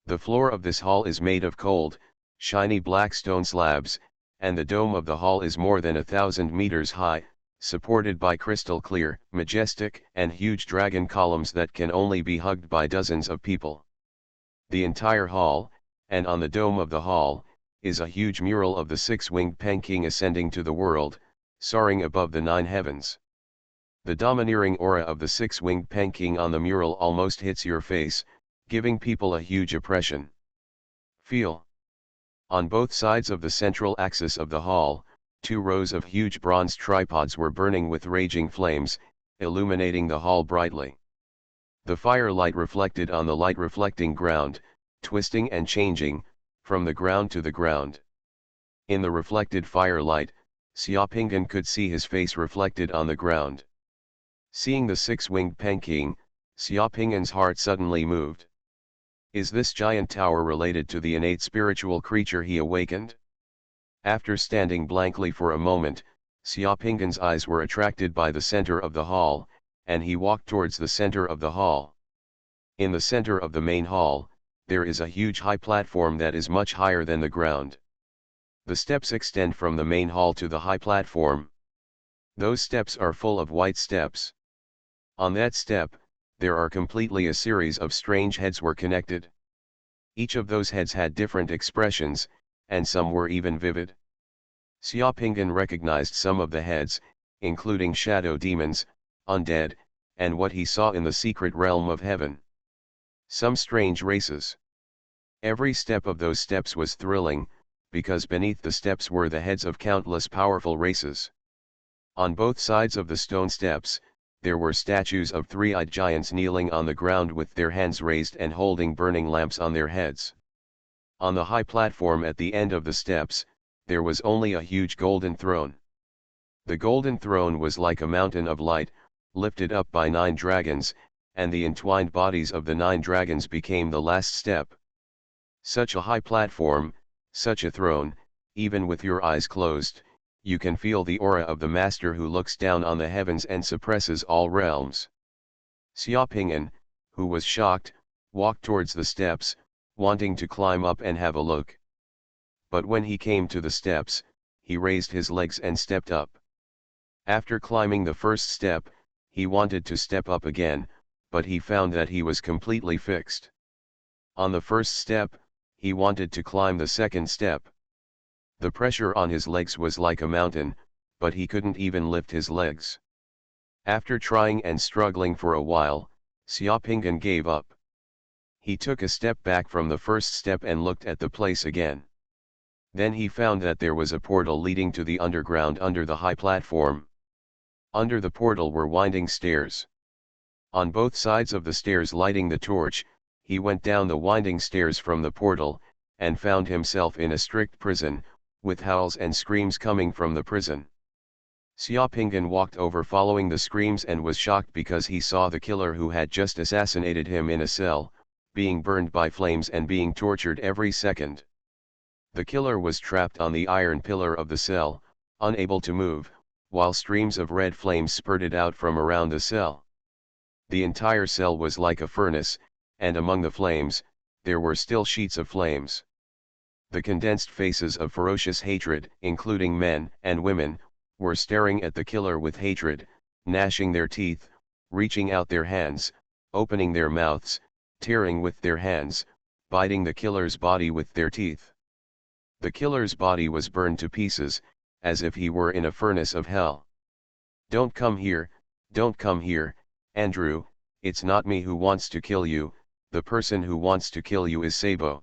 The floor of this hall is made of cold, shiny black stone slabs, and the dome of the hall is more than 1,000 meters high, supported by crystal clear, majestic, and huge dragon columns that can only be hugged by dozens of people. The entire hall, and on the dome of the hall, is a huge mural of the six-winged Peking ascending to the world, soaring above the 9 heavens. The domineering aura of the six-winged Peking on the mural almost hits your face, giving people a huge impression. Feel. On both sides of the central axis of the hall, 2 rows of huge bronze tripods were burning with raging flames, illuminating the hall brightly. The firelight reflected on the light-reflecting ground, twisting and changing, from the ground to the ground. In the reflected firelight, Xiaoping could see his face reflected on the ground. Seeing the six-winged Peking, Xiaoping's heart suddenly moved. Is this giant tower related to the innate spiritual creature he awakened? After standing blankly for a moment, Xiaoping's eyes were attracted by the center of the hall, and he walked towards the center of the hall. In the center of the main hall, there is a huge high platform that is much higher than the ground. The steps extend from the main hall to the high platform. Those steps are full of white steps. On that step, there are completely a series of strange heads were connected. Each of those heads had different expressions, and some were even vivid. Xiaoping recognized some of the heads, including shadow demons, undead, and what he saw in the secret realm of heaven. Some strange races. Every step of those steps was thrilling, because beneath the steps were the heads of countless powerful races. On both sides of the stone steps, there were statues of 3-eyed giants kneeling on the ground with their hands raised and holding burning lamps on their heads. On the high platform at the end of the steps, there was only a huge golden throne. The golden throne was like a mountain of light, lifted up by 9 dragons, and the entwined bodies of the 9 dragons became the last step. Such a high platform, such a throne, even with your eyes closed, you can feel the aura of the master who looks down on the heavens and suppresses all realms. Xiaoping, who was shocked, walked towards the steps, wanting to climb up and have a look. But when he came to the steps, he raised his legs and stepped up. After climbing the first step, he wanted to step up again, but he found that he was completely fixed. On the first step, he wanted to climb the second step. The pressure on his legs was like a mountain, but he couldn't even lift his legs. After trying and struggling for a while, Xiaoping gave up. He took a step back from the first step and looked at the place again. Then he found that there was a portal leading to the underground under the high platform. Under the portal were winding stairs. On both sides of the stairs lighting the torch, he went down the winding stairs from the portal, and found himself in a strict prison, with howls and screams coming from the prison. Xiaoping walked over following the screams and was shocked because he saw the killer who had just assassinated him in a cell, being burned by flames and being tortured every second. The killer was trapped on the iron pillar of the cell, unable to move, while streams of red flames spurted out from around the cell. The entire cell was like a furnace, and among the flames, there were still sheets of flames. The condensed faces of ferocious hatred, including men and women, were staring at the killer with hatred, gnashing their teeth, reaching out their hands, opening their mouths, tearing with their hands, biting the killer's body with their teeth. The killer's body was burned to pieces, as if he were in a furnace of hell. "Don't come here, don't come here, Andrew, it's not me who wants to kill you, the person who wants to kill you is Sabo."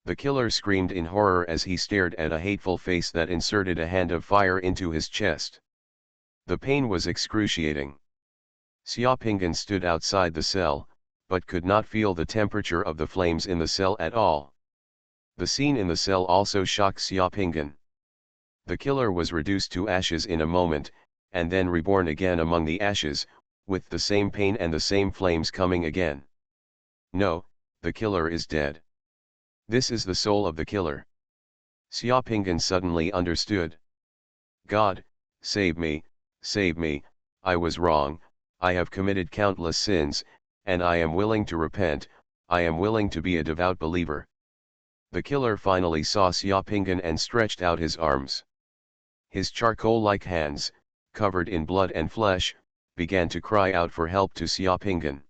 The killer screamed in horror as he stared at a hateful face that inserted a hand of fire into his chest. The pain was excruciating. Xiaopinggan stood outside the cell, but could not feel the temperature of the flames in the cell at all. The scene in the cell also shocked Xiaopinggan. The killer was reduced to ashes in a moment, and then reborn again among the ashes, with the same pain and the same flames coming again. No, the killer is dead. This is the soul of the killer. Xiaopinggan suddenly understood. God, save me, I was wrong, I have committed countless sins, and I am willing to repent, I am willing to be a devout believer. The killer finally saw Xiaopinggan and stretched out his arms. His charcoal-like hands, covered in blood and flesh, began to cry out for help to Xiaopinggan.